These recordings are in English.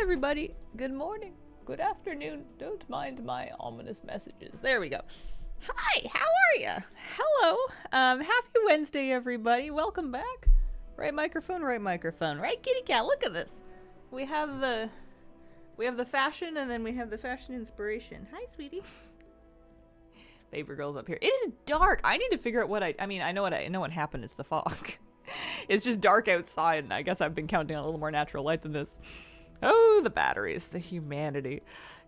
everybody. Good morning. Good afternoon. Don't mind my ominous messages. There we go. Hi, how are ya? Hello. Happy Wednesday, everybody. Welcome back. Right microphone, right kitty cat. Look at this. We have the fashion, and then we have the fashion inspiration. Hi, sweetie. Vapor Girl's up here. It is dark. I need to figure out what I know what happened. It's the fog. It's just dark outside, and I guess I've been counting on a little more natural light than this. Oh, the batteries, the humanity.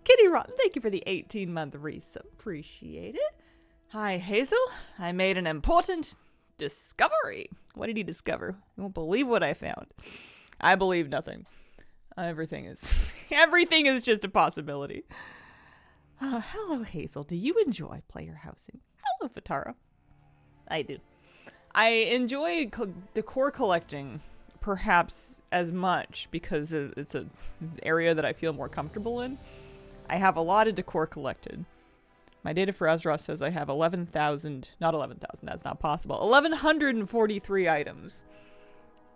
Kitty Rotten, thank you for the 18-month resub. Appreciate it. Hi, Hazel. I made an important discovery. What did you discover? You won't believe what I found. I believe nothing. Everything is just a possibility. Hello, Hazel. Do you enjoy player housing? Hello, Fatara. I do. I enjoy decor collecting perhaps as much because it's an area that I feel more comfortable in. I have a lot of decor collected. My data for Azra says I have 11,000, not 11,000, that's not possible. 1,143 items.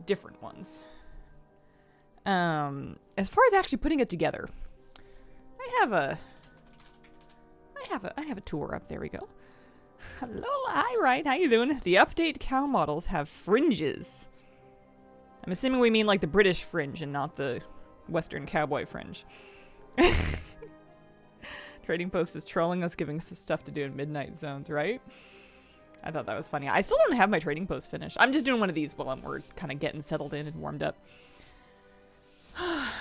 Different ones. As far as actually putting it together, I have a tour up. There we go. Hello, hi, right. How you doing? The update cow models have fringes. I'm assuming we mean like the British fringe and not the Western cowboy fringe. Trading Post is trolling us, giving us stuff to do in midnight zones, right? I thought that was funny. I still don't have my Trading Post finished. I'm just doing one of these while we're kind of getting settled in and warmed up.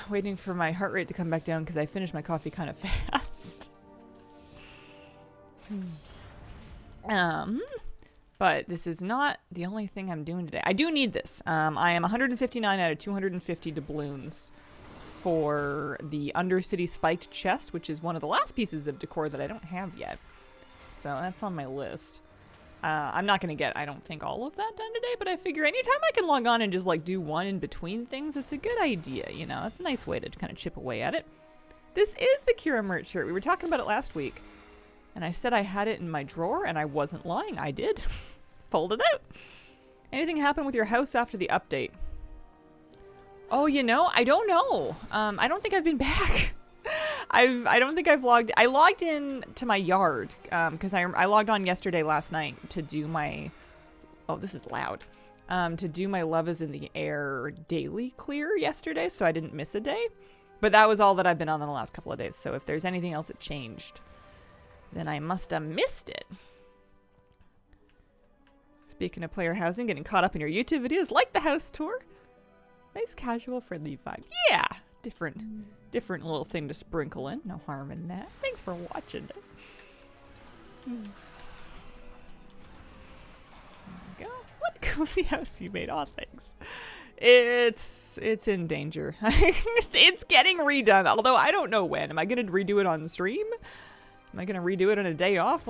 Waiting for my heart rate to come back down because I finished my coffee kind of fast. But this is not the only thing I'm doing today. I do need this. I am 159 out of 250 doubloons for the Undercity Spiked Chest, which is one of the last pieces of decor that I don't have yet. So that's on my list. I'm not going to get, I don't think, all of that done today, but I figure anytime I can log on and just like do one in between things, it's a good idea, you know? That's a nice way to kind of chip away at it. This is the Kira merch shirt. We were talking about it last week. And I said I had it in my drawer, and I wasn't lying. I did. Pulled it out. Anything happen with your house after the update? Oh, you know, I don't know. I don't think I've been back. I don't think I've logged. I logged in to my yard because I logged on yesterday last night to do my. Oh, this is loud. To do my Love is in the Air daily clear yesterday, so I didn't miss a day. But that was all that I've been on in the last couple of days. So if there's anything else that changed, then I must have missed it. Speaking of player housing, getting caught up in your YouTube videos, like the house tour. Nice casual friendly vibe. Yeah, different little thing to sprinkle in. No harm in that. Thanks for watching. There we go. What cozy house you made? Oh, thanks. It's in danger. It's getting redone, although I don't know when. Am I going to redo it on stream? Am I going to redo it on a day off?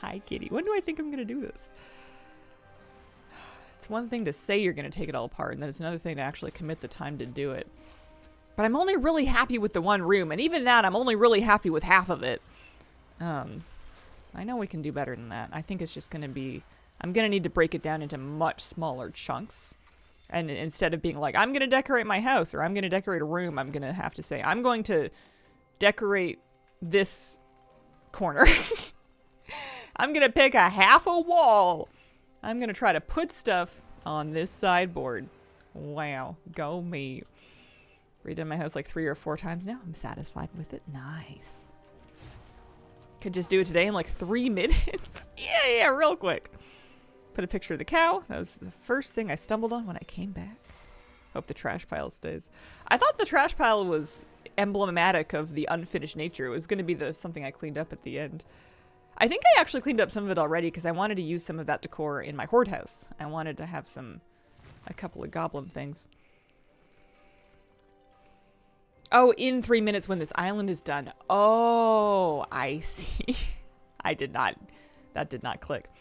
Hi, kitty. When do I think I'm going to do this? It's one thing to say you're going to take it all apart, and then it's another thing to actually commit the time to do it. But I'm only really happy with the one room, and even that, I'm only really happy with half of it. I know we can do better than that. I think it's just going to be... I'm going to need to break it down into much smaller chunks. And instead of being like, I'm going to decorate my house, or I'm going to decorate a room, I'm going to have to say, I'm going to decorate this corner. I'm going to pick a half a wall. I'm going to try to put stuff on this sideboard. Wow. Go me. Redone my house like 3 or 4 times now. I'm satisfied with it. Nice. Could just do it today in like 3 minutes. Yeah, real quick. Put a picture of the cow. That was the first thing I stumbled on when I came back. Hope the trash pile stays. I thought the trash pile was emblematic of the unfinished nature. It was going to be something I cleaned up at the end. I think I actually cleaned up some of it already because I wanted to use some of that decor in my horde house. I wanted to have a couple of goblin things. Oh, in 3 minutes when this island is done. Oh, I see. That did not click.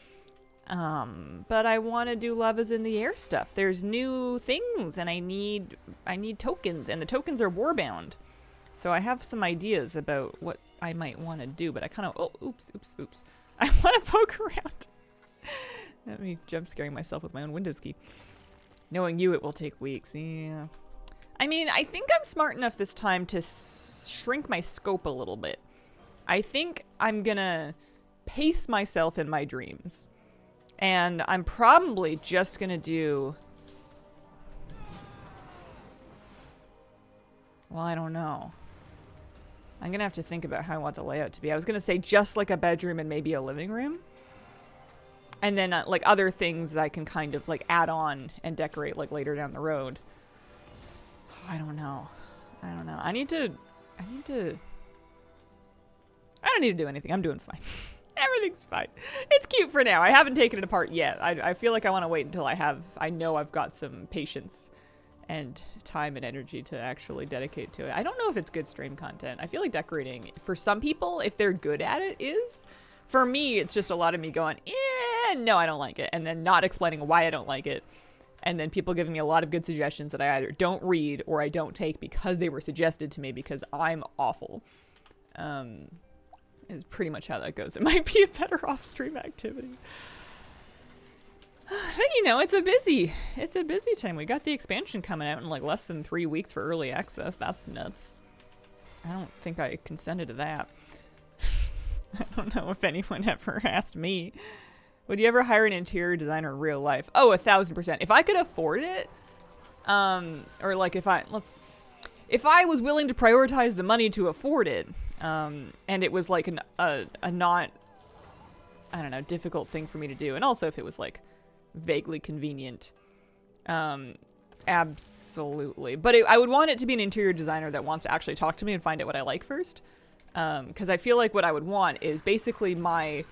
But I want to do Love is in the Air stuff. There's new things and I need tokens, and the tokens are warbound. So I have some ideas about what I might want to do, but I kind of... Oh, oops. I want to poke around. Let me jump scaring myself with my own Windows key. Knowing you, it will take weeks. Yeah. I mean, I think I'm smart enough this time to shrink my scope a little bit. I think I'm gonna pace myself in my dreams. And I'm probably just gonna do... Well, I don't know. I'm gonna have to think about how I want the layout to be. I was gonna say just like a bedroom and maybe a living room. And then like other things that I can kind of like add on and decorate like later down the road. Oh, I don't know. I don't know. I don't need to do anything. I'm doing fine. Everything's fine. It's cute for now. I haven't taken it apart yet. I feel like I want to wait until I know I've got some patience and time and energy to actually dedicate to it. I don't know if it's good stream content. I feel like decorating, for some people, if they're good at it, is. For me, it's just a lot of me going, no, I don't like it. And then not explaining why I don't like it. And then people giving me a lot of good suggestions that I either don't read or I don't take because they were suggested to me because I'm awful. Is pretty much how that goes. It might be a better off-stream activity. But, you know, it's a busy time. We got the expansion coming out in like less than 3 weeks for early access. That's nuts. I don't think I consented to that. I don't know if anyone ever asked me. Would you ever hire an interior designer in real life? Oh, 1000%. If I could afford it, or like if I was willing to prioritize the money to afford it, and it was like a not, I don't know, difficult thing for me to do, and also if it was like vaguely convenient, absolutely. But I would want it to be an interior designer that wants to actually talk to me and find out what I like first, because I feel like what I would want is basically my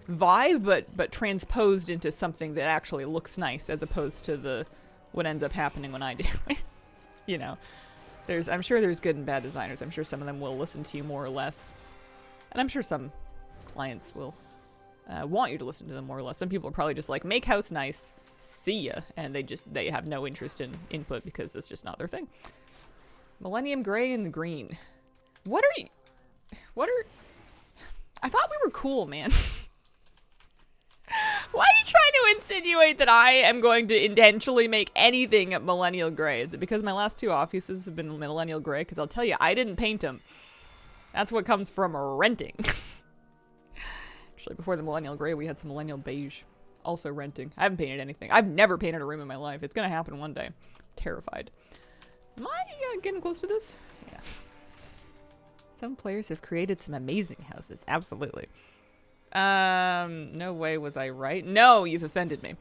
vibe, but transposed into something that actually looks nice, as opposed to what ends up happening when I do it. You know, I'm sure there's good and bad designers. I'm sure some of them will listen to you more or less, and I'm sure some clients will want you to listen to them more or less. Some people are probably just like, make house nice, see ya, and they have no interest in input because that's just not their thing. Millennium Gray and the Green. I thought we were cool, man. Why are you trying to insinuate that I am going to intentionally make anything Millennial Gray? Is it because my last 2 offices have been Millennial Gray? Because I'll tell you, I didn't paint them. That's what comes from renting. Actually, before the Millennial Gray, we had some Millennial Beige. Also renting. I haven't painted anything. I've never painted a room in my life. It's going to happen one day. Terrified. Am I getting close to this? Yeah. Some players have created some amazing houses. Absolutely. No way was I right. No, you've offended me.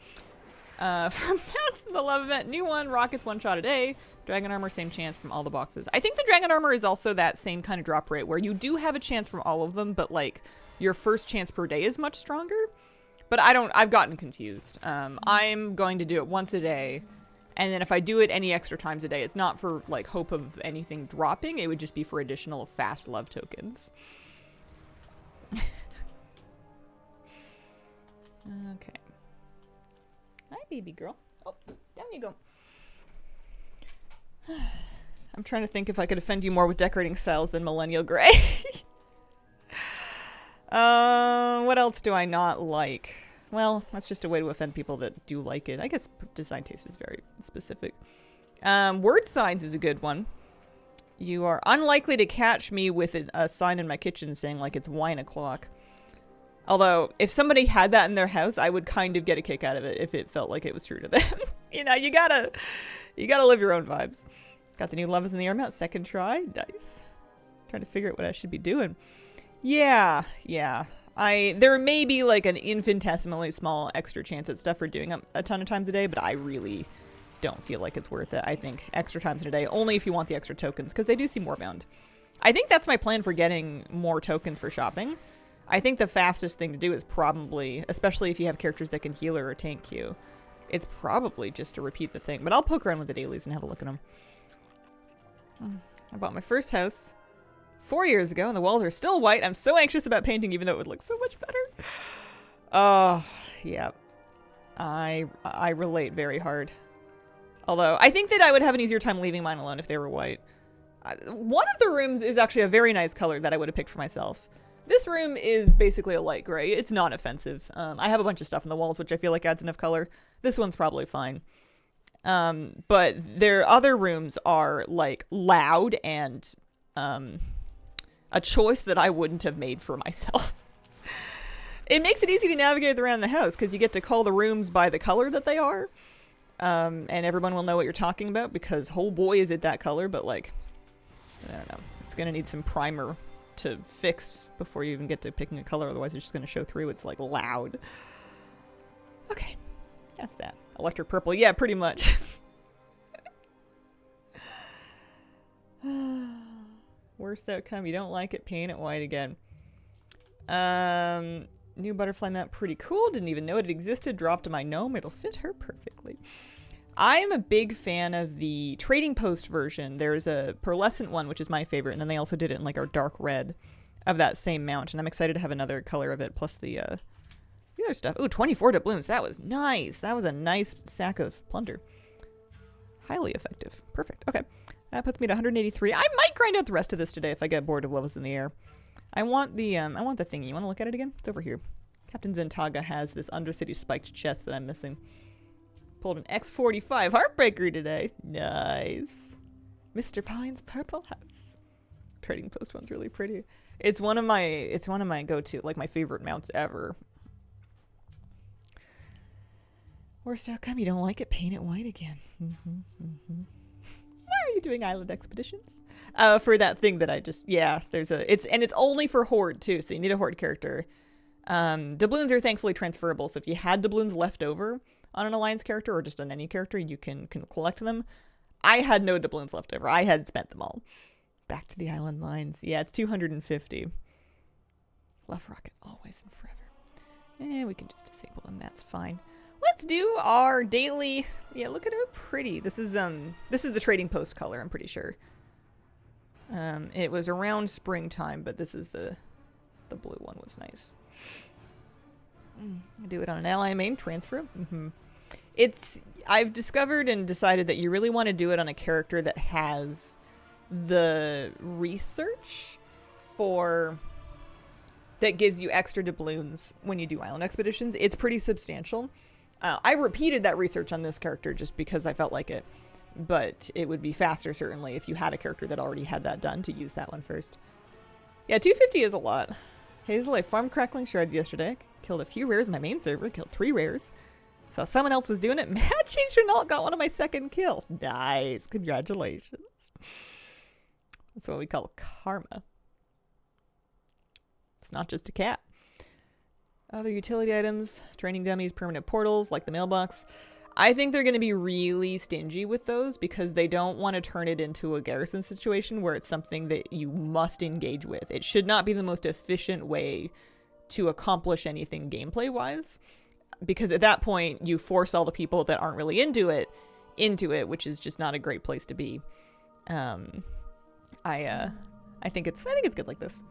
From Mounts in the Love Event, new one, Rockets 1 shot a day. Dragon Armor, same chance from all the boxes. I think the Dragon Armor is also that same kind of drop rate where you do have a chance from all of them, but like your first chance per day is much stronger. But I've gotten confused. I'm going to do it once a day. And then if I do it any extra times a day, it's not for like hope of anything dropping. It would just be for additional fast love tokens. Okay. Hi, baby girl. Oh, down you go. I'm trying to think if I could offend you more with decorating styles than Millennial Gray. What else do I not like? Well, that's just a way to offend people that do like it. I guess design taste is very specific. Word signs is a good one. You are unlikely to catch me with a sign in my kitchen saying like it's wine o'clock. Although, if somebody had that in their house, I would kind of get a kick out of it if it felt like it was true to them. You know, you gotta live your own vibes. Got the new Love is in the Air mount, second try. Nice. Trying to figure out what I should be doing. Yeah. There may be like an infinitesimally small extra chance at stuff for doing a ton of times a day, but I really don't feel like it's worth it. I think extra times in a day, only if you want the extra tokens, because they do seem warbound. I think that's my plan for getting more tokens for shopping. I think the fastest thing to do is probably, especially if you have characters that can heal or tank you, it's probably just to repeat the thing. But I'll poke around with the dailies and have a look at them. I bought my first house 4 years ago, and the walls are still white. I'm so anxious about painting, even though it would look so much better. Oh, yeah. I relate very hard. Although, I think that I would have an easier time leaving mine alone if they were white. One of the rooms is actually a very nice color that I would have picked for myself. This room is basically a light gray. It's not offensive. I have a bunch of stuff on the walls, which I feel like adds enough color. This one's probably fine. But their other rooms are like loud and a choice that I wouldn't have made for myself. It makes it easy to navigate around the house because you get to call the rooms by the color that they are. And everyone will know what you're talking about because, oh boy, is it that color. But, like, I don't know. It's going to need some primer to fix before you even get to picking a color. Otherwise, it's just going to show through. It's, like, loud. Okay. That's that. Electric purple. Yeah, pretty much. Worst outcome. You don't like it. Paint it white again. New butterfly map. Pretty cool. Didn't even know it existed. Dropped to my gnome. It'll fit her perfectly. I am a big fan of the Trading Post version. There's a pearlescent one, which is my favorite, and then they also did it in like our dark red of that same mount, and I'm excited to have another color of it, plus the other stuff. Ooh, 24 doubloons. That was nice. That was a nice sack of plunder. Highly effective. Perfect. Okay. That puts me to 183. I might grind out the rest of this today if I get bored of Levels in the Air. I want the thingy. You want to look at it again? It's over here. Captain Zentaga has this Undercity spiked chest that I'm missing. Pulled an X45 Heartbreaker today. Nice. Mr. Pine's Purple House. Trading Post one's really pretty. It's one of my go-to, like my favorite mounts ever. Worst outcome, you don't like it, paint it white again. Why are you doing island expeditions? For that thing that I just, yeah, it's only for Horde too, so you need a Horde character. Doubloons are thankfully transferable, so if you had doubloons left over on an Alliance character or just on any character, you can collect them. I had no doubloons left over. I had spent them all. Back to the island mines. Yeah, it's 250. Love Rocket always and forever. And we can just disable them. That's fine. Let's do our daily. Yeah, look at how pretty. This is the Trading Post color, I'm pretty sure. It was around springtime, but this is the blue one was nice. Do it on an ally main transfer. I've discovered and decided that you really want to do it on a character that has the research that gives you extra doubloons when you do island expeditions. It's pretty substantial. I repeated that research on this character just because I felt like it, but it would be faster certainly if you had a character that already had that done to use that one first. Yeah, 250 is a lot. Hazel, I farmed crackling shards yesterday. Killed a few rares in my main server. Killed 3 rares. Saw someone else was doing it. Mad Change Renault got one of my second kills. Nice. Congratulations. That's what we call karma. It's not just a cat. Other utility items. Training dummies. Permanent portals like the mailbox. I think they're going to be really stingy with those because they don't want to turn it into a garrison situation where it's something that you must engage with. It should not be the most efficient way to accomplish anything gameplay-wise, because at that point you force all the people that aren't really into it, which is just not a great place to be. I think it's good like this.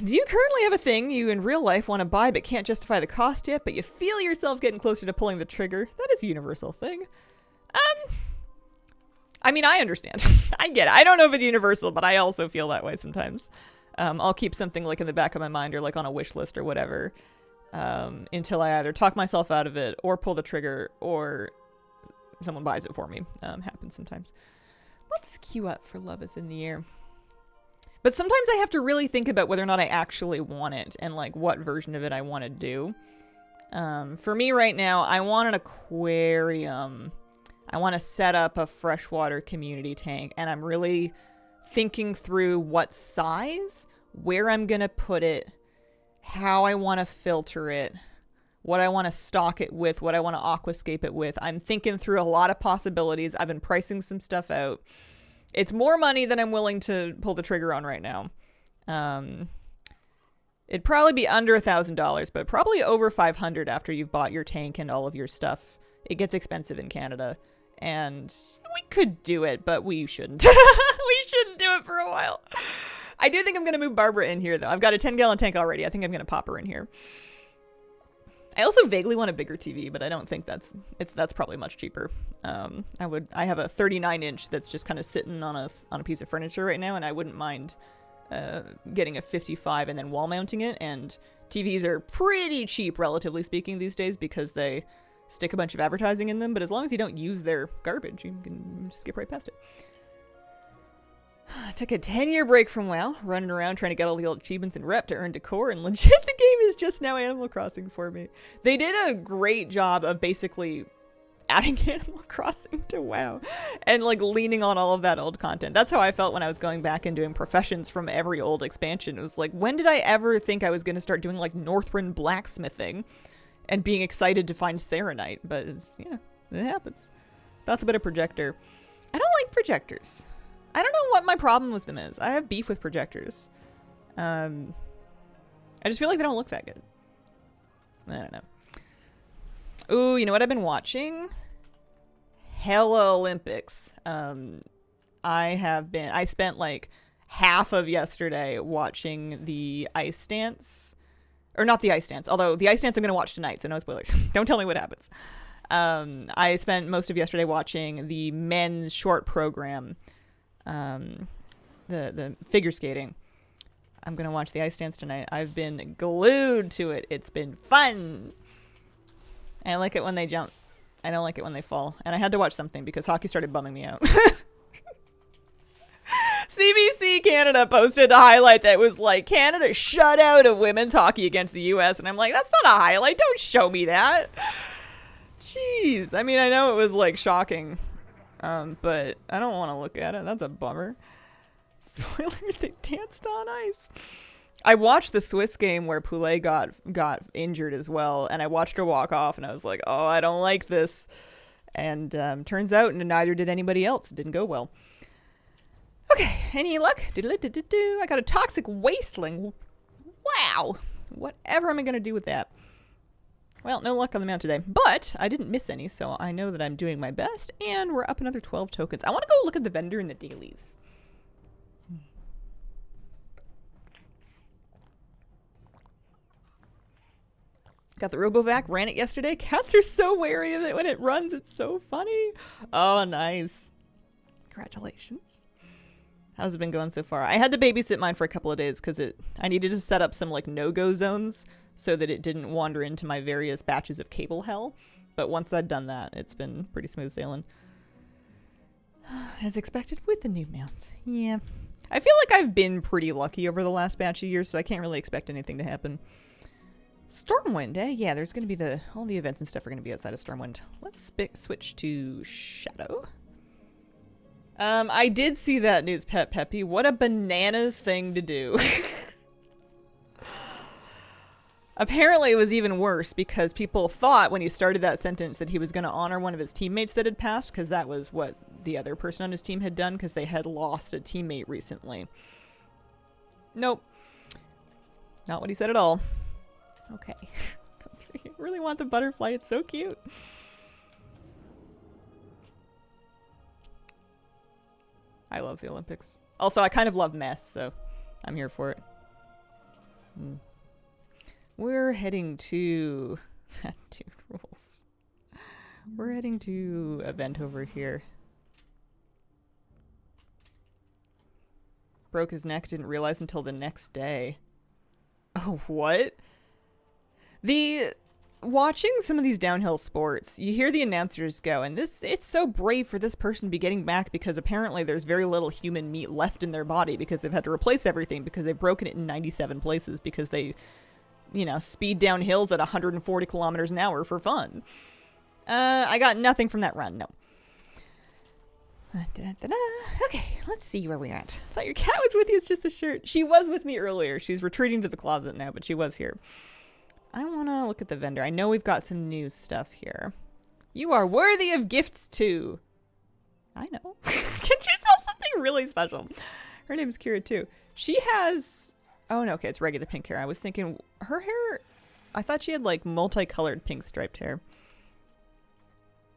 Do you currently have a thing you in real life want to buy but can't justify the cost yet, but you feel yourself getting closer to pulling the trigger? That is a universal thing. I mean, I understand. I get it. I don't know if it's universal, but I also feel that way sometimes. I'll keep something like in the back of my mind or like on a wish list or whatever until I either talk myself out of it or pull the trigger or someone buys it for me. Happens sometimes. Let's queue up for Love is in the Air. But sometimes I have to really think about whether or not I actually want it and like what version of it I want to do. For me right now, I want an aquarium. I want to set up a freshwater community tank, and I'm really thinking through what size, where I'm going to put it, how I want to filter it, what I want to stock it with, what I want to aquascape it with. I'm thinking through a lot of possibilities. I've been pricing some stuff out. It's more money than I'm willing to pull the trigger on right now. It'd probably be under $1,000, but probably over $500 after you've bought your tank and all of your stuff. It gets expensive in Canada. And we could do it, but we shouldn't. We shouldn't do it for a while. I do think I'm going to move Barbara in here, though. I've got a 10-gallon tank already. I think I'm going to pop her in here. I also vaguely want a bigger TV, but I don't think that's probably much cheaper. I have a 39-inch that's just kind of sitting on a piece of furniture right now, and I wouldn't mind getting a 55 and then wall mounting it. And TVs are pretty cheap, relatively speaking, these days because they stick a bunch of advertising in them, but as long as you don't use their garbage, you can skip right past it. I took a 10-year break from WoW, running around trying to get all the old achievements in rep to earn decor, and legit the game is just now Animal Crossing for me. They did a great job of basically adding Animal Crossing to WoW and like leaning on all of that old content. That's how I felt when I was going back and doing professions from every old expansion. It was like, when did I ever think I was going to start doing like Northrend blacksmithing and being excited to find Serenite? But yeah, it happens. That's a bit of projector. I don't like projectors. I don't know what my problem with them is. I have beef with projectors. I just feel like they don't look that good. I don't know. Ooh, you know what I've been watching? Hella Olympics. I spent like half of yesterday watching the ice dance. Or not the ice dance, although the ice dance I'm going to watch tonight, so no spoilers. Don't tell me what happens. I spent most of yesterday watching the men's short program. The figure skating. I'm going to watch the ice dance tonight. I've been glued to it. It's been fun. I like it when they jump. I don't like it when they fall. And I had to watch something because hockey started bumming me out. CBC Canada posted a highlight that was like, Canada shut out of women's hockey against the US. And I'm like, that's not a highlight. Don't show me that. Jeez. I mean, I know it was like shocking. But I don't want to look at it. That's a bummer. Spoilers, they danced on ice. I watched the Swiss game where Poulet got injured as well, and I watched her walk off, and I was like, oh, I don't like this. And turns out neither did anybody else. It didn't go well. Okay, any luck? I got a toxic wasteling. Wow. Whatever am I going to do with that? Well, no luck on the mount today, but I didn't miss any, so I know that I'm doing my best, and we're up another 12 tokens. I want to go look at the vendor in the dailies. Got the RoboVac, ran it yesterday. Cats are so wary of it when it runs. It's so funny. Oh, nice. Congratulations. How's it been going so far? I had to babysit mine for a couple of days because I needed to set up some like no-go zones so that it didn't wander into my various batches of cable hell. But once I'd done that, it's been pretty smooth sailing. As expected with the new mounts. Yeah. I feel like I've been pretty lucky over the last batch of years, so I can't really expect anything to happen. Stormwind, eh? Yeah, there's going to be all the events and stuff are going to be outside of Stormwind. Let's switch to Shadow. I did see that news, Peppy. What a bananas thing to do. Apparently it was even worse because people thought when he started that sentence that he was going to honor one of his teammates that had passed, because that was what the other person on his team had done, because they had lost a teammate recently. Nope. Not what he said at all. Okay. I really want the butterfly. It's so cute. I love the Olympics. Also, I kind of love mess, so I'm here for it. We're heading to... Dude rules. We're heading to event over here. Broke his neck, didn't realize until the next day. Oh, what? Watching some of these downhill sports, you hear the announcers go, and it's so brave for this person to be getting back because apparently there's very little human meat left in their body because they've had to replace everything because they've broken it in 97 places because they, speed down hills at 140 kilometers an hour for fun. I got nothing from that run, no. Okay, let's see where we're at. I thought your cat was with you, it's just a shirt. She was with me earlier. She's retreating to the closet now, but she was here. I want to look at the vendor. I know we've got some new stuff here. You are worthy of gifts too. I know. Get yourself something really special. Her name's Kira too. She has... Oh, no, okay, it's regular pink hair. I was thinking her hair... I thought she had like multicolored pink striped hair.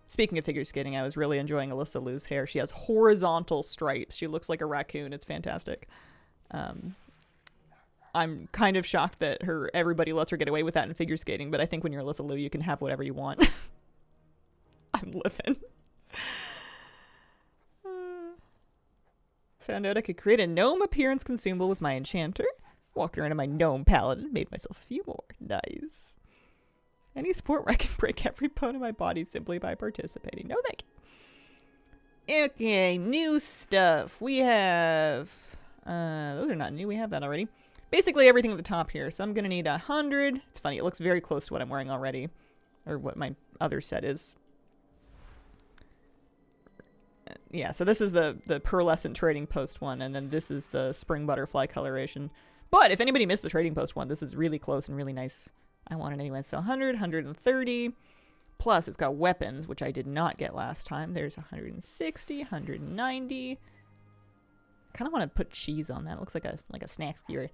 Speaking of figure skating, I was really enjoying Alyssa Liu's hair. She has horizontal stripes. She looks like a raccoon. It's fantastic. I'm kind of shocked that everybody lets her get away with that in figure skating, but I think when you're Alyssa Liu, you can have whatever you want. I'm living. Found out I could create a gnome appearance consumable with my enchanter. Walked around in my gnome paladin, made myself a few more. Nice. Any sport where I can break every bone in my body simply by participating. No, thank you. Okay, new stuff. We have... those are not new. We have that already. Basically everything at the top here. So I'm going to need 100. It's funny. It looks very close to what I'm wearing already. Or what my other set is. Yeah, so this is the pearlescent trading post one. And then this is the spring butterfly coloration. But if anybody missed the trading post one, this is really close and really nice. I want it anyway. So 100, 130. Plus, it's got weapons, which I did not get last time. There's 160, 190. Kind of want to put cheese on that. It looks like a snack skewer.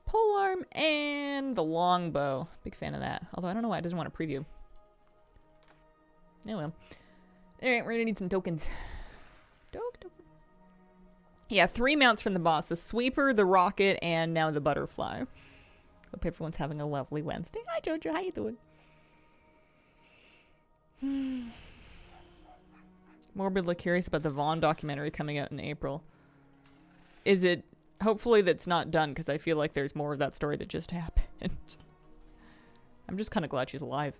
Pole arm and the longbow. Big fan of that. Although I don't know why it doesn't want to preview. Oh well. Alright, we're gonna need some tokens. Yeah, 3 mounts from the boss. The sweeper, the rocket, and now the butterfly. Hope everyone's having a lovely Wednesday. Hi Jojo, how you doing? Morbidly curious about the Vaughn documentary coming out in April. Is it... Hopefully that's not done, because I feel like there's more of that story that just happened. I'm just kind of glad she's alive.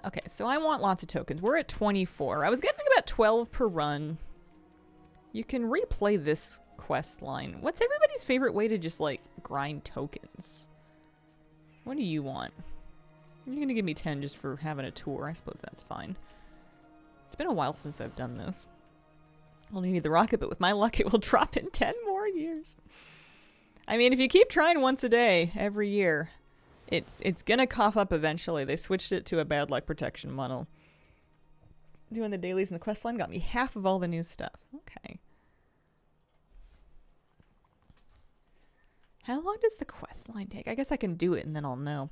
Okay, so I want lots of tokens. We're at 24. I was getting about 12 per run. You can replay this quest line. What's everybody's favorite way to just, like, grind tokens? What do you want? You're going to give me 10 just for having a tour. I suppose that's fine. It's been a while since I've done this. I'll need the rocket, but with my luck, it will drop in 10 more years. I mean, if you keep trying once a day, every year, it's gonna cough up eventually. They switched it to a bad luck protection model. Doing the dailies in the quest line got me half of all the new stuff. Okay. How long does the quest line take? I guess I can do it and then I'll know.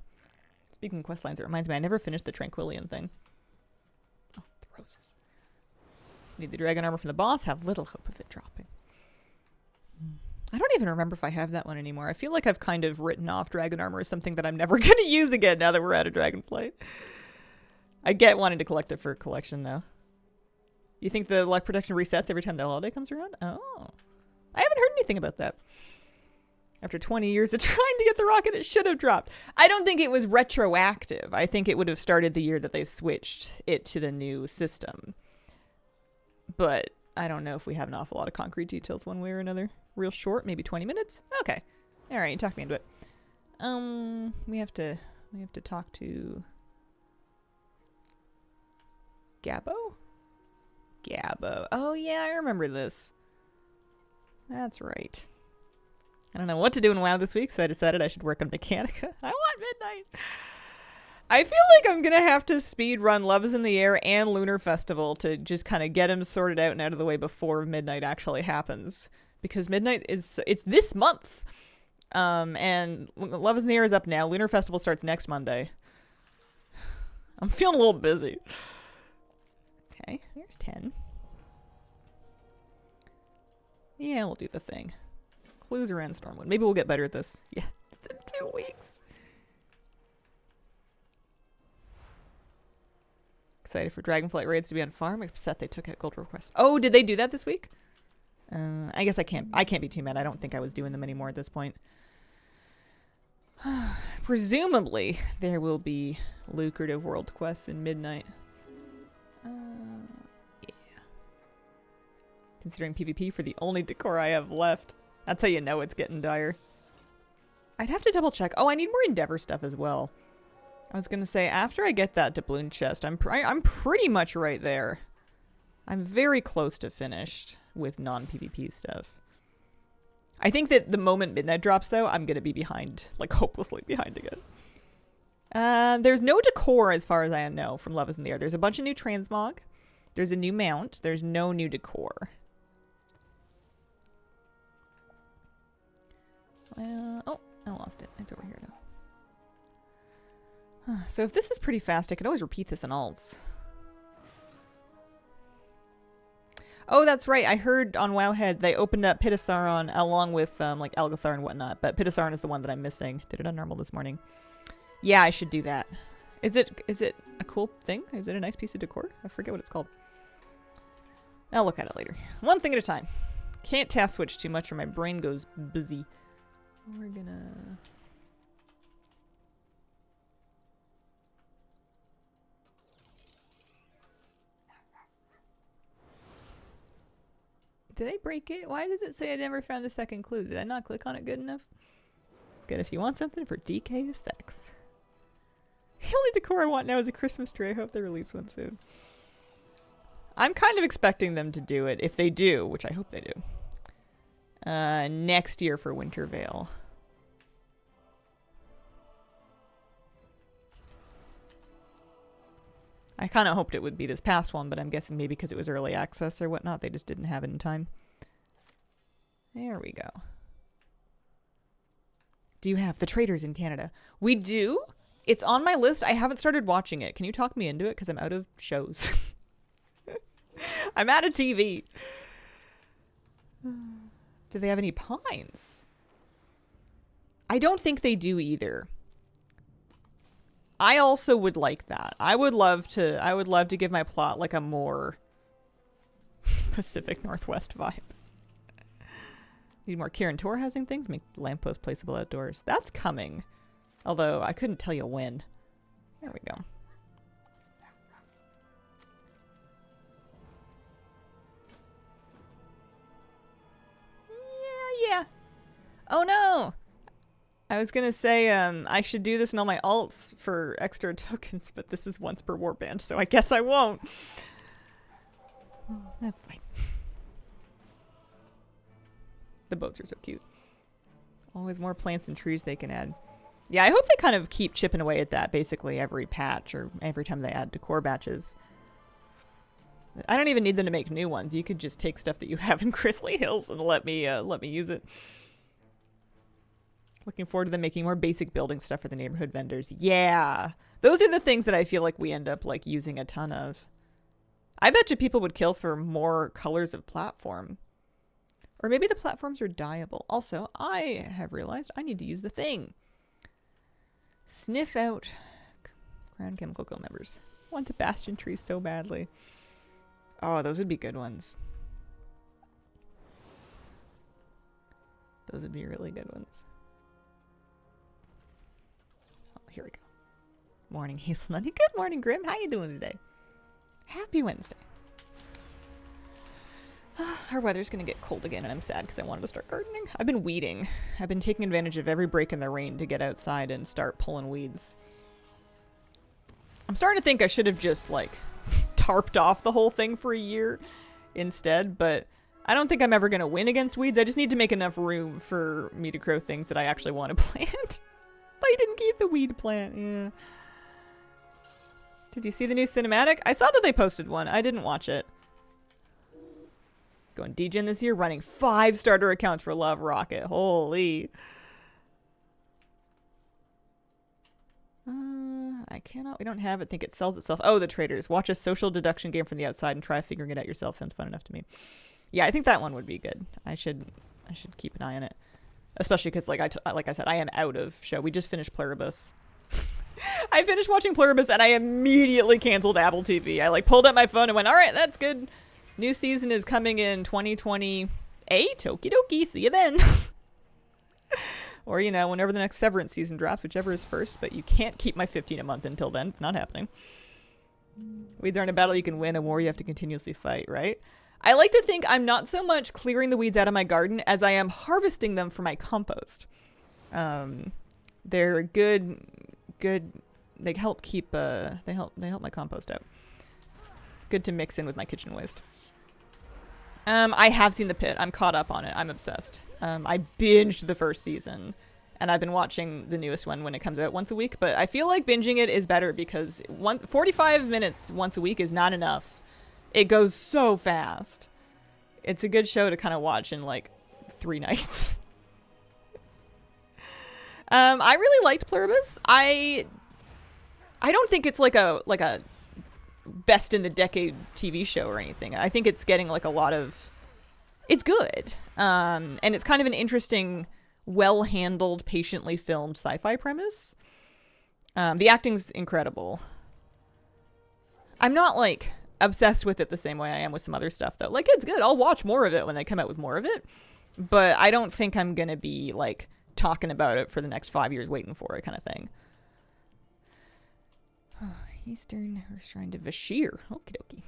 Speaking of quest lines, it reminds me I never finished the Tranquillian thing. Oh, the roses. Need the dragon armor from the boss. Have little hope of it dropping. I don't even remember if I have that one anymore. I feel like I've kind of written off dragon armor as something that I'm never going to use again now that we're out of Dragonflight. I get wanting to collect it for collection, though. You think the luck protection resets every time the holiday comes around? Oh. I haven't heard anything about that. After 20 years of trying to get the rocket, it should have dropped. I don't think it was retroactive. I think it would have started the year that they switched it to the new system. But I don't know if we have an awful lot of concrete details one way or another. Real short, maybe 20 minutes? Okay. Alright, you talked me into it. We have to talk to Gabo? Gabo. Oh yeah, I remember this. That's right. I don't know what to do in WoW this week, so I decided I should work on Mechanica. I want Midnight! I feel like I'm gonna have to speed run Love is in the Air and Lunar Festival to just kind of get them sorted out and out of the way before Midnight actually happens. Because Midnight it's this month! And Love is in the Air is up now. Lunar Festival starts next Monday. I'm feeling a little busy. Okay, here's 10. Yeah, we'll do the thing. Clues around Stormwind. Maybe we'll get better at this. Yeah, it's in 2 weeks. Excited for Dragonflight raids to be on farm. Upset they took out Gold Request. Oh, did they do that this week? I guess I can't be too mad. I don't think I was doing them anymore at this point. Presumably, there will be lucrative world quests in Midnight. Yeah. Considering PvP for the only decor I have left. That's how you know it's getting dire. I'd have to double check. Oh, I need more Endeavor stuff as well. I was gonna say, after I get that doubloon chest, I'm pretty much right there. I'm very close to finished with non-PvP stuff. I think that the moment Midnight drops, though, I'm gonna be behind, like hopelessly behind again. There's no decor as far as I know from Love is in the Air. There's a bunch of new transmog. There's a new mount. There's no new decor. Oh, I lost it. It's over here, though. So if this is pretty fast, I could always repeat this in alts. Oh, that's right. I heard on Wowhead they opened up Pit of Sauron along with like Algathar and whatnot, but Pit of Sauron is the one that I'm missing. Did it on normal this morning. Yeah, I should do that. Is it a cool thing? Is it a nice piece of decor? I forget what it's called. I'll look at it later. One thing at a time. Can't task switch too much or my brain goes busy. We're gonna... Did I break it? Why does it say I never found the second clue? Did I not click on it good enough? Good if you want something for DK Aesthetics. The only decor I want now is a Christmas tree. I hope they release one soon. I'm kind of expecting them to do it. If they do, which I hope they do. Next year for Winter Veil. I kind of hoped it would be this past one, but I'm guessing maybe because it was early access or whatnot, they just didn't have it in time. There we go. Do you have The Traitors in Canada? We do. It's on my list. I haven't started watching it. Can you talk me into it? Because I'm out of shows. I'm out of TV. Do they have any Pines? I don't think they do either. I also would like that. I would love to give my plot like a more Pacific Northwest vibe. Need more Kirin Tor housing things? Make lamppost placeable outdoors. That's coming. Although I couldn't tell you when. There we go. Yeah. Oh no! I was gonna say, I should do this in all my alts for extra tokens, but this is once per warband, so I guess I won't. That's fine. The boats are so cute. Always more plants and trees they can add. Yeah, I hope they kind of keep chipping away at that basically every patch or every time they add decor batches. I don't even need them to make new ones. You could just take stuff that you have in Grizzly Hills and let me use it. Looking forward to them making more basic building stuff for the neighborhood vendors. Yeah. Those are the things that I feel like we end up like using a ton of. I bet you people would kill for more colors of platform. Or maybe the platforms are dyeable. Also, I have realized I need to use the thing. Sniff out Crown Chemical Co members. I want the Bastion trees so badly. Oh, those would be good ones. Those would be really good ones. Oh, here we go. Morning, Hazelnut. Good morning, Grim. How you doing today? Happy Wednesday. Our weather's gonna get cold again, and I'm sad because I wanted to start gardening. I've been weeding. I've been taking advantage of every break in the rain to get outside and start pulling weeds. I'm starting to think I should have just, like, tarped off the whole thing for a year instead, but I don't think I'm ever gonna win against weeds. I just need to make enough room for me to grow things that I actually want to plant. I didn't keep the weed plant, yeah. Did you see the new cinematic? I saw that they posted one. I didn't watch it. Going DGen this year, running 5 starter accounts for Love Rocket. Holy. I cannot. We don't have it. Think it sells itself. Oh, The Traitors. Watch a social deduction game from the outside and try figuring it out yourself. Sounds fun enough to me. Yeah, I think that one would be good. I should keep an eye on it. Especially because, like I said, I am out of show. We just finished Pluribus. I finished watching Pluribus and I immediately canceled Apple TV. I like pulled up my phone and went, all right, that's good. New season is coming in 2028. Okie dokie. See you then. Or, you know, whenever the next Severance season drops, whichever is first. But you can't keep my 15 a month until then. It's not happening. Weeds aren't a battle you can win. A war you have to continuously fight, right? I like to think I'm not so much clearing the weeds out of my garden as I am harvesting them for my compost. They're good. They help keep. They help my compost out. Good to mix in with my kitchen waste. I have seen The Pit. I'm caught up on it. I'm obsessed. I binged the first season, and I've been watching the newest one when it comes out once a week. But I feel like binging it is better because 45 minutes once a week is not enough. It goes so fast. It's a good show to kind of watch in like 3 nights. I really liked Pluribus. I don't think it's like a best in the decade TV show or anything. I think it's getting like a lot of. It's good, and it's kind of an interesting, well-handled, patiently filmed sci-fi premise. The acting's incredible. I'm not like obsessed with it the same way I am with some other stuff though. Like, it's good. I'll watch more of it when they come out with more of it, but I don't think I'm gonna be like talking about it for the next 5 years waiting for it kind of thing. Eastern Shrine to Vashir. Okie dokie.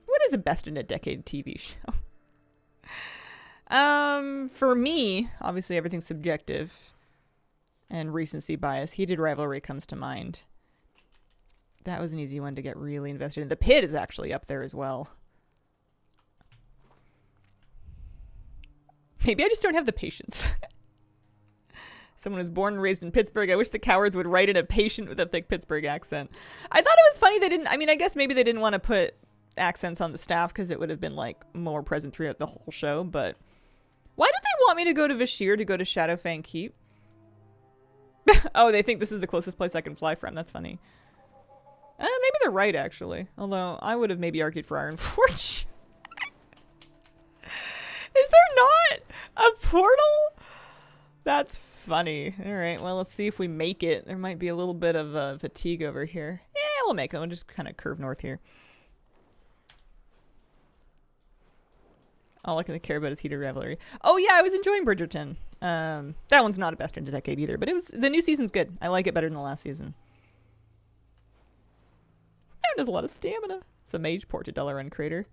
What is a best in a decade TV show? For me, obviously everything's subjective and recency bias. Heated Rivalry comes to mind. That was an easy one to get really invested in. The Pit is actually up there as well. Maybe I just don't have the patience. Someone who's born and raised in Pittsburgh. I wish the cowards would write in a patient with a thick Pittsburgh accent. I thought it was funny they didn't. I mean, I guess maybe they didn't want to put accents on the staff because it would have been like more present throughout the whole show. But why did they want me to go to Vashir to go to Shadowfang Keep? Oh, they think this is the closest place I can fly from. That's funny. Maybe they're right, actually. Although I would have maybe argued for Ironforge. Is there not a portal? That's funny. All right, well, let's see if we make it. There might be a little bit of fatigue over here. Yeah, we'll make it. We'll just kind of curve north here. All I can care about is Heated Rivalry. Oh, yeah, I was enjoying Bridgerton. That one's not a best in the decade either, but the new season's good. I like it better than the last season. There's a lot of stamina. It's a mage port to Dalaran Crater.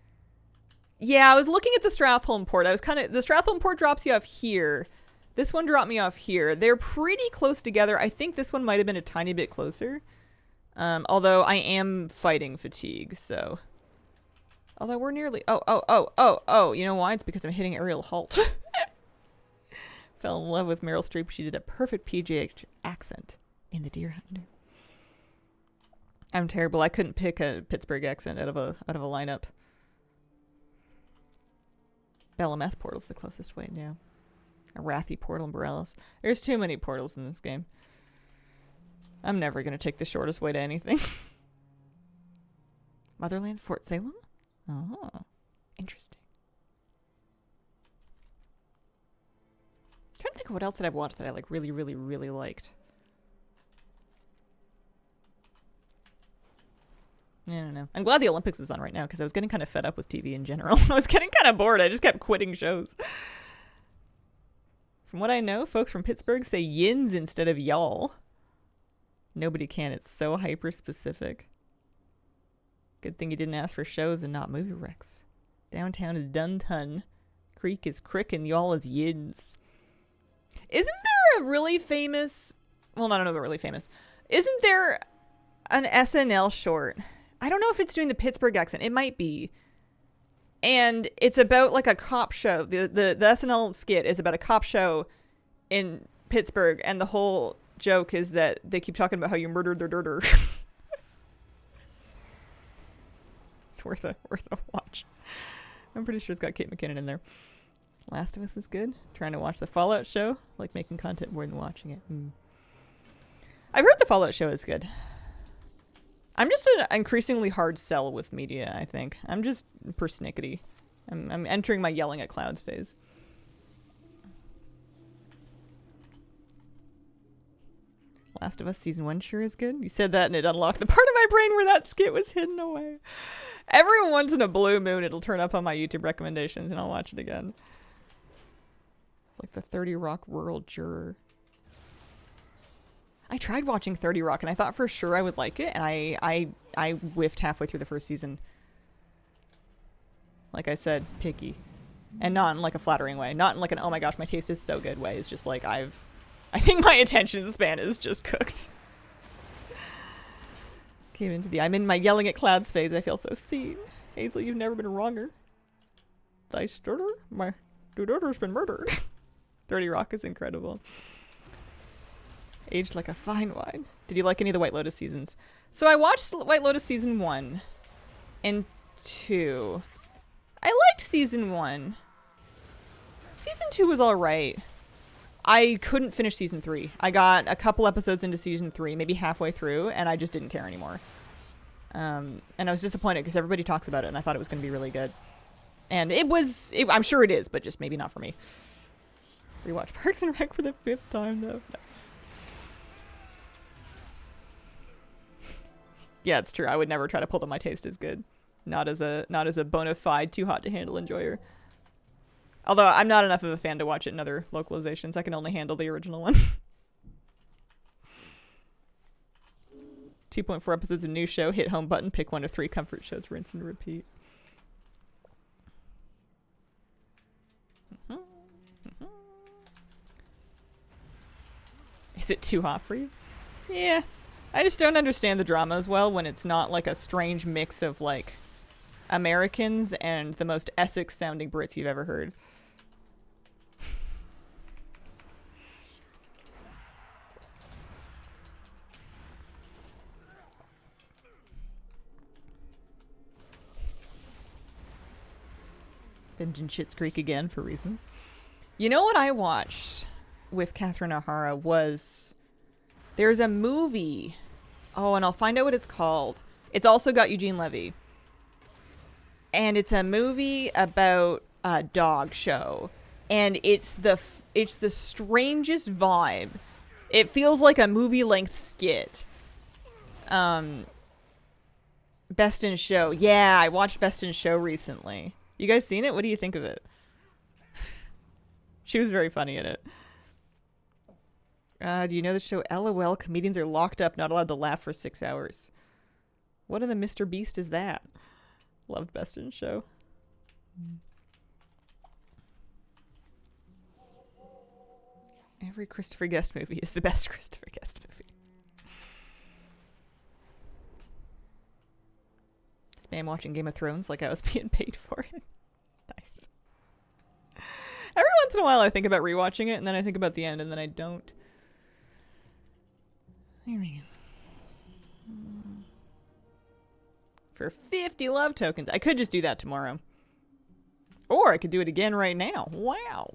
Yeah, I was looking at the Stratholme port. The Stratholme port drops you off here. This one dropped me off here. They're pretty close together. I think this one might have been a tiny bit closer. Although I am fighting fatigue, so. Although we're nearly. Oh. You know why? It's because I'm hitting Ariel Holt. Fell in love with Meryl Streep. She did a perfect PGH accent in The Deer Hunter. I'm terrible. I couldn't pick a Pittsburgh accent out of a lineup. Belemeth portal's the closest way now. Arathi portal and Borellis. There's too many portals in this game. I'm never going to take the shortest way to anything. Motherland, Fort Salem? Oh, interesting. I'm trying to think of what else did I watch that I like really, really, really liked. I don't know. I'm glad the Olympics is on right now because I was getting kind of fed up with TV in general. I was getting kind of bored. I just kept quitting shows. From what I know, folks from Pittsburgh say yins instead of y'all. Nobody can. It's so hyper-specific. Good thing you didn't ask for shows and not movie recs. Downtown is Duntun. Creek is crick and y'all is yins. Isn't there a really famous... Well, I don't know about really famous. Isn't there an SNL short... I don't know if it's doing the Pittsburgh accent. It might be. And it's about like a cop show. The SNL skit is about a cop show in Pittsburgh. And the whole joke is that they keep talking about how you murdered their dirter. It's worth a watch. I'm pretty sure it's got Kate McKinnon in there. Last of Us is good. Trying to watch the Fallout show. Like making content more than watching it. I've heard the Fallout show is good. I'm just an increasingly hard sell with media, I think. I'm just persnickety. I'm entering my yelling at clouds phase. Last of Us Season 1 sure is good. You said that and it unlocked the part of my brain where that skit was hidden away. Every once in a blue moon, it'll turn up on my YouTube recommendations and I'll watch it again. It's like the 30 Rock Rural Juror. I tried watching 30 Rock and I thought for sure I would like it, and I whiffed halfway through the first season. Like I said, picky. And not in like a flattering way. Not in like an oh my gosh, my taste is so good way. It's just like I think my attention span is just cooked. Came into the I'm in my yelling at clouds phase. I feel so seen. Hazel, you've never been wronger. Thy daughter? My daughter's been murdered. 30 Rock is incredible. Aged like a fine wine. Did you like any of the White Lotus seasons? So I watched White Lotus season 1 and 2. I liked season 1. Season 2 was alright. I couldn't finish season 3. I got a couple episodes into season 3, maybe halfway through, and I just didn't care anymore. And I was disappointed because everybody talks about it and I thought it was going to be really good. And I'm sure it is, but just maybe not for me. Rewatch Parks and Rec for the 5th time though. Nice. Yeah, it's true. I would never try to pull that my taste is good. Not as a bona fide, too hot to handle enjoyer. Although I'm not enough of a fan to watch it in other localizations. I can only handle the original one. 2.4 episodes of new show. Hit home button. Pick one of 3 comfort shows. Rinse and repeat. Is it too hot for you? Yeah. I just don't understand the drama as well when it's not like a strange mix of like Americans and the most Essex sounding Brits you've ever heard. Binging Schitt's Creek again for reasons. You know what I watched with Catherine O'Hara was there's a movie. Oh, and I'll find out what it's called. It's also got Eugene Levy. And it's a movie about a dog show. And it's the strangest vibe. It feels like a movie-length skit. Best in Show. Yeah, I watched Best in Show recently. You guys seen it? What do you think of it? She was very funny in it. Do you know the show LOL? Comedians are locked up, not allowed to laugh for 6 hours. What in the Mr. Beast is that? Loved Best in Show. Every Christopher Guest movie is the best Christopher Guest movie. Spam watching Game of Thrones like I was being paid for it. Nice. Every once in a while I think about rewatching it, and then I think about the end, and then I don't. There we go. For 50 love tokens. I could just do that tomorrow. Or I could do it again right now. Wow.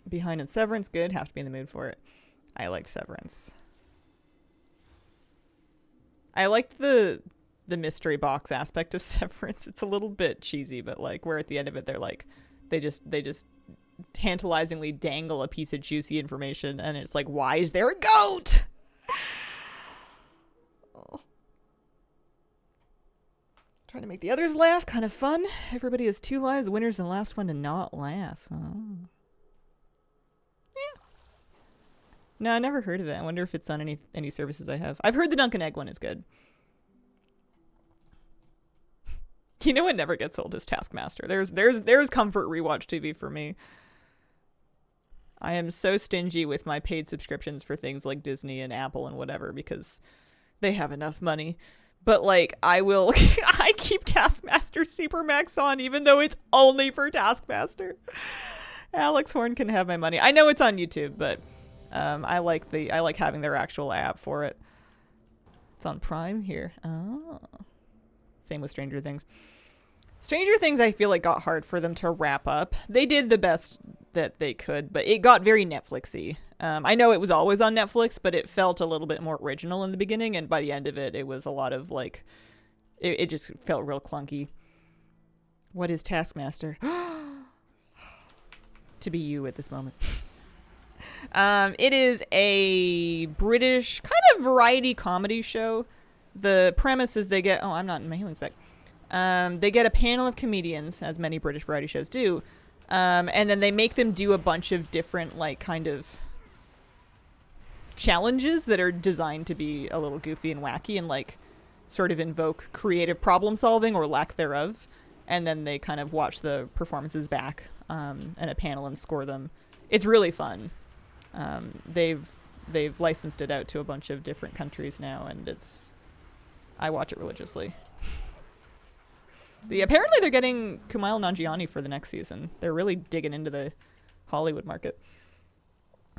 Behind in Severance. Good. Have to be in the mood for it. I liked Severance. I liked the mystery box aspect of Severance. It's a little bit cheesy, but like where at the end of it they're like they just tantalizingly dangle a piece of juicy information, and it's like, why is there a goat? Oh. Trying to make the others laugh, kind of fun. Everybody has 2 lives. The winner's the last one to not laugh. Oh. Yeah. No, I never heard of it. I wonder if it's on any services I have. I've heard the Dunkin' Egg one is good. You know what never gets old is Taskmaster. There's comfort rewatch TV for me. I am so stingy with my paid subscriptions for things like Disney and Apple and whatever because they have enough money. But like I keep Taskmaster Supermax on even though it's only for Taskmaster. Alex Horn can have my money. I know it's on YouTube, but I like having their actual app for it. It's on Prime here. Oh. Same with Stranger Things. Stranger Things, I feel like got hard for them to wrap up. They did the best that they could, but it got very Netflixy. I know it was always on Netflix, but it felt a little bit more original in the beginning, and by the end of it, it was a lot of like, it just felt real clunky. What is Taskmaster? To be you at this moment. It is a British kind of variety comedy show. The premise is they get... Oh, I'm not in my healing spec. They get a panel of comedians, as many British variety shows do. And then they make them do a bunch of different, like, kind of challenges that are designed to be a little goofy and wacky and, like, sort of invoke creative problem solving or lack thereof. And then they kind of watch the performances back and a panel and score them. It's really fun. They've licensed it out to a bunch of different countries now, and I watch it religiously. Apparently they're getting Kumail Nanjiani for the next season. They're really digging into the Hollywood market.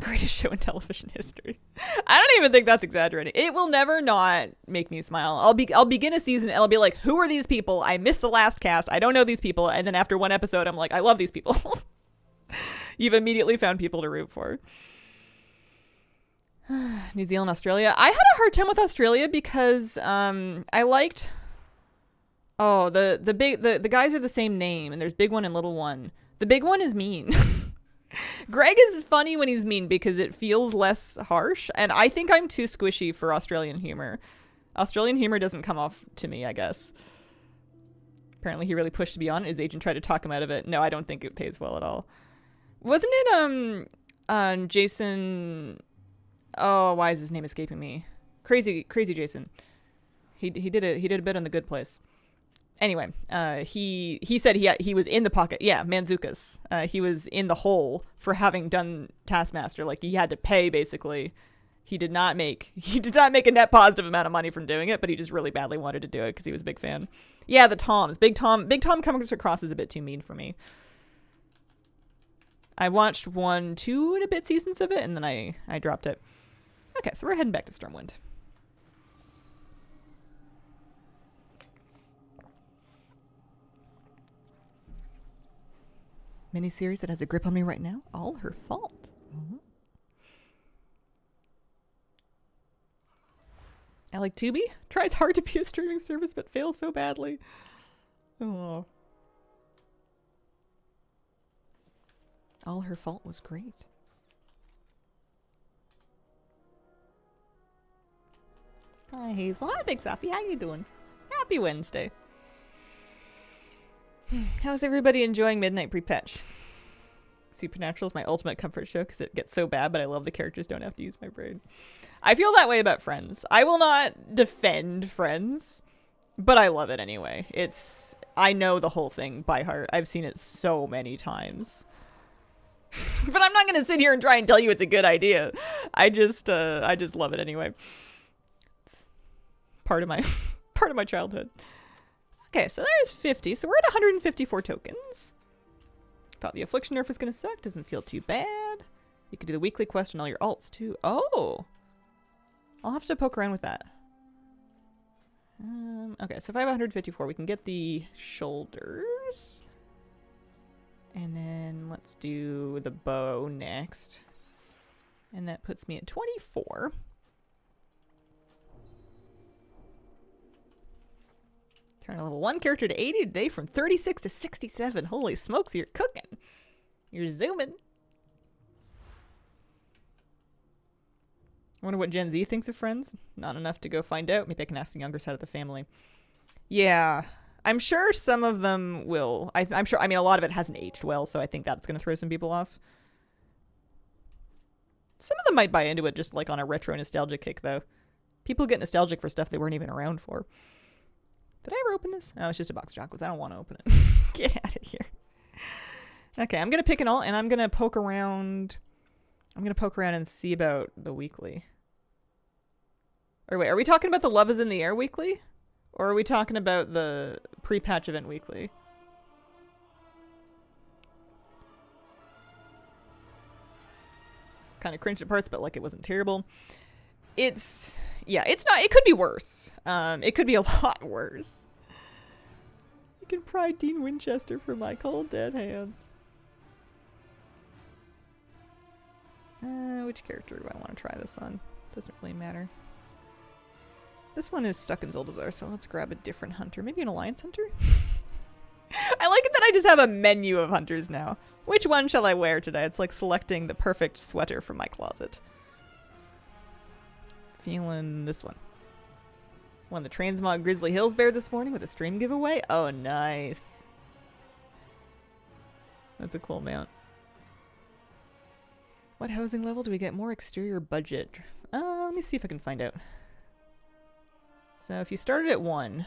Greatest show in television history. I don't even think that's exaggerating. It will never not make me smile. I'll begin a season and I'll be like, who are these people? I missed the last cast. I don't know these people. And then after one episode, I'm like, I love these people. You've immediately found people to root for. New Zealand, Australia. I had a hard time with Australia because I liked... Oh, the guys are the same name, and there's big one and little one. The big one is mean. Greg is funny when he's mean because it feels less harsh, and I think I'm too squishy for Australian humor. Australian humor doesn't come off to me, I guess. Apparently he really pushed to be on it. His agent tried to talk him out of it. No, I don't think it pays well at all. Wasn't it Jason... Oh, why is his name escaping me? Crazy Jason. He did a bit on The Good Place. Anyway, he said he was in the pocket. Yeah, Manzukas. He was in the hole for having done Taskmaster. Like, he had to pay, basically. He did not make a net positive amount of money from doing it, but he just really badly wanted to do it because he was a big fan. Yeah, the Toms. Big Tom comes across as a bit too mean for me. I watched 1, 2 and a bit seasons of it, and then I dropped it. Okay, so we're heading back to Stormwind. Miniseries that has a grip on me right now. All her fault. Mm-hmm. I like Tubi. Tries hard to be a streaming service, but fails so badly. Oh. All her fault was great. Hi, Hazel. Hi, Big Sophie. How you doing? Happy Wednesday. How's everybody enjoying Midnight Pre-Patch? Supernatural is my ultimate comfort show because it gets so bad, but I love the characters don't have to use my brain. I feel that way about Friends. I will not defend Friends, but I love it anyway. I know the whole thing by heart. I've seen it so many times. But I'm not going to sit here and try and tell you it's a good idea. I just love it anyway. It's part of my childhood. Okay, so there's 50. So we're at 154 tokens. Thought the Affliction nerf was going to suck. Doesn't feel too bad. You can do the weekly quest and all your alts too. Oh! I'll have to poke around with that. Okay, so if I have 154, we can get the shoulders. And then let's do the bow next. And that puts me at 24. Turn a level 1 character to 80 today from 36 to 67. Holy smokes, you're cooking. You're zooming. I wonder what Gen Z thinks of Friends. Not enough to go find out. Maybe I can ask the younger side of the family. Yeah, I'm sure some of them will. I'm sure, I mean, a lot of it hasn't aged well, so I think that's going to throw some people off. Some of them might buy into it just like on a retro nostalgia kick, though. People get nostalgic for stuff they weren't even around for. Did I ever open this? Oh, it's just a box of chocolates. I don't want to open it. Get out of here. Okay, I'm going to pick an alt, and I'm going to poke around. I'm going to poke around and see about the weekly. Or wait, are we talking about the Love is in the Air weekly? Or are we talking about the pre-patch event weekly? Kind of cringed at parts, but like it wasn't terrible. Yeah, it's not. It could be worse. It could be a lot worse. You can pry Dean Winchester from my cold dead hands. Which character do I want to try this on? Doesn't really matter. This one is stuck in Zuldazar, so let's grab a different hunter. Maybe an Alliance hunter? I like it that I just have a menu of hunters now. Which one shall I wear today? It's like selecting the perfect sweater from my closet. Feeling this one. Won the Transmog Grizzly Hills Bear this morning with a stream giveaway. Oh, nice. That's a cool mount. What housing level do we get more exterior budget? Let me see if I can find out. So if you started at 1.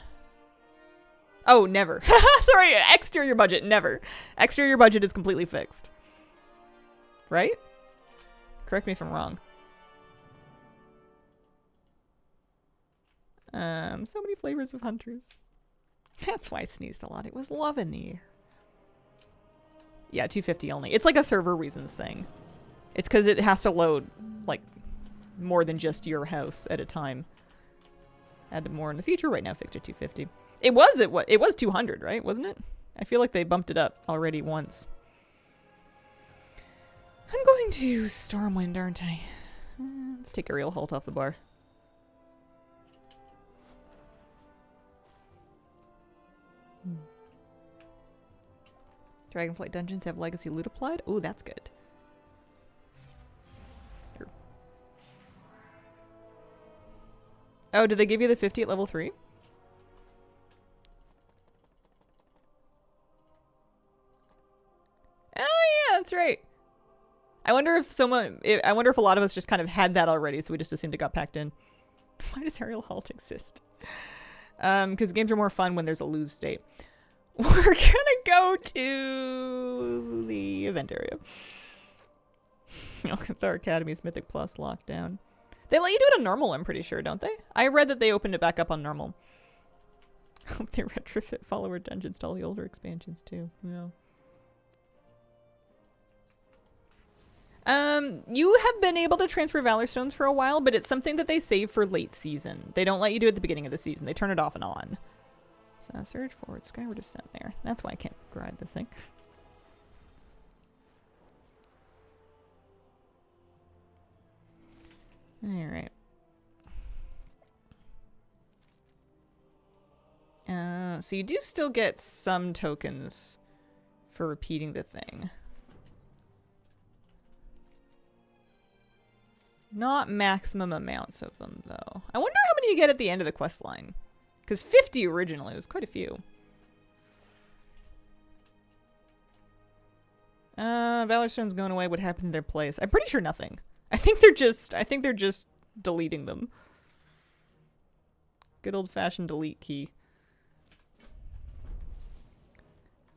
Oh, never. Sorry, exterior budget, never. Exterior budget is completely fixed. Right? Correct me if I'm wrong. So many flavors of hunters. That's why I sneezed a lot. It was love in the air. Yeah, 250 only. It's like a server reasons thing. It's because it has to load, like, more than just your house at a time. Add more in the future. Right now, fixed at 250. It was 200, right? Wasn't it? I feel like they bumped it up already once. I'm going to Stormwind, aren't I? Let's take Aerial Halt off the bar. Dragonflight dungeons have legacy loot applied. Oh, that's good. Here. Oh, did they give you the 50 at level 3? Oh yeah, that's right. I wonder if a lot of us just kind of had that already, so we just assumed it got packed in. Why does Aerial Halt exist? Because games are more fun when there's a lose state. We're gonna go to the event area. Thor Academy's Mythic Plus lockdown. They let you do it on normal, I'm pretty sure, don't they? I read that they opened it back up on normal. Hope they retrofit follower dungeons to all the older expansions too. Yeah. You have been able to transfer Valor Stones for a while, but it's something that they save for late season. They don't let you do it at the beginning of the season. They turn it off and on. So surge forward, skyward descent there. That's why I can't ride the thing. Alright. So you do still get some tokens for repeating the thing. Not maximum amounts of them, though. I wonder how many you get at the end of the quest line. Because 50 originally was quite a few. Valor Stone's going away. What happened in their place? I'm pretty sure nothing. I think they're just deleting them. Good old-fashioned delete key.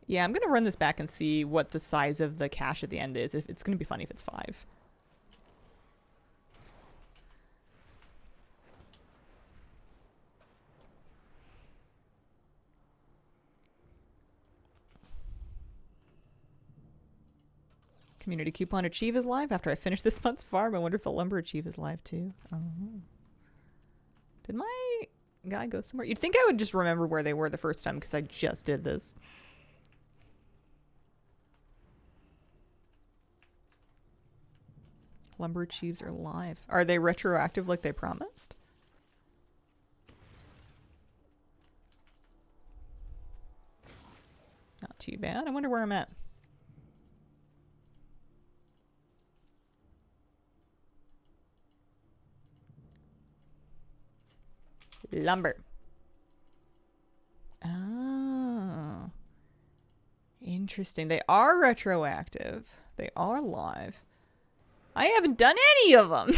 Yeah, I'm gonna run this back and see what the size of the cache at the end is. It's gonna be funny if it's 5. Community coupon achieve is live after I finish this month's farm. I wonder if the lumber achieve is live too. Oh. Did my guy go somewhere? You'd think I would just remember where they were the first time because I just did this. Lumber achieves are live. Are they retroactive like they promised? Not too bad. I wonder where I'm at. Lumber. Oh. Interesting. They are retroactive. They are live. I haven't done any of them.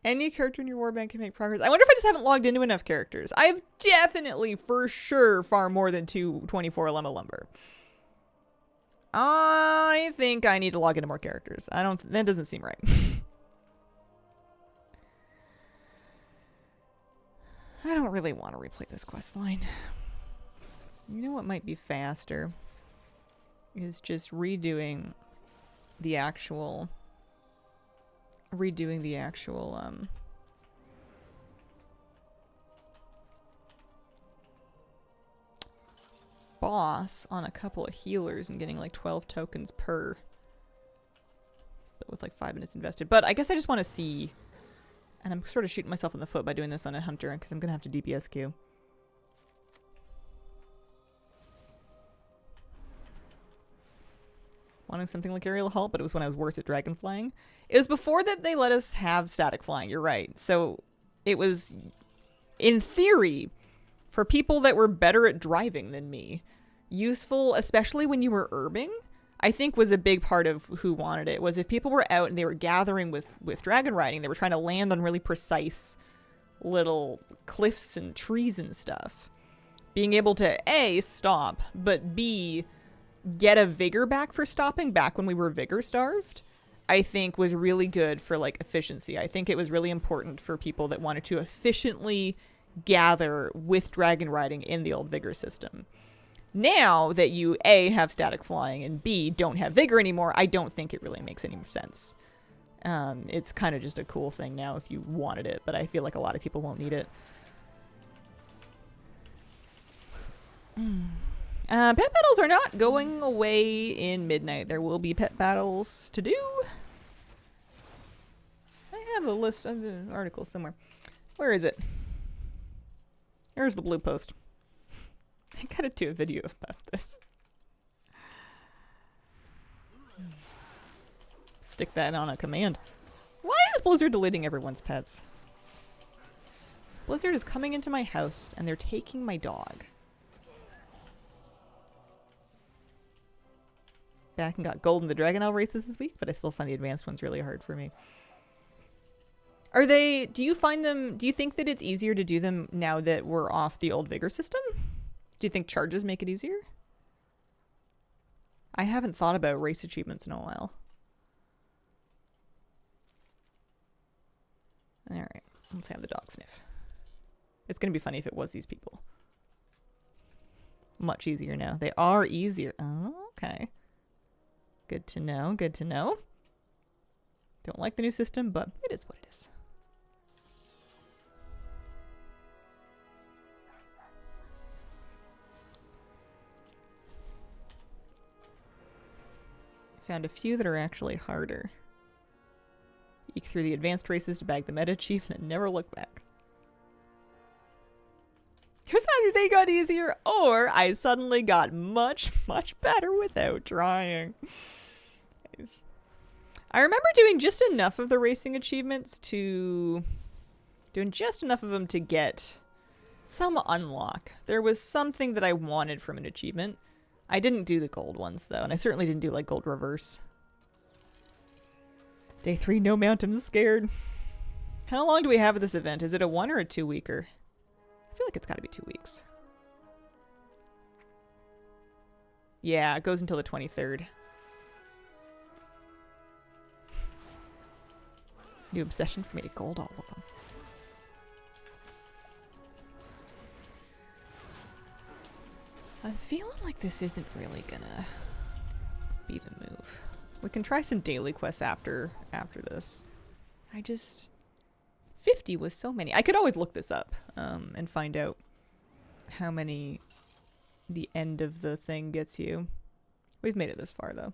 Any character in your warband can make progress. I wonder if I just haven't logged into enough characters. I've definitely, for sure, farmed more than 224 Lemma Lumber. I think I need to log into more characters. That doesn't seem right. I don't really want to replay this quest line. You know what might be faster? Is just redoing the actual boss on a couple of healers and getting like 12 tokens per, but with like 5 minutes invested. But I guess I just want to see, and I'm sort of shooting myself in the foot by doing this on a hunter because I'm gonna have to DPS queue. Wanting something like aerial halt, but it was when I was worse at dragon flying. It was before that they let us have static flying, you're right. So it was, in theory, for people that were better at driving than me, useful, especially when you were herbing, I think was a big part of who wanted it, was if people were out and they were gathering with dragon riding, they were trying to land on really precise little cliffs and trees and stuff. Being able to, A, stop, but B, get a vigor back for stopping back when we were vigor starved, I think was really good for like efficiency. I think it was really important for people that wanted to efficiently gather with dragon riding in the old vigor system. Now that you A, have static flying and B, don't have vigor anymore, I don't think it really makes any sense. It's kind of just a cool thing now if you wanted it, but I feel like a lot of people won't need it. Pet battles are not going away in midnight. There will be pet battles to do. I have a list of the articles somewhere. Where is it? There's the blue post. I gotta do a video about this. Stick that on a command. Why is Blizzard deleting everyone's pets? Blizzard is coming into my house and they're taking my dog. Back and got gold in the Dragon Isle races this week, but I still find the advanced ones really hard for me. Are they, do you find them, do you think that it's easier to do them now that we're off the old Vigor system? Do you think charges make it easier? I haven't thought about race achievements in a while. Alright, let's have the dog sniff. It's going to be funny if it was these people. Much easier now. They are easier. Oh, okay. Good to know, good to know. Don't like the new system, but it is what it is. Found a few that are actually harder. Eke through the advanced races to bag the meta achievement and never look back. It was either they got easier or I suddenly got much, much better without trying. Nice. I remember doing just enough of the racing achievements to... doing just enough of them to get some unlock. There was something that I wanted from an achievement. I didn't do the gold ones, though, and I certainly didn't do, like, gold reverse. Day 3, no mount, I'm scared. How long do we have of this event? Is it a 1 or a 2-weeker? I feel like it's gotta be 2 weeks. Yeah, it goes until the 23rd. New obsession for me to gold all of them. I'm feeling like this isn't really gonna be the move. We can try some daily quests after this. I just... 50 was so many. I could always look this up and find out how many the end of the thing gets you. We've made it this far, though.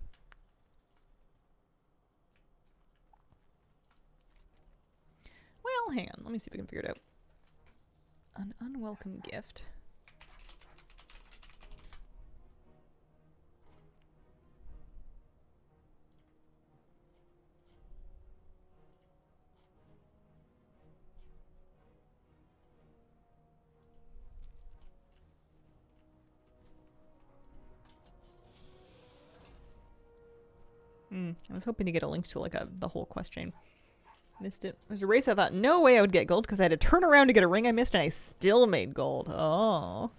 Well, hang on. Let me see if I can figure it out. An unwelcome gift. I was hoping to get a link to like the whole quest chain. Missed it. There's a race I thought no way I would get gold because I had to turn around to get a ring I missed and I still made gold. Oh.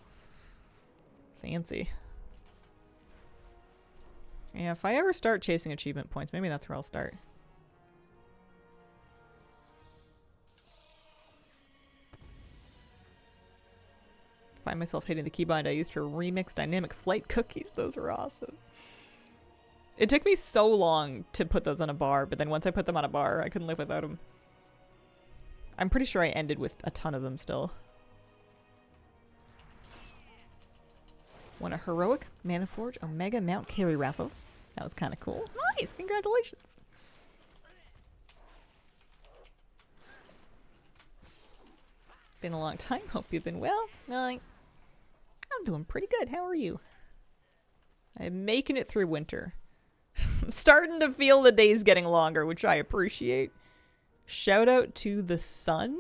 Fancy. Yeah, if I ever start chasing achievement points, maybe that's where I'll start. Find myself hitting the keybind I used for remix dynamic flight cookies. Those were awesome. It took me so long to put those on a bar, but then once I put them on a bar, I couldn't live without them. I'm pretty sure I ended with a ton of them still. Won a heroic Mana Forge Omega Mount Carry raffle. That was kind of cool. Nice! Congratulations! Been a long time. Hope you've been well. I'm doing pretty good. How are you? I'm making it through winter. I'm starting to feel the days getting longer, which I appreciate. Shout out to the sun.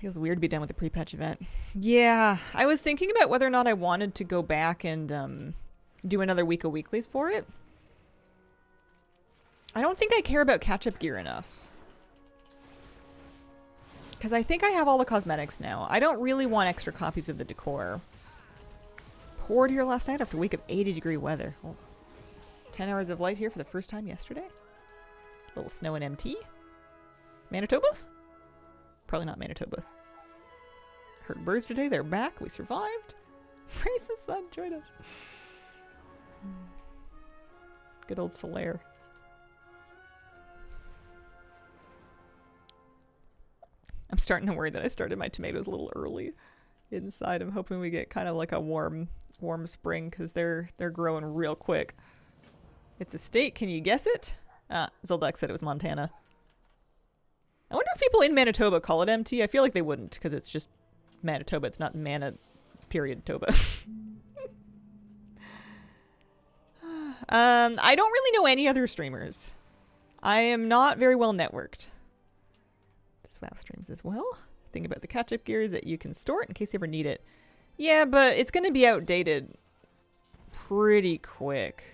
Feels weird to be done with the pre-patch event. Yeah, I was thinking about whether or not I wanted to go back and do another week of weeklies for it. I don't think I care about catch-up gear enough. Because I think I have all the cosmetics now. I don't really want extra copies of the decor. Poured here last night after a week of 80-degree weather. Oh. 10 hours of light here for the first time yesterday. A little snow in MT. Manitoba? Probably not Manitoba. Heard birds today. They're back. We survived. Praise the sun. Join us. Good old Solaire. I'm starting to worry that I started my tomatoes a little early inside. I'm hoping we get kind of like a warm spring because they're growing real quick. It's a state. Can you guess it? Zeldex said it was Montana. I wonder if people in Manitoba call it MT. I feel like they wouldn't because it's just Manitoba. It's not Mana period Toba. I don't really know any other streamers. I am not very well networked. Does WoW streams as well? Think about the catch-up gear is that you can store it in case you ever need it. Yeah, but it's going to be outdated pretty quick.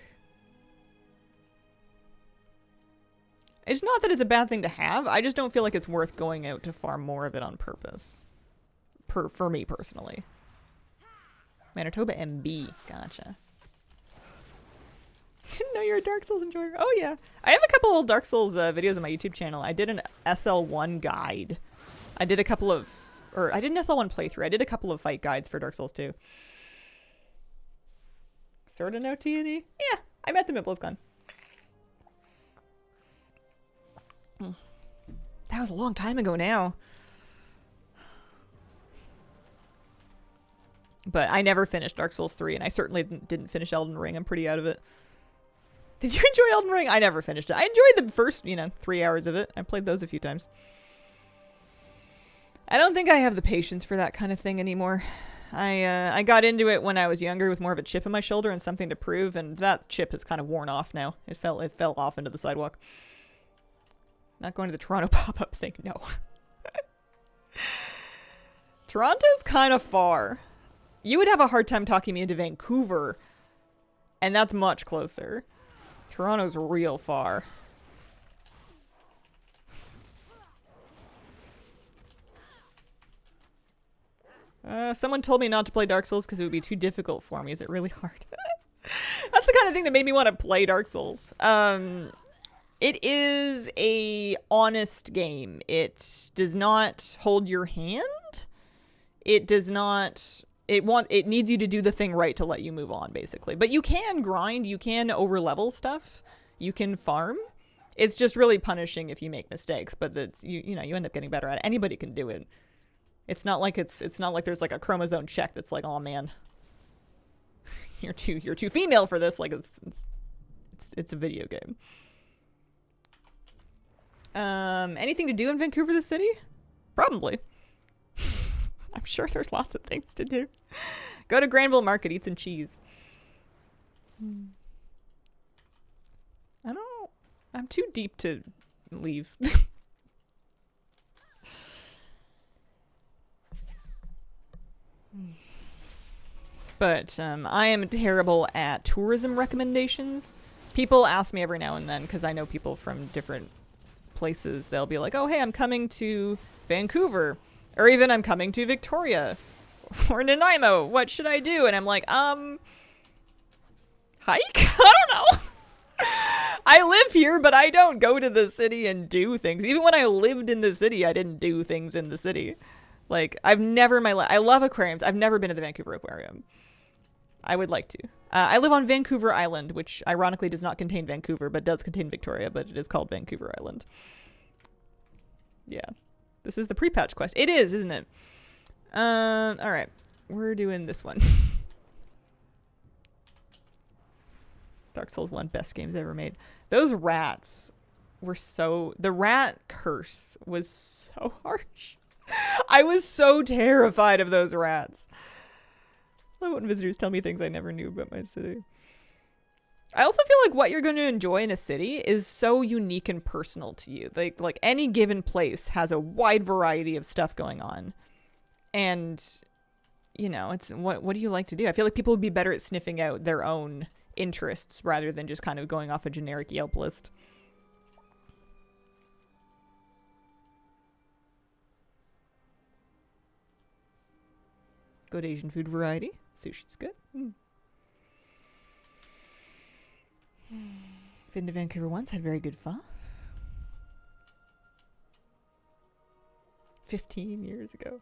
It's not that it's a bad thing to have. I just don't feel like it's worth going out to farm more of it on purpose. For me personally. Manitoba MB. Gotcha. Didn't know you're a Dark Souls enjoyer. Oh yeah. I have a couple old Dark Souls videos on my YouTube channel. I did an SL1 guide. I did a couple of... Or I did an SL1 playthrough. I did a couple of fight guides for Dark Souls 2. Sort of know T&E? Yeah. I met them at BlizzCon. That was a long time ago now. But I never finished Dark Souls 3, and I certainly didn't finish Elden Ring. I'm pretty out of it. Did you enjoy Elden Ring? I never finished it. I enjoyed the first, 3 hours of it. I played those a few times. I don't think I have the patience for that kind of thing anymore. I got into it when I was younger with more of a chip in my shoulder and something to prove, and that chip has kind of worn off now. It fell off into the sidewalk. Not going to the Toronto pop-up thing, no. Toronto's kind of far. You would have a hard time talking me into Vancouver, and that's much closer. Toronto's real far. Someone told me not to play Dark Souls because it would be too difficult for me. Is it really hard? That's the kind of thing that made me want to play Dark Souls. It is a honest game. It does not hold your hand. It does not... It needs you to do the thing right to let you move on, basically. But you can grind. You can overlevel stuff. You can farm. It's just really punishing if you make mistakes. But that's you end up getting better at it. Anybody can do it. It's not like it's not like there's like a chromosome check that's like, oh man, you're too female for this. Like it's a video game. Anything to do in Vancouver, the city? Probably. I'm sure there's lots of things to do. Go to Granville Market, eat some cheese. I don't... I'm too deep to leave. But I am terrible at tourism recommendations. People ask me every now and then, because I know people from different places. They'll be like, oh, hey, I'm coming to Vancouver. Or even I'm coming to Victoria or Nanaimo. What should I do? And I'm like, hike? I don't know. I live here, but I don't go to the city and do things. Even when I lived in the city, I didn't do things in the city. Like, I've never in my life... I love aquariums. I've never been to the Vancouver Aquarium. I would like to. I live on Vancouver Island, which ironically does not contain Vancouver, but does contain Victoria, but it is called Vancouver Island. Yeah. This is the pre-patch quest. It is, isn't it? Alright. We're doing this one. Dark Souls 1, best games ever made. Those rats were so... The rat curse was so harsh. I was so terrified of those rats. I love when visitors tell me things I never knew about my city. I also feel like what you're going to enjoy in a city is so unique and personal to you. Like any given place has a wide variety of stuff going on. And, it's what do you like to do? I feel like people would be better at sniffing out their own interests rather than just kind of going off a generic Yelp list. Good Asian food variety. Sushi's good. Been to Vancouver once, had very good pho. 15 years ago.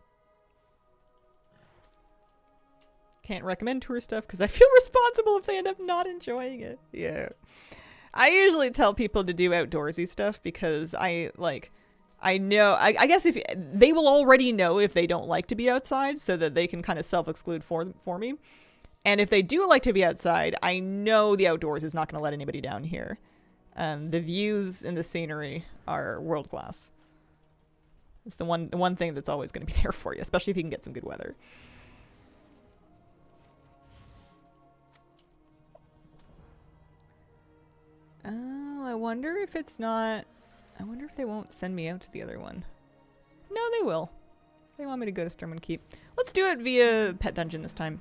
Can't recommend tour stuff because I feel responsible if they end up not enjoying it. Yeah. I usually tell people to do outdoorsy stuff because I know, I guess if they will already know if they don't like to be outside so that they can kind of self-exclude for me. And if they do like to be outside, I know the outdoors is not going to let anybody down here. The views and the scenery are world class. It's the one thing that's always going to be there for you, especially if you can get some good weather. Oh, I wonder if it's not... I wonder if they won't send me out to the other one. No, they will. They want me to go to Sturman Keep. Let's do it via Pet Dungeon this time.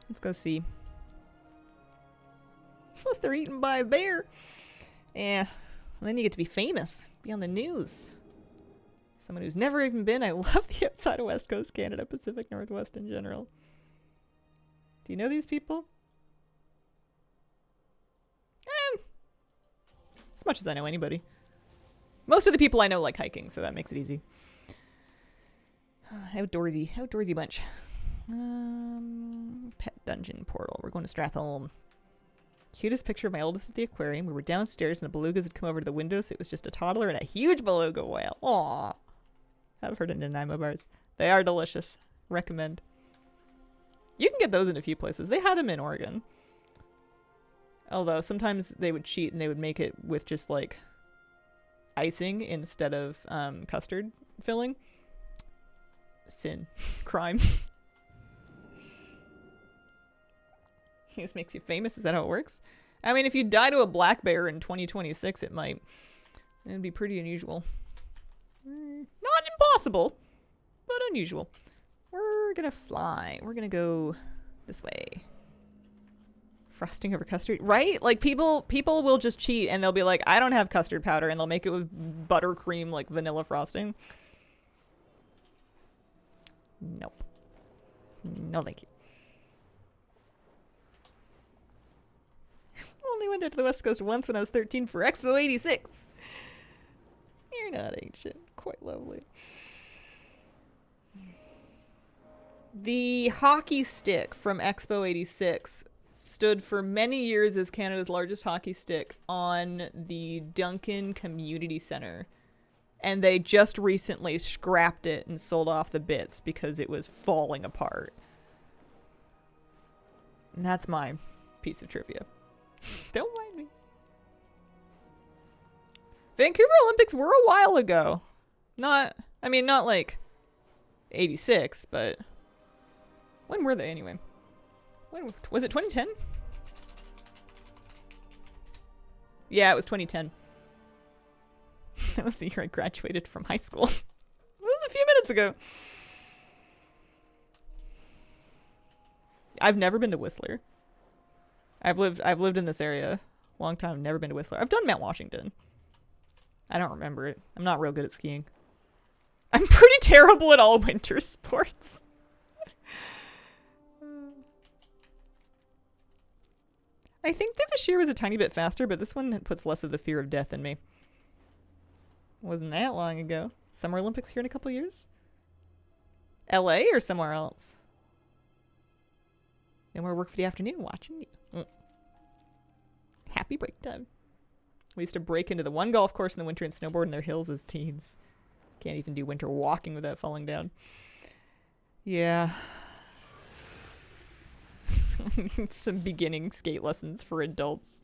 Let's go see. Unless they're eaten by a bear. Yeah. And then you get to be famous, be on the news. Someone who's never even been. I love the outside of West Coast Canada, Pacific Northwest in general. Do you know these people? As much as I know anybody. Most of the people I know like hiking, so that makes it easy. Outdoorsy bunch. Pet dungeon portal. We're going to Stratholme. Cutest picture of my oldest at the aquarium. We were downstairs and the belugas had come over to the window, so it was just a toddler and a huge beluga whale. Aww. I've heard of Nanaimo bars. They are delicious. Recommend. You can get those in a few places. They had them in Oregon. Although sometimes they would cheat and they would make it with just like icing instead of custard filling. Sin. Crime. This makes you famous. Is that how it works? I mean, if you die to a black bear in 2026, it might. It'd be pretty unusual. Not impossible, but unusual. We're gonna fly. We're gonna go this way. Frosting over custard, right? Like people will just cheat and they'll be like, I don't have custard powder, and they'll make it with buttercream, like vanilla frosting. Nope. No, thank you. Only went out to the West Coast once when I was 13 for Expo 86. You're not ancient. Quite lovely. The hockey stick from Expo 86 stood for many years as Canada's largest hockey stick on the Duncan Community Centre. And they just recently scrapped it and sold off the bits because it was falling apart. And that's my piece of trivia. Don't mind me. Vancouver Olympics were a while ago. Not like 86, but when were they anyway? When was it? 2010? Yeah, it was 2010. That was the year I graduated from high school. It was a few minutes ago. I've never been to Whistler. I've lived in this area a long time. I've never been to Whistler. I've done Mount Washington. I don't remember it. I'm not real good at skiing. I'm pretty terrible at all winter sports. I think the Bashir was a tiny bit faster, but this one puts less of the fear of death in me. Wasn't that long ago. Summer Olympics here in a couple years? LA or somewhere else? No more work for the afternoon watching you. Happy break time. We used to break into the one golf course in the winter and snowboard in their hills as teens. Can't even do winter walking without falling down. Yeah. Some beginning skate lessons for adults.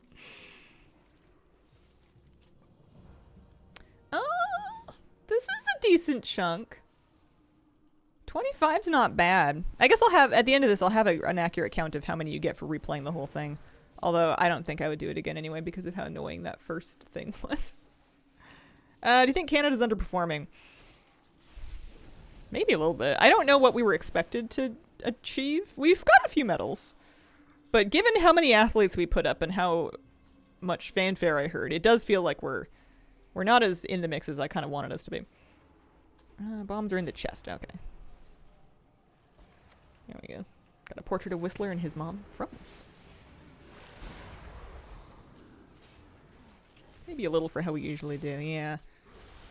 Oh, this is a decent chunk. 25's not bad. I guess I'll have, at the end of this, I'll have an accurate count of how many you get for replaying the whole thing. Although I don't think I would do it again anyway because of how annoying that first thing was. Do you think Canada's underperforming? Maybe a little bit. I don't know what we were expected to achieve. We've got a few medals. But given how many athletes we put up and how much fanfare I heard, it does feel like we're not as in the mix as I kind of wanted us to be. Bombs are in the chest. Okay. There we go. Got a portrait of Whistler and his mom from Whistler. Maybe a little for how we usually do, yeah.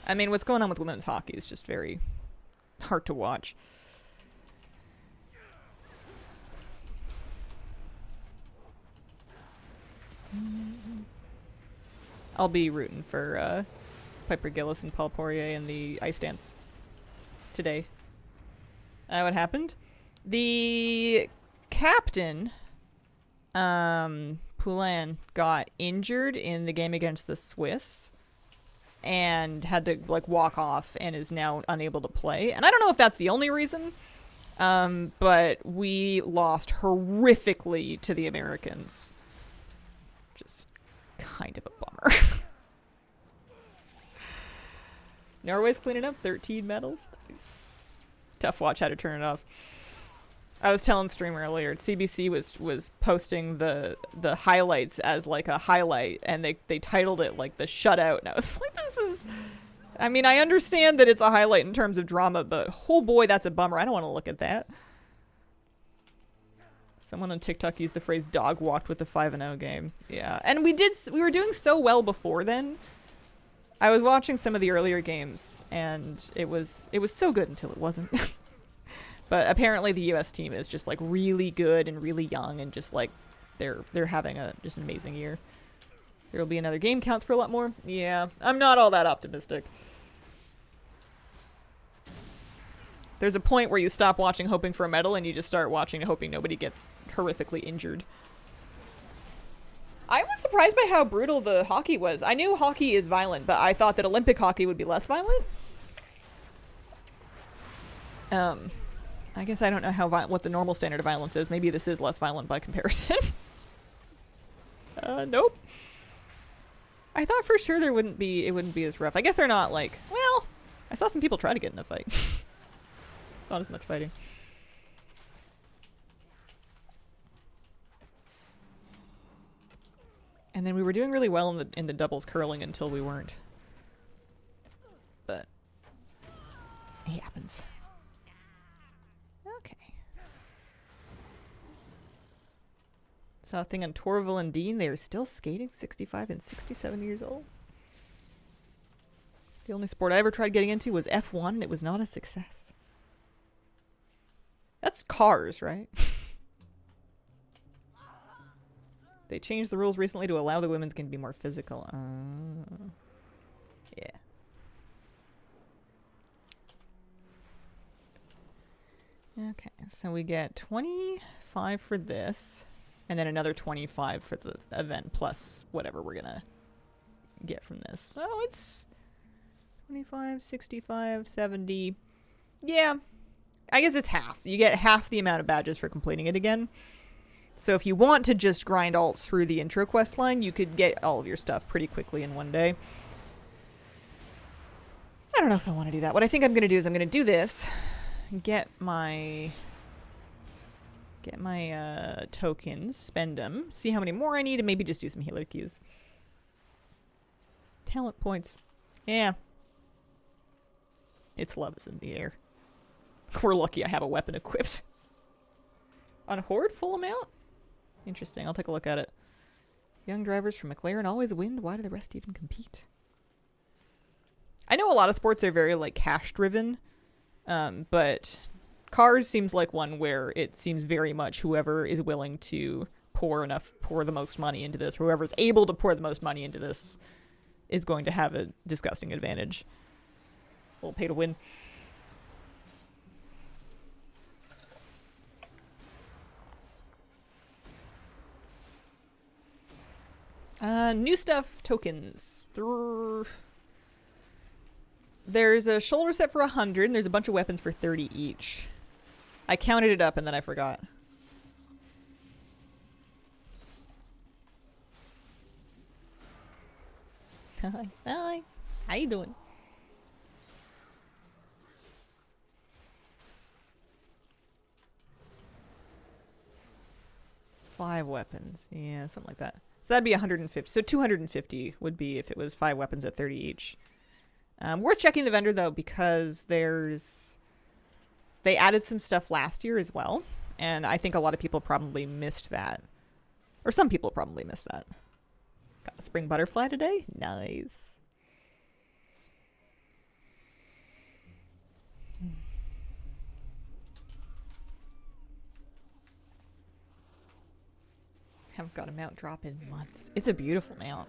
I mean, what's going on with women's hockey is just very hard to watch. I'll be rooting for Piper Gillis and Paul Poirier in the ice dance today. What happened? The captain, Poulin, got injured in the game against the Swiss and had to like walk off and is now unable to play. And I don't know if that's the only reason, but we lost horrifically to the Americans. Just kind of a bummer. Norway's cleaning up 13 medals. Nice. Tough watch how to turn it off. I was telling stream earlier, CBC was posting the highlights as like a highlight, and they titled it like the shutout, and I was like, this is. I mean, I understand that it's a highlight in terms of drama, but oh boy, that's a bummer. I don't want to look at that. Someone on TikTok used the phrase "dog walked" with the 5-0 game. Yeah, and we were doing so well before then. I was watching some of the earlier games, and it was so good until it wasn't. But apparently the US team is just like really good and really young, and just like they're having just an amazing year. There'll be another game, counts for a lot more. Yeah, I'm not all that optimistic. There's a point where you stop watching hoping for a medal and you just start watching hoping nobody gets horrifically injured. I was surprised by how brutal the hockey was. I knew hockey is violent, but I thought that Olympic hockey would be less violent. I guess I don't know what the normal standard of violence is. Maybe this is less violent by comparison. Nope. I thought for sure it wouldn't be as rough. I guess they're not like, well, I saw some people try to get in a fight. Not as much fighting. And then we were doing really well in the doubles curling until we weren't. But it happens. Okay. Saw a thing on Torval and Dean. They are still skating, 65 and 67 years old. The only sport I ever tried getting into was F1, and it was not a success. That's cars, right? They changed the rules recently to allow the women's game to be more physical. Yeah. Okay, so we get 25 for this, and then another 25 for the event, plus whatever we're gonna get from this. So it's 25, 65, 70. Yeah. I guess it's half. You get half the amount of badges for completing it again. So if you want to just grind alts through the intro quest line, you could get all of your stuff pretty quickly in one day. I don't know if I want to do that. What I think I'm going to do is I'm going to do this, get my tokens, spend them, see how many more I need, and maybe just do some healer keys. Talent points. Yeah. Its love is in the air. We're lucky I have a weapon equipped. On Horde, full amount? Interesting, I'll take a look at it. Young drivers from McLaren always win. Why do the rest even compete? I know a lot of sports are very, like, cash-driven. But cars seems like one where it seems very much whoever is willing to pour the most money into this, or whoever's able to pour the most money into this is going to have a disgusting advantage. We'll pay to win. New stuff, tokens. There's a shoulder set for 100, and there's a bunch of weapons for 30 each. I counted it up, and then I forgot. Hi. Hi. How you doing? Five weapons. Yeah, something like that. So that'd be 150. So 250 would be if it was 5 weapons at 30 each. Worth checking the vendor, though, because they added some stuff last year as well. And I think a lot of people probably missed that. Or some people probably missed that. Got a spring butterfly today? Nice. Haven't got a mount drop in months. It's a beautiful mount.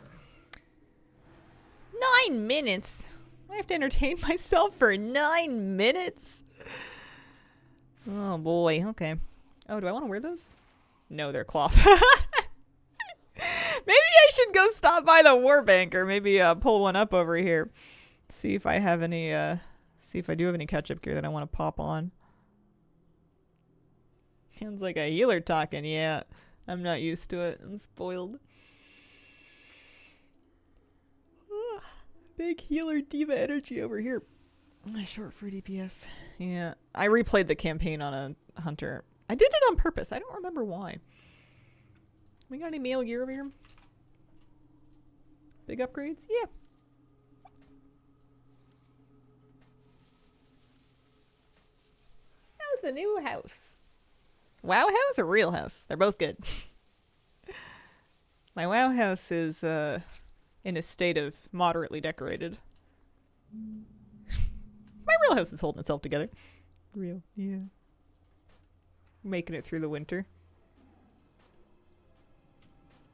9 minutes? I have to entertain myself for 9 minutes? Oh boy, okay. Oh, do I want to wear those? No, they're cloth. Maybe I should go stop by the war bank, or maybe pull one up over here. See if I have any, see if I do have any catch-up gear that I want to pop on. Sounds like a healer talking, yeah. I'm not used to it. I'm spoiled. Big healer diva energy over here. Short for DPS. Yeah. I replayed the campaign on a hunter. I did it on purpose. I don't remember why. We got any mail gear over here? Big upgrades? Yeah. How's the new house? WoW house or real house? They're both good. My WoW house is in a state of moderately decorated. My real house is holding itself together. Real, yeah. Making it through the winter.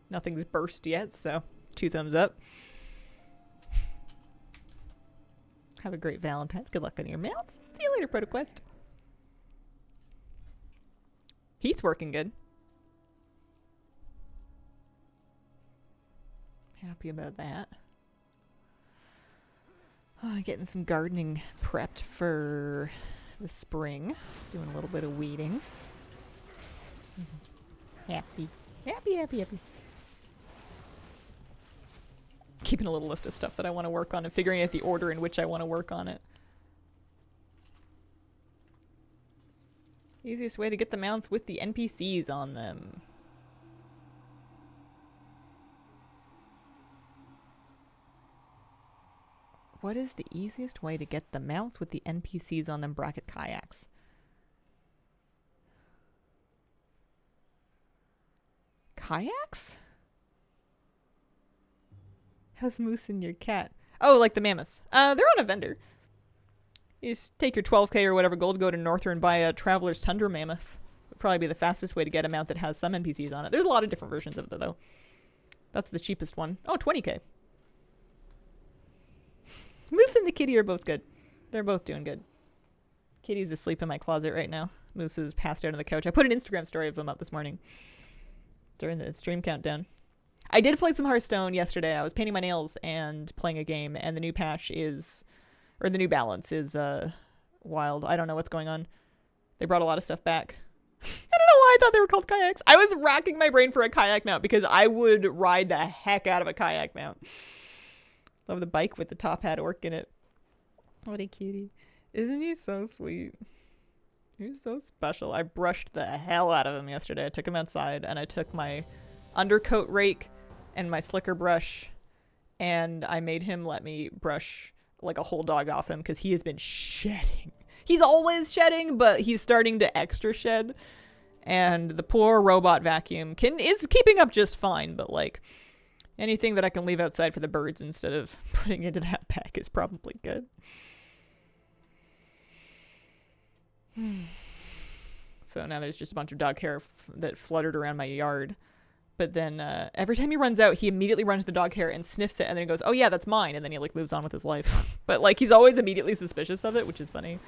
Nothing's burst yet, so 2 thumbs up. Have a great Valentine's. Good luck on your mounts. See you later, ProtoQuest. Heat's working good. Happy about that. Getting some gardening prepped for the spring. Doing a little bit of weeding. Happy. Happy, happy, happy. Keeping a little list of stuff that I want to work on and figuring out the order in which I want to work on it. Easiest way to get the mounts with the NPCs on them. What is the easiest way to get the mounts with the NPCs on them? Bracket kayaks. Kayaks? How's Moose and your cat? Oh, like the mammoths. They're on a vendor. You just take your 12k or whatever gold, go to Norther and buy a Traveler's Tundra Mammoth. Would probably be the fastest way to get a mount that has some NPCs on it. There's a lot of different versions of it, though. That's the cheapest one. Oh, 20k. Moose and the kitty are both good. They're both doing good. Kitty's asleep in my closet right now. Moose is passed out on the couch. I put an Instagram story of him up this morning during the stream countdown. I did play some Hearthstone yesterday. I was painting my nails and playing a game, and the new patch is... or the new balance is wild. I don't know what's going on. They brought a lot of stuff back. I don't know why I thought they were called kayaks. I was racking my brain for a kayak mount because I would ride the heck out of a kayak mount. Love the bike with the top hat orc in it. What a cutie. Isn't he so sweet? He's so special. I brushed the hell out of him yesterday. I took him outside and I took my undercoat rake and my slicker brush and I made him let me brush like a whole dog off him because he has been shedding. He's always shedding, but he's starting to extra shed. And the poor robot vacuum is keeping up just fine, but like anything that I can leave outside for the birds instead of putting into that pack is probably good. So now there's just a bunch of dog hair that fluttered around my yard. But then every time he runs out, he immediately runs the dog hair and sniffs it, and then he goes, oh yeah, that's mine, and then he like moves on with his life. But like he's always immediately suspicious of it, which is funny.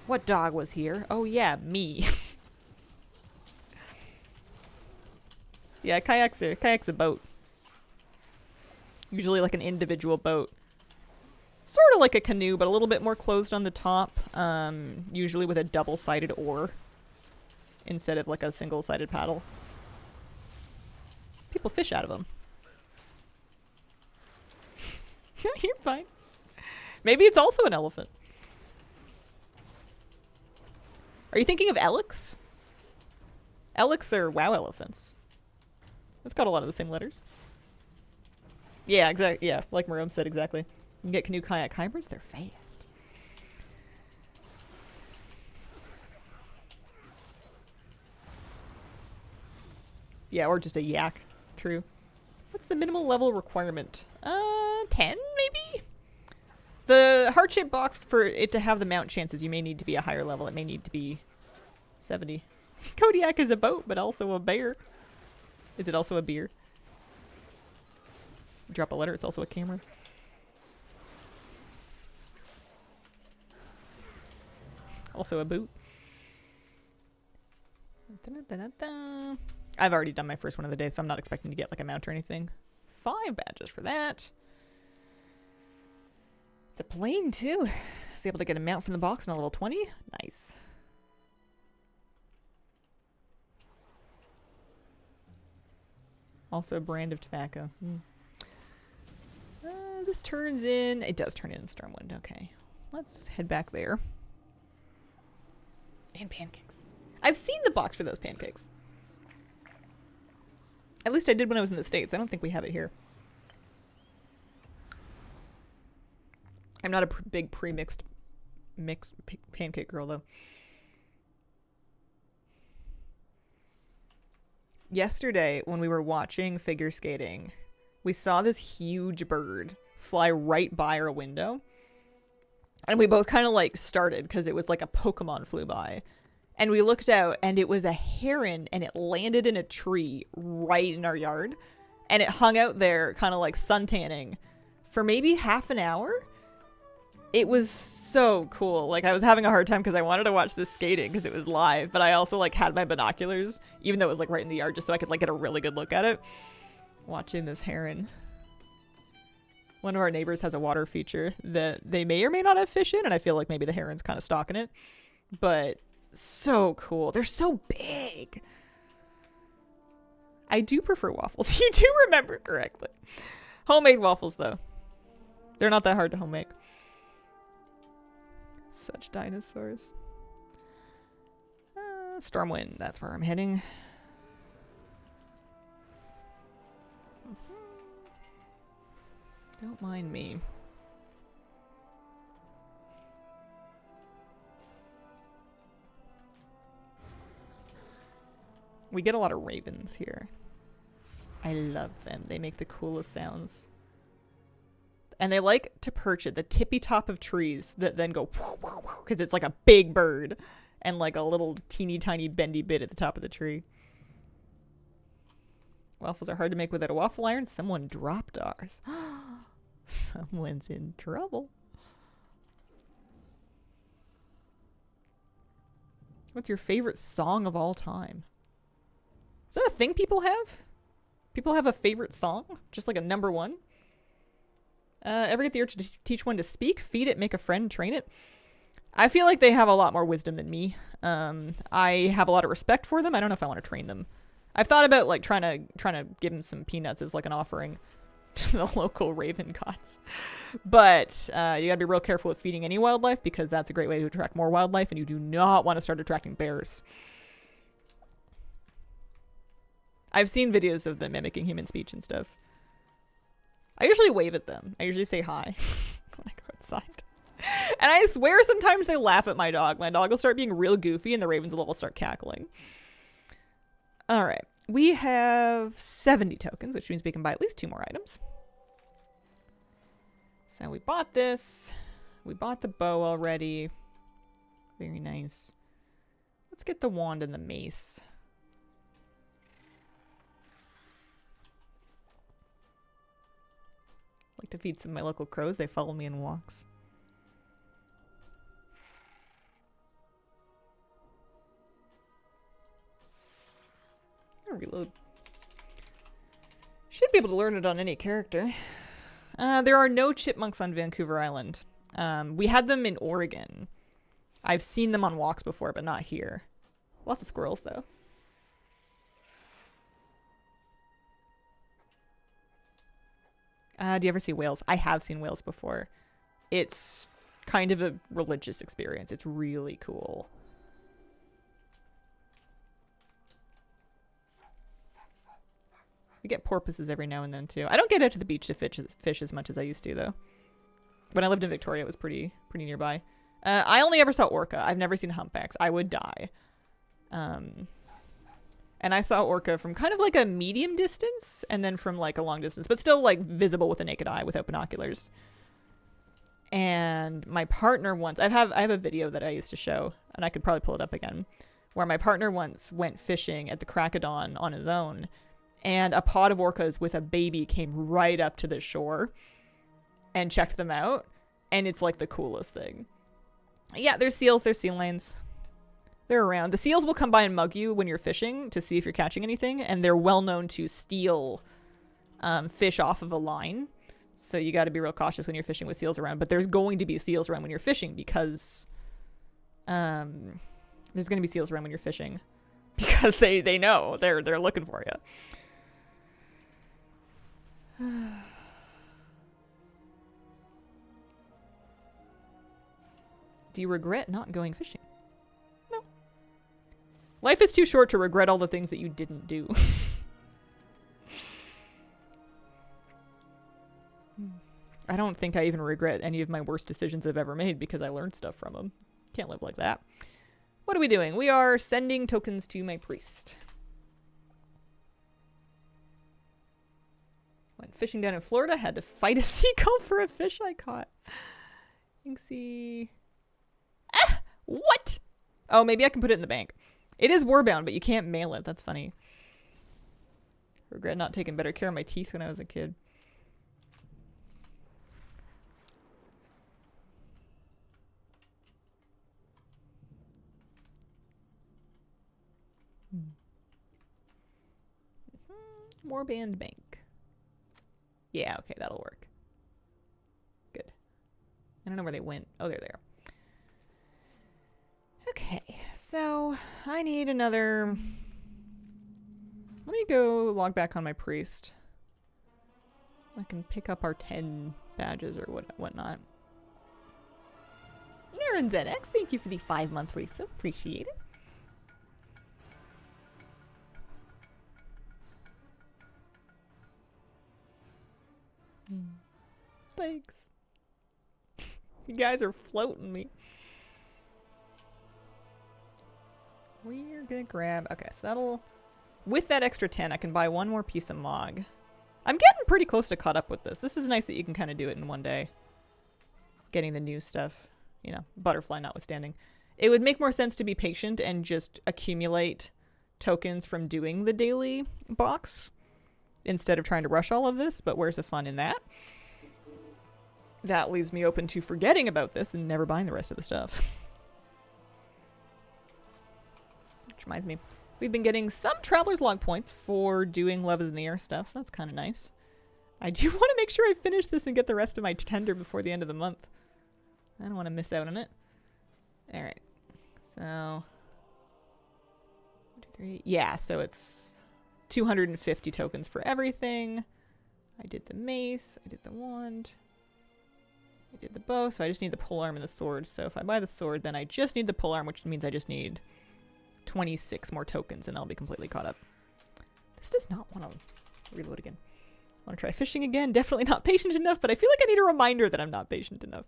What dog was here? Oh yeah, me. Yeah, kayak's a boat. Usually like an individual boat. Sort of like a canoe, but a little bit more closed on the top. Usually with a double-sided oar instead of like a single-sided paddle. People fish out of them. You're fine. Maybe it's also an elephant. Are you thinking of Elix? Elix are WoW elephants. It's got a lot of the same letters. Yeah, exactly. Yeah, like Marone said, exactly. You can get canoe kayak hybrids. They're fast. Yeah, or just a yak. True. What's the minimal level requirement? 10 maybe? The heart-shaped box, for it to have the mount chances, you may need to be a higher level. It may need to be 70. Kodiak is a boat, but also a bear. Is it also a beer? Drop a letter, it's also a camera. Also a boot. I've already done my first one of the day, so I'm not expecting to get like a mount or anything. 5 badges for that. It's a plane too. I was able to get a mount from the box in a level 20. Nice. Also a brand of tobacco. This turns in... It does turn in Stormwind. Okay. Let's head back there. And pancakes. I've seen the box for those pancakes. At least I did when I was in the States. I don't think we have it here. I'm not a big pre-mixed pancake girl, though. Yesterday, when we were watching figure skating, we saw this huge bird fly right by our window. And we both kind of like started because it was like a Pokemon flew by. And we looked out and it was a heron and it landed in a tree right in our yard. And it hung out there kind of like suntanning for maybe half an hour. It was so cool. Like, I was having a hard time because I wanted to watch this skating because it was live, but I also like had my binoculars, even though it was like right in the yard, just so I could like get a really good look at it. Watching this heron. One of our neighbors has a water feature that they may or may not have fish in, and I feel like maybe the heron's kind of stalking it. But so cool. They're so big. I do prefer waffles. You do remember correctly. Homemade waffles, though. They're not that hard to homemade. Such dinosaurs. Stormwind, that's where I'm heading. Don't mind me. We get a lot of ravens here. I love them. They make the coolest sounds. And they like to perch at the tippy top of trees that then go because it's like a big bird and like a little teeny tiny bendy bit at the top of the tree. Waffles are hard to make without a waffle iron. Someone dropped ours. Someone's in trouble. What's your favorite song of all time? Is that a thing people have? People have a favorite song? Just like a number one? Ever get the urge to teach one to speak? Feed it, make a friend, train it? I feel like they have a lot more wisdom than me. I have a lot of respect for them. I don't know if I want to train them. I've thought about like trying to give them some peanuts as like an offering to the local raven gods. But you gotta be real careful with feeding any wildlife because that's a great way to attract more wildlife, and you do not want to start attracting bears. I've seen videos of them mimicking human speech and stuff. I usually wave at them. I usually say hi when I go outside. And I swear sometimes they laugh at my dog. My dog will start being real goofy and the ravens will start cackling. All right. We have 70 tokens, which means we can buy at least 2 more items. So we bought this. We bought the bow already. Very nice. Let's get the wand and the mace. Like to feed some of my local crows. They follow me in walks. I'll reload. Should be able to learn it on any character. There are no chipmunks on Vancouver Island. We had them in Oregon. I've seen them on walks before, but not here. Lots of squirrels, though. Do you ever see whales? I have seen whales before. It's kind of a religious experience. It's really cool. We get porpoises every now and then, too. I don't get out to the beach to fish as much as I used to, though. When I lived in Victoria, it was pretty nearby. I only ever saw orca. I've never seen humpbacks. I would die. And I saw orca from kind of like a medium distance and then from like a long distance, but still like visible with the naked eye without binoculars. And my partner once, I have a video that I used to show, and I could probably pull it up again, where my partner once went fishing at the crack of dawn on his own, and a pod of orcas with a baby came right up to the shore and checked them out, and it's like the coolest thing. Yeah, there's seals, there's sea lions. They're around. The seals will come by and mug you when you're fishing to see if you're catching anything, and they're well known to steal fish off of a line. So you got to be real cautious when you're fishing with seals around. But there's going to be seals around when you're fishing because there's going to be seals around when you're fishing because they know they're looking for you. Do you regret not going fishing? No. Life is too short to regret all the things that you didn't do. I don't think I even regret any of my worst decisions I've ever made because I learned stuff from them. Can't live like that. What are we doing? We are sending tokens to my priest. Went fishing down in Florida. Had to fight a seagull for a fish I caught. Inksy. Ah! What? Oh, maybe I can put it in the bank. It is warbound, but you can't mail it. That's funny. Regret not taking better care of my teeth when I was a kid. Warband bank. Yeah, okay, that'll work. Good. I don't know where they went. Oh, there they are. Okay, so I need another... Let me go log back on my priest. I can pick up our 10 badges or whatnot. Naren ZX, thank you for the 5-month resub. Appreciate it. Thanks. You guys are floating me. We're gonna grab... Okay, so that'll... With that extra 10, I can buy one more piece of Mog. I'm getting pretty close to caught up with this. This is nice that you can kind of do it in one day. Getting the new stuff. You know, butterfly notwithstanding. It would make more sense to be patient and just accumulate tokens from doing the daily box instead of trying to rush all of this, but where's the fun in that? That leaves me open to forgetting about this and never buying the rest of the stuff. Which reminds me, we've been getting some Traveler's Log points for doing Love is in the Air stuff, so that's kind of nice. I do want to make sure I finish this and get the rest of my tender before the end of the month. I don't want to miss out on it. Alright, so... 1, 2, 3... Yeah, so it's 250 tokens for everything. I did the mace, I did the wand, I did the bow, so I just need the polearm and the sword. So if I buy the sword, then I just need the polearm, which means I just need 26 more tokens, and I'll be completely caught up. This does not want to reload again. I want to try fishing again. Definitely not patient enough, but I feel like I need a reminder that I'm not patient enough.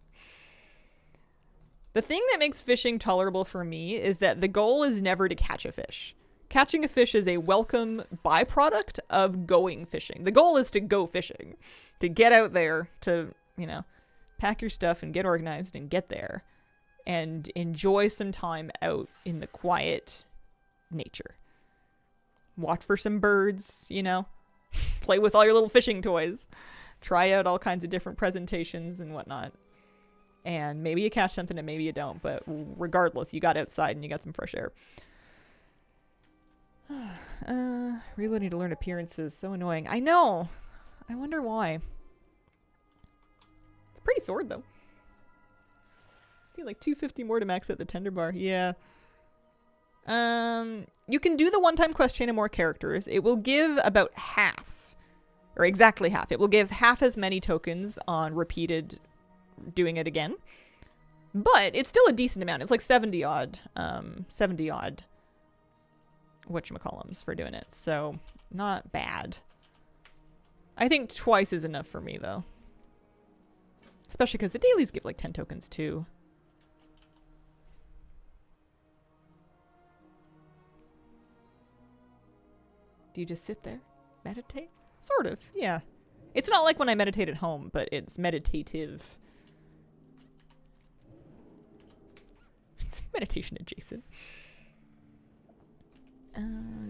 The thing that makes fishing tolerable for me is that the goal is never to catch a fish. Catching a fish is a welcome byproduct of going fishing. The goal is to go fishing. To get out there, to, you know, pack your stuff and get organized and get there. And enjoy some time out in the quiet nature. Watch for some birds, you know. Play with all your little fishing toys. Try out all kinds of different presentations and whatnot. And maybe you catch something and maybe you don't. But regardless, you got outside and you got some fresh air. Reloading to learn appearances. So annoying. I know. I wonder why. It's a pretty sword, though. I think like 250 more to max out the tender bar. Yeah. You can do the one-time quest chain of more characters. It will give about half. Or exactly half. It will give half as many tokens on repeated doing it again. But it's still a decent amount. It's like 70 odd. 70 odd. Whatchamacallums for doing it. So, not bad. I think twice is enough for me, though. Especially because the dailies give like 10 tokens, too. Do you just sit there? Meditate? Sort of, yeah. It's not like when I meditate at home, but it's meditative. It's meditation adjacent.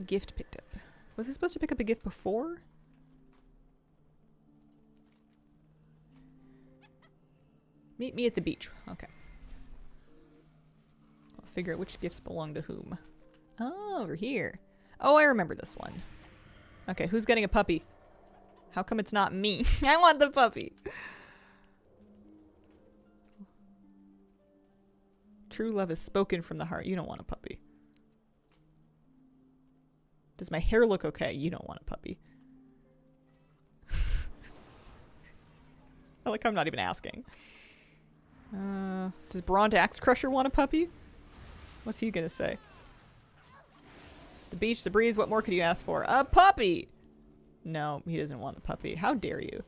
Gift picked up. Was I supposed to pick up a gift before? Meet me at the beach. Okay. I'll figure out which gifts belong to whom. Oh, over here. Oh, I remember this one. Okay, who's getting a puppy? How come it's not me? I want the puppy. True love is spoken from the heart. You don't want a puppy. Does my hair look okay? You don't want a puppy. I like I'm not even asking. Does Bront Axe Crusher want a puppy? What's he gonna say? The beach, the breeze, what more could you ask for? A puppy! No, he doesn't want the puppy. How dare you?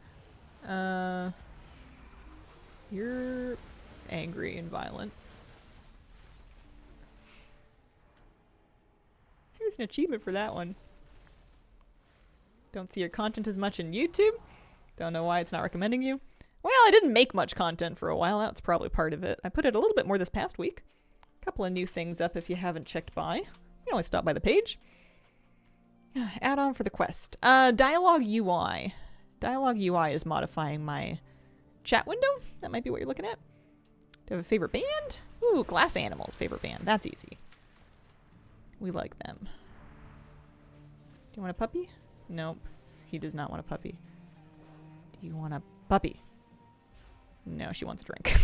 You're angry and violent. Here's an achievement for that one. Don't see your content as much in YouTube. Don't know why it's not recommending you. Well, I didn't make much content for a while. That's probably part of it. I put it a little bit more this past week. A couple of new things up if you haven't checked by. You can always stop by the page. Add on for the quest. Dialogue UI. Dialogue UI is modifying my chat window. That might be what you're looking at. Do you have a favorite band? Ooh, Glass Animals favorite band. That's easy. We like them. Do you want a puppy? Nope. He does not want a puppy. Do you want a puppy? No, she wants a drink.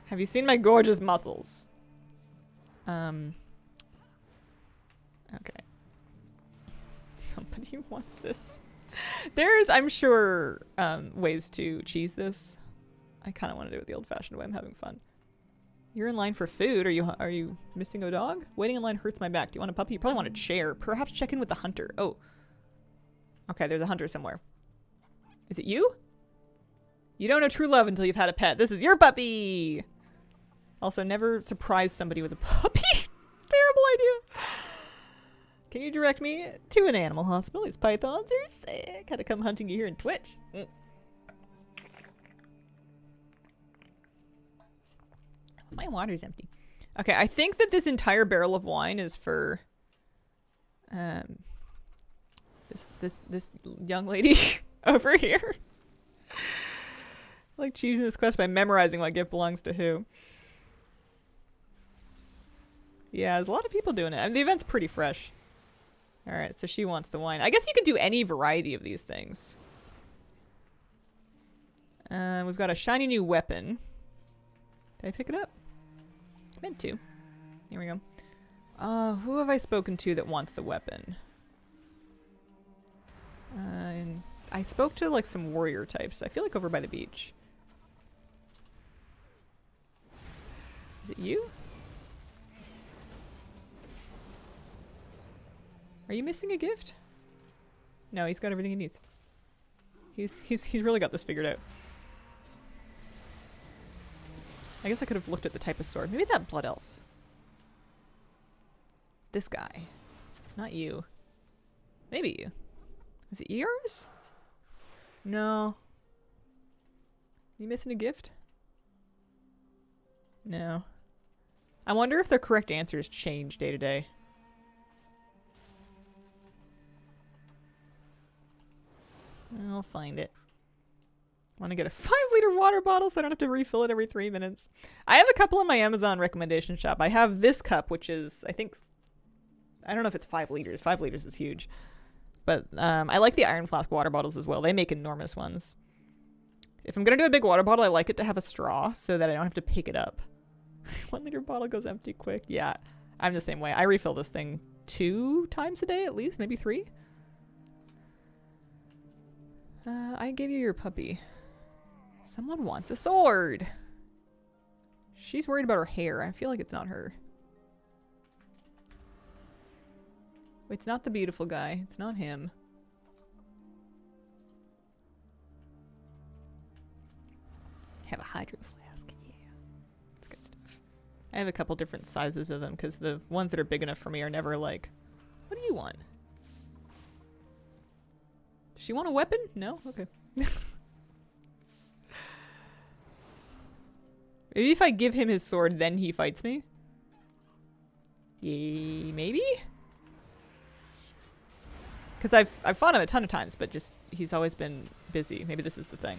Have you seen my gorgeous muscles? Okay. Somebody wants this. There's, I'm sure, ways to cheese this. I kind of want to do it the old-fashioned way. I'm having fun. You're in line for food. Are you missing a dog? Waiting in line hurts my back. Do you want a puppy? You probably want a chair. Perhaps check in with the hunter. Oh. Okay, there's a hunter somewhere. Is it you? You don't know true love until you've had a pet. This is your puppy! Also, never surprise somebody with a puppy. Terrible idea. Can you direct me to an animal hospital? These pythons are sick. Gotta come hunting you here in Twitch. My water's empty. Okay, I think that this entire barrel of wine is for this young lady over here. I like choosing this quest by memorizing what gift belongs to who. Yeah, there's a lot of people doing it. I mean, the event's pretty fresh. Alright, so she wants the wine. I guess you could do any variety of these things. We've got a shiny new weapon. Did I pick it up? Meant to. Here we go. Who have I spoken to that wants the weapon? I spoke to like some warrior types. I feel like over by the beach. Is it you? Are you missing a gift? No, he's got everything he needs. He's really got this figured out. I guess I could have looked at the type of sword. Maybe that blood elf. This guy. Not you. Maybe you. Is it yours? No. You missing a gift? No. I wonder if the correct answers change day to day. I'll find it. Want to get a 5-liter water bottle so I don't have to refill it every 3 minutes. I have a couple in my Amazon recommendation shop. I have this cup, which is, I think, I don't know if it's 5 liters. 5 liters is huge. But I like the Iron Flask water bottles as well. They make enormous ones. If I'm going to do a big water bottle, I like it to have a straw so that I don't have to pick it up. 1 liter bottle goes empty quick. Yeah, I'm the same way. I refill this thing 2 times a day at least, maybe 3. I gave you your puppy. Someone wants a sword. She's worried about her hair. I feel like it's not her. It's not the beautiful guy. It's not him. Have a hydro flask. Yeah. That's good stuff. I have a couple different sizes of them because the ones that are big enough for me are never like, what do you want? Does she want a weapon? No? Okay. Maybe if I give him his sword, then he fights me? Yay, maybe? Because I've fought him a ton of times, but just, he's always been busy. Maybe this is the thing.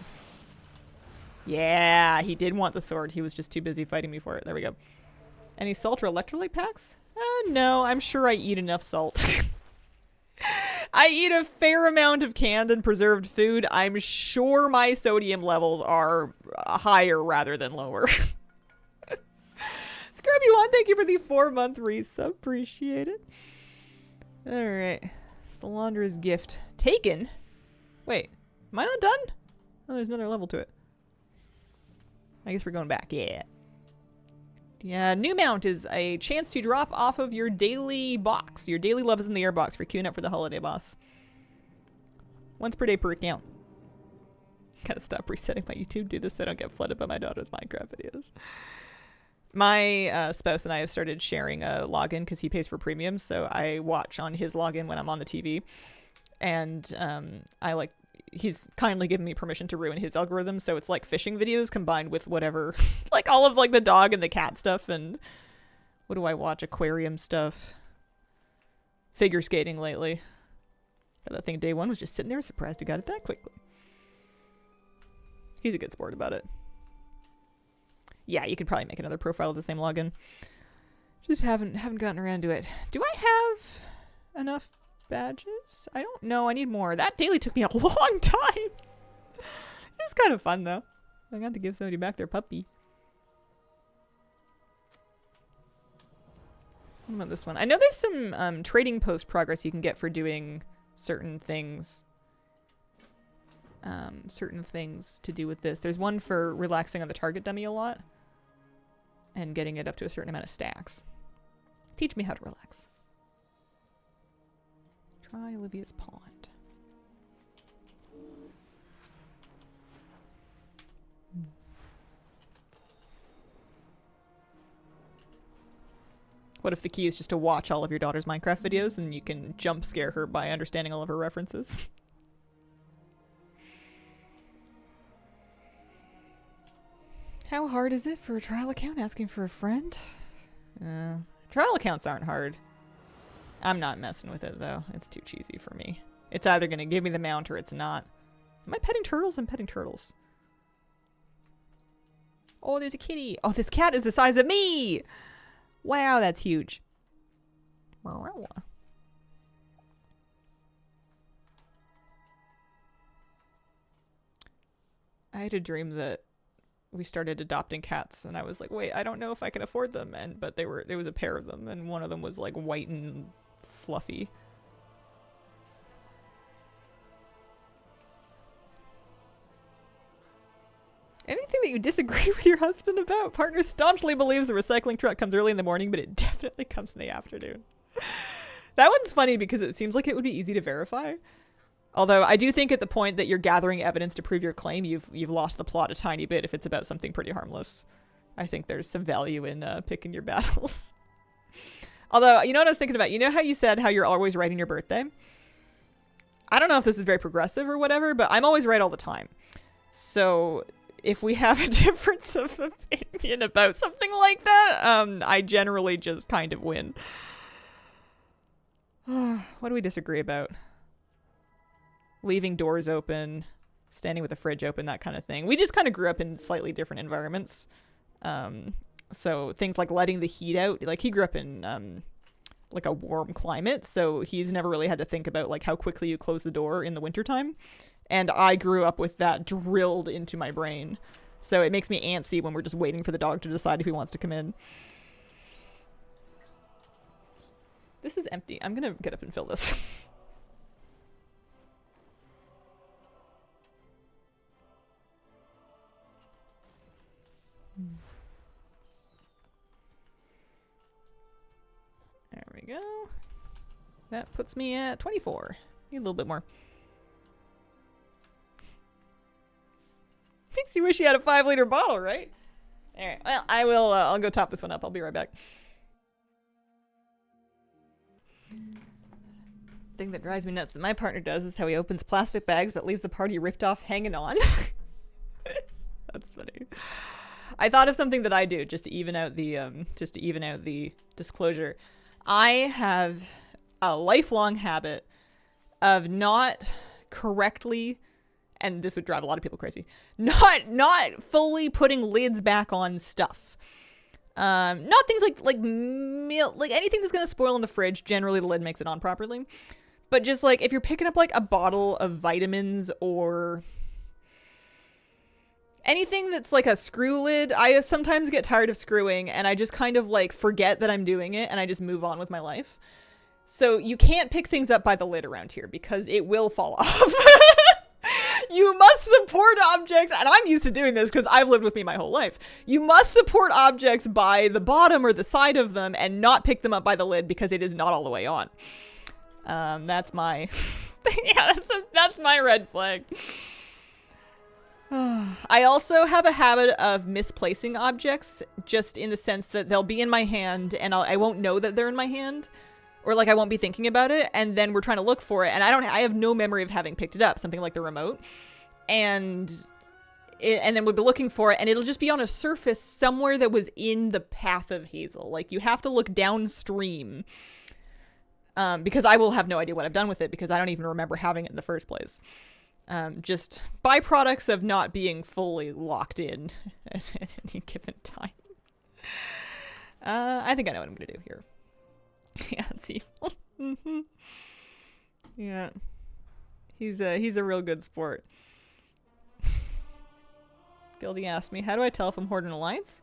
Yeah, he did want the sword. He was just too busy fighting me for it. There we go. Any salt or electrolyte packs? No, I'm sure I eat enough salt. I eat a fair amount of canned and preserved food. I'm sure my sodium levels are higher rather than lower. Scrubby1, thank you for the 4-month resub. Appreciate it. Alright. Salandra's gift. Taken? Wait. Am I not done? Oh, there's another level to it. I guess we're going back. Yeah. Yeah, new mount is a chance to drop off of your daily box. Your daily love is in the air box for queuing up for the holiday boss. Once per day per account. Gotta stop resetting my YouTube. Do this so I don't get flooded by my daughter's Minecraft videos. My spouse and I have started sharing a login because he pays for premium, so I watch on his login when I'm on the TV. And he's kindly given me permission to ruin his algorithm, so it's like fishing videos combined with whatever, like all of like the dog and the cat stuff, and what do I watch? Aquarium stuff. Figure skating lately. That thing day one was just sitting there, surprised he got it that quickly. He's a good sport about it. Yeah, you could probably make another profile with the same login. Just haven't gotten around to it. Do I have enough badges? I don't know. I need more. That daily took me a long time. It was kind of fun though. I got to give somebody back their puppy. What about this one? I know there's some trading post progress you can get for doing certain things. Certain things to do with this. There's one for relaxing on the target dummy a lot and getting it up to a certain amount of stacks. Teach me how to relax. Try Olivia's Pond. What if the key is just to watch all of your daughter's Minecraft videos and you can jump scare her by understanding all of her references? How hard is it for a trial account asking for a friend? Trial accounts aren't hard. I'm not messing with it though. It's too cheesy for me. It's either going to give me the mount or it's not. Am I petting turtles? I'm petting turtles. Oh, there's a kitty. Oh, this cat is the size of me! Wow, that's huge. I had a dream that we started adopting cats and I was like, wait, I don't know if I can afford them, but there was a pair of them and one of them was like white and fluffy. Anything that you disagree with your husband about? Partner staunchly believes the recycling truck comes early in the morning, but it definitely comes in the afternoon. That one's funny because it seems like it would be easy to verify. Although I do think at the point that you're gathering evidence to prove your claim, you've lost the plot a tiny bit if it's about something pretty harmless. I think there's some value in picking your battles. Although, you know what I was thinking about? You know how you said how you're always right in your birthday? I don't know if this is very progressive or whatever, but I'm always right all the time. So if we have a difference of opinion about something like that, I generally just kind of win. What do we disagree about? Leaving doors open, standing with the fridge open, that kind of thing. We just kind of grew up in slightly different environments. So things like letting the heat out, like he grew up in like a warm climate, so he's never really had to think about like how quickly you close the door in the wintertime. And I grew up with that drilled into my brain. So it makes me antsy when we're just waiting for the dog to decide if he wants to come in. This is empty. I'm gonna get up and fill this. There we go. That puts me at 24. Need a little bit more. Makes you wish you had a 5-liter bottle, right? Alright, well, I'll go top this one up. I'll be right back. Thing that drives me nuts that my partner does is how he opens plastic bags but leaves the part he ripped off hanging on. That's funny. I thought of something that I do just to even out the disclosure. I have a lifelong habit of not correctly, and this would drive a lot of people crazy, not fully putting lids back on stuff. Not things like milk, like anything that's gonna spoil in the fridge. Generally, the lid makes it on properly. But just like if you're picking up like a bottle of vitamins or anything that's like a screw lid, I sometimes get tired of screwing and I just kind of like forget that I'm doing it and I just move on with my life. So you can't pick things up by the lid around here because it will fall off. You must support objects, and I'm used to doing this because I've lived with me my whole life. You must support objects by the bottom or the side of them and not pick them up by the lid because it is not all the way on. That's my... yeah, that's my red flag. I also have a habit of misplacing objects, just in the sense that they'll be in my hand and I won't know that they're in my hand. Or like I won't be thinking about it, and then we're trying to look for it, and I have no memory of having picked it up, something like the remote. And then we'll be looking for it, and it'll just be on a surface somewhere that was in the path of Hazel. Like, you have to look downstream. Because I will have no idea what I've done with it, because I don't even remember having it in the first place. Just byproducts of not being fully locked in at any given time. I think I know what I'm gonna do here. Yeah, it's evil. Mm-hmm. Yeah. He's a real good sport. Gildy asked me, how do I tell if I'm Horde and Alliance?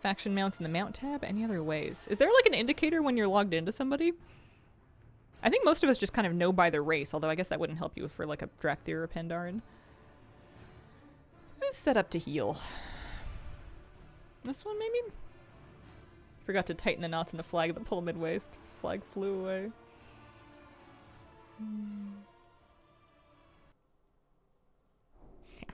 Faction mounts in the mount tab? Any other ways? Is there like an indicator when you're logged into somebody? I think most of us just kind of know by their race, although I guess that wouldn't help you for like a Drakthir or a Pandaren. Who's set up to heal? This one maybe? Forgot to tighten the knots in the flag at the pull midway. The flag flew away. Yeah.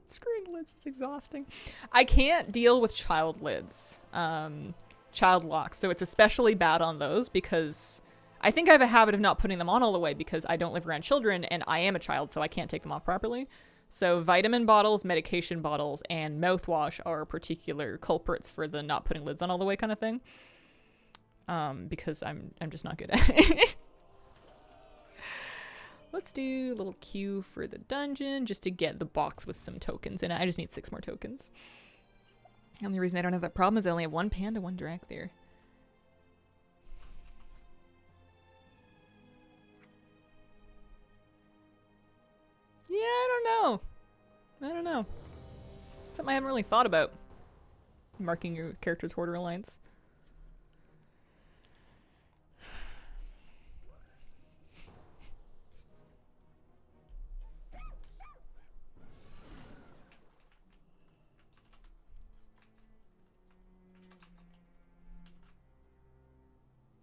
Screwing lids is exhausting. I can't deal with child lids. Child locks. So it's especially bad on those because I think I have a habit of not putting them on all the way because I don't live around children and I am a child, so I can't take them off properly. So vitamin bottles, medication bottles, and mouthwash are particular culprits for the not putting lids on all the way kind of thing. Because I'm just not good at it. Let's do a little queue for the dungeon just to get the box with some tokens in it. I just need 6 more tokens. The only reason I don't have that problem is I only have 1 panda, 1 Drakthir. Yeah, I don't know. Something I haven't really thought about. Marking your character's Horde or Alliance.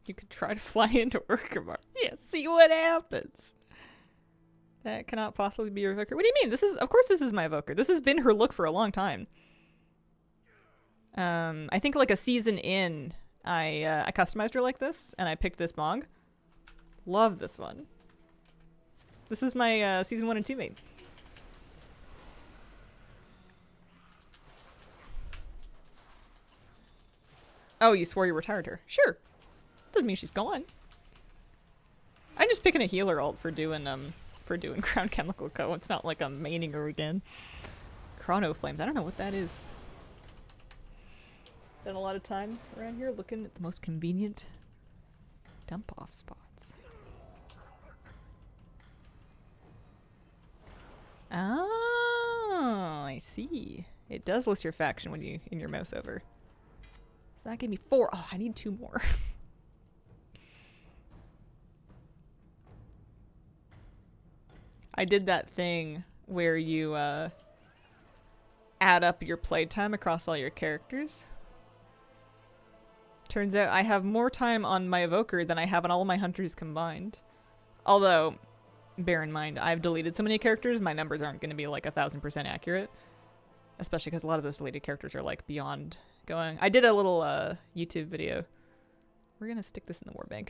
You could try to fly into Orgrimmar. Yeah, see what happens. That cannot possibly be your evoker. What do you mean? Of course this is my evoker. This has been her look for a long time. I think like a season in, I customized her like this, and I picked this Mog. Love this one. This is my season 1 and 2 mate. Oh, you swore you retired her. Sure. Doesn't mean she's gone. I'm just picking a healer ult for doing Crown Chemical Co. It's not like I'm maining her again. Chrono Flames. I don't know what that is. Spent a lot of time around here looking at the most convenient dump off spots. Oh, I see. It does list your faction when you in your mouse over. So that gave me 4. Oh, I need 2 more. I did that thing where you add up your playtime across all your characters. Turns out I have more time on my evoker than I have on all of my hunters combined. Although, bear in mind, I've deleted so many characters, my numbers aren't going to be like 1000% accurate. Especially because a lot of those deleted characters are like beyond going. I did a little YouTube video. We're going to stick this in the Warbank.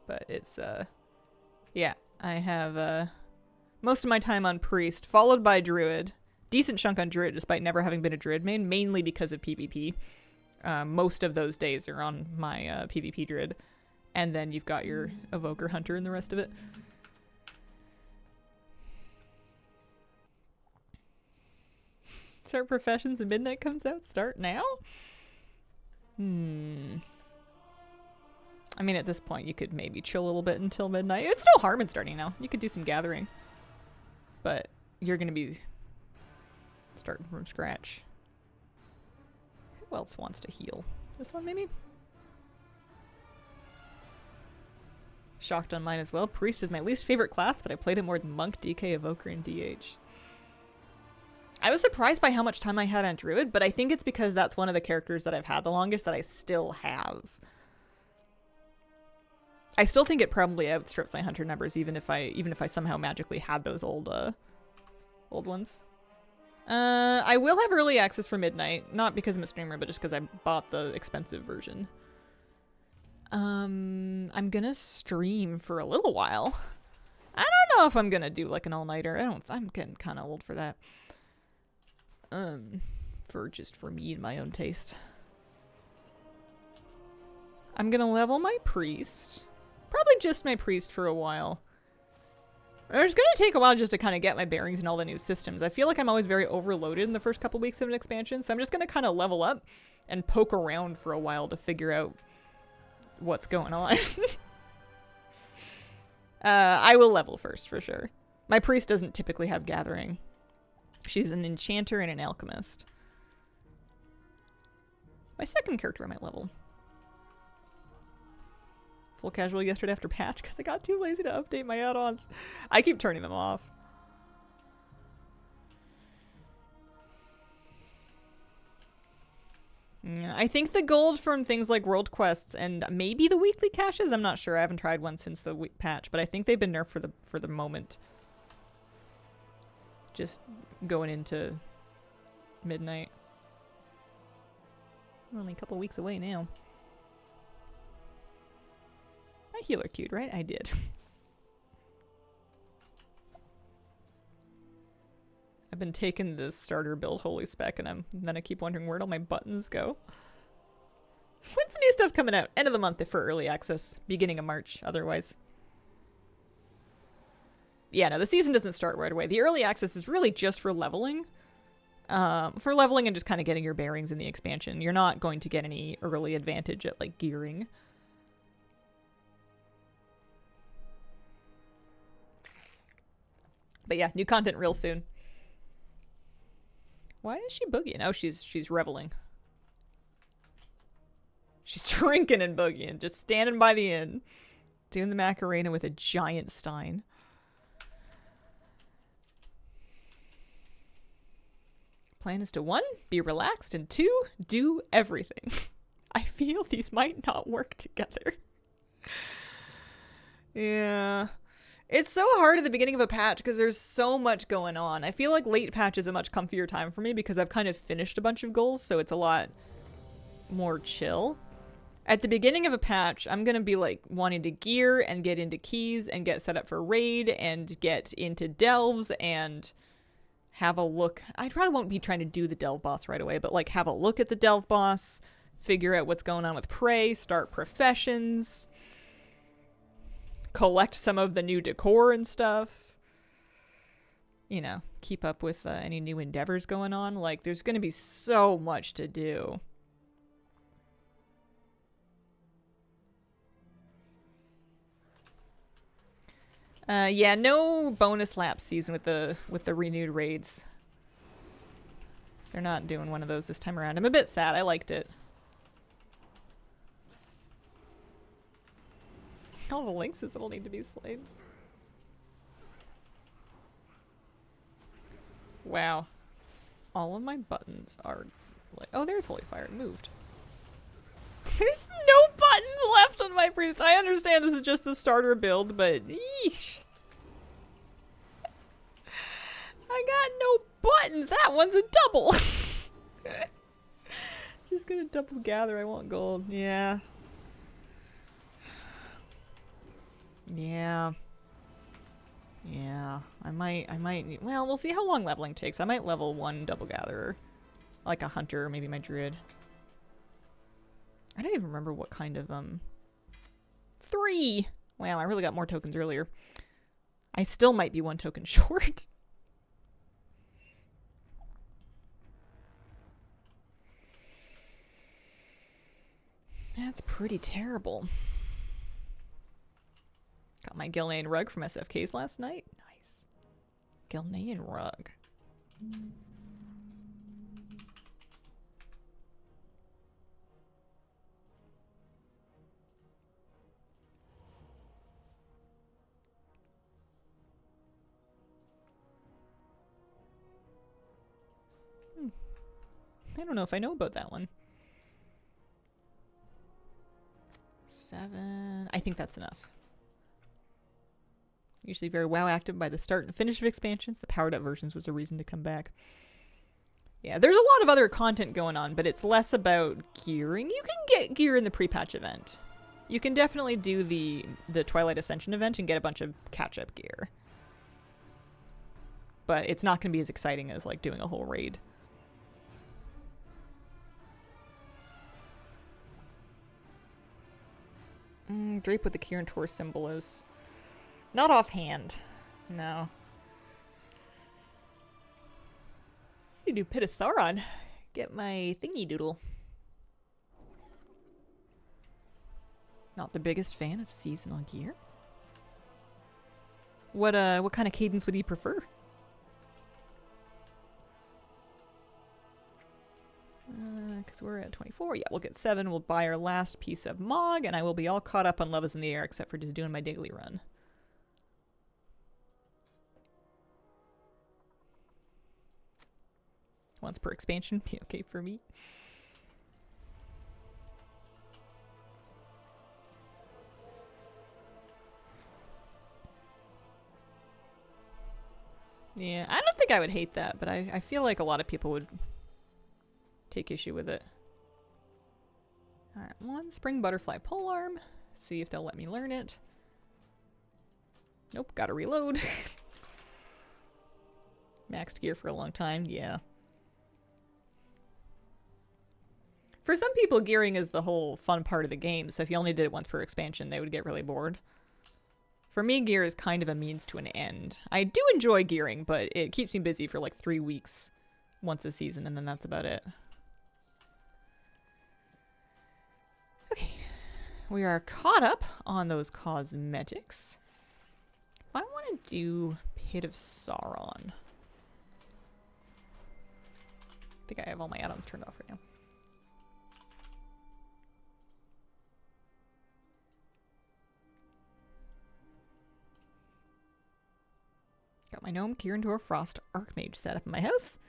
But it's yeah, I have most of my time on Priest, followed by Druid. Decent chunk on Druid, despite never having been a Druid main, mainly because of PvP. Most of those days are on my PvP Druid. And then you've got your Evoker Hunter and the rest of it. Start Professions and Midnight comes out? Start now? I mean, at this point, you could maybe chill a little bit until midnight. It's no harm in starting now. You could do some gathering. But you're going to be starting from scratch. Who else wants to heal? This one, maybe? Shocked on mine as well. Priest is my least favorite class, but I played it more than Monk, DK, Evoker, and DH. I was surprised by how much time I had on Druid, but I think it's because that's one of the characters that I've had the longest that I still have. I still think it probably outstripped my Hunter numbers, even if I somehow magically had those old ones. I will have early access for Midnight, not because I'm a streamer, but just because I bought the expensive version. I'm gonna stream for a little while. I don't know if I'm gonna do like an all-nighter. I'm getting kind of old for that. For me and my own taste. I'm gonna level my priest. Probably just my priest for a while. It's gonna take a while just to kind of get my bearings in all the new systems. I feel like I'm always very overloaded in the first couple weeks of an expansion, so I'm just gonna kind of level up and poke around for a while to figure out what's going on. I will level first for sure. My priest doesn't typically have gathering. She's an enchanter and an alchemist. My second character I might level. Full casual yesterday after patch because I got too lazy to update my add-ons. I keep turning them off. Yeah, I think the gold from things like world quests and maybe the weekly caches, I'm not sure. I haven't tried one since the patch, but I think they've been nerfed for the moment. Just going into midnight. Only a couple weeks away now. I healer queued, right? I did. I've been taking the starter build holy spec and then I keep wondering where'd all my buttons go. When's the new stuff coming out? End of the month for early access. Beginning of March, otherwise. Yeah, no, the season doesn't start right away. The early access is really just for leveling. For leveling and just kind of getting your bearings in the expansion. You're not going to get any early advantage at, like, gearing. But yeah, new content real soon. Why is she boogieing? Oh, she's reveling. She's drinking and boogieing, just standing by the inn. Doing the Macarena with a giant stein. Plan is to 1, be relaxed, and 2, do everything. I feel these might not work together. Yeah. It's so hard at the beginning of a patch because there's so much going on. I feel like late patch is a much comfier time for me because I've kind of finished a bunch of goals, so it's a lot more chill. At the beginning of a patch, I'm going to be like wanting to gear and get into keys and get set up for raid and get into delves and have a look. I probably won't be trying to do the delve boss right away, but like have a look at the delve boss, figure out what's going on with prey, start professions, collect some of the new decor and stuff. You know, keep up with any new endeavors going on. Like, there's going to be so much to do. Yeah, no bonus lap season with the renewed raids. They're not doing one of those this time around. I'm a bit sad. I liked it. All the lynxes that'll need to be slain. Wow. All of my buttons are like... Oh, there's Holy Fire. It moved. There's no buttons left on my priest. I understand this is just the starter build, but... Yeesh. I got no buttons. That one's a double. Just gonna double gather. I want gold. Yeah. Yeah. Yeah. I might need... Well, we'll see how long leveling takes. I might level 1 double gatherer. Like a hunter, or maybe my druid. I don't even remember what kind of, 3! Wow, I really got more tokens earlier. I still might be 1 token short. That's pretty terrible. Got my Gilnean rug from SFKs last night. Nice. Gilnean rug. I don't know if I know about that one. 7. I think that's enough. Usually very WoW active by the start and finish of expansions. The powered up versions was a reason to come back. Yeah, there's a lot of other content going on, but it's less about gearing. You can get gear in the pre-patch event. You can definitely do the Twilight Ascension event and get a bunch of catch-up gear. But it's not going to be as exciting as like doing a whole raid. Drape with the Kirin Tor symbol is not offhand. No. You do Pit of Sauron. Get my thingy doodle. Not the biggest fan of seasonal gear. What kind of cadence would you prefer? Because we're at 24. Yeah, we'll get 7. We'll buy our last piece of Mog, and I will be all caught up on Love is in the Air, except for just doing my daily run. Once per expansion, be okay for me. Yeah, I don't think I would hate that, but I feel like a lot of people would take issue with it. Alright, 1 Spring Butterfly Polearm. See if they'll let me learn it. Nope, gotta reload. Maxed gear for a long time, yeah. For some people, gearing is the whole fun part of the game, so if you only did it once per expansion, they would get really bored. For me, gear is kind of a means to an end. I do enjoy gearing, but it keeps me busy for like 3 weeks once a season, and then that's about it. Okay, we are caught up on those cosmetics. If I want to do Pit of Sauron. I think I have all my add-ons turned off right now. Got my gnome Kirin Tor Frost Archmage set up in my house.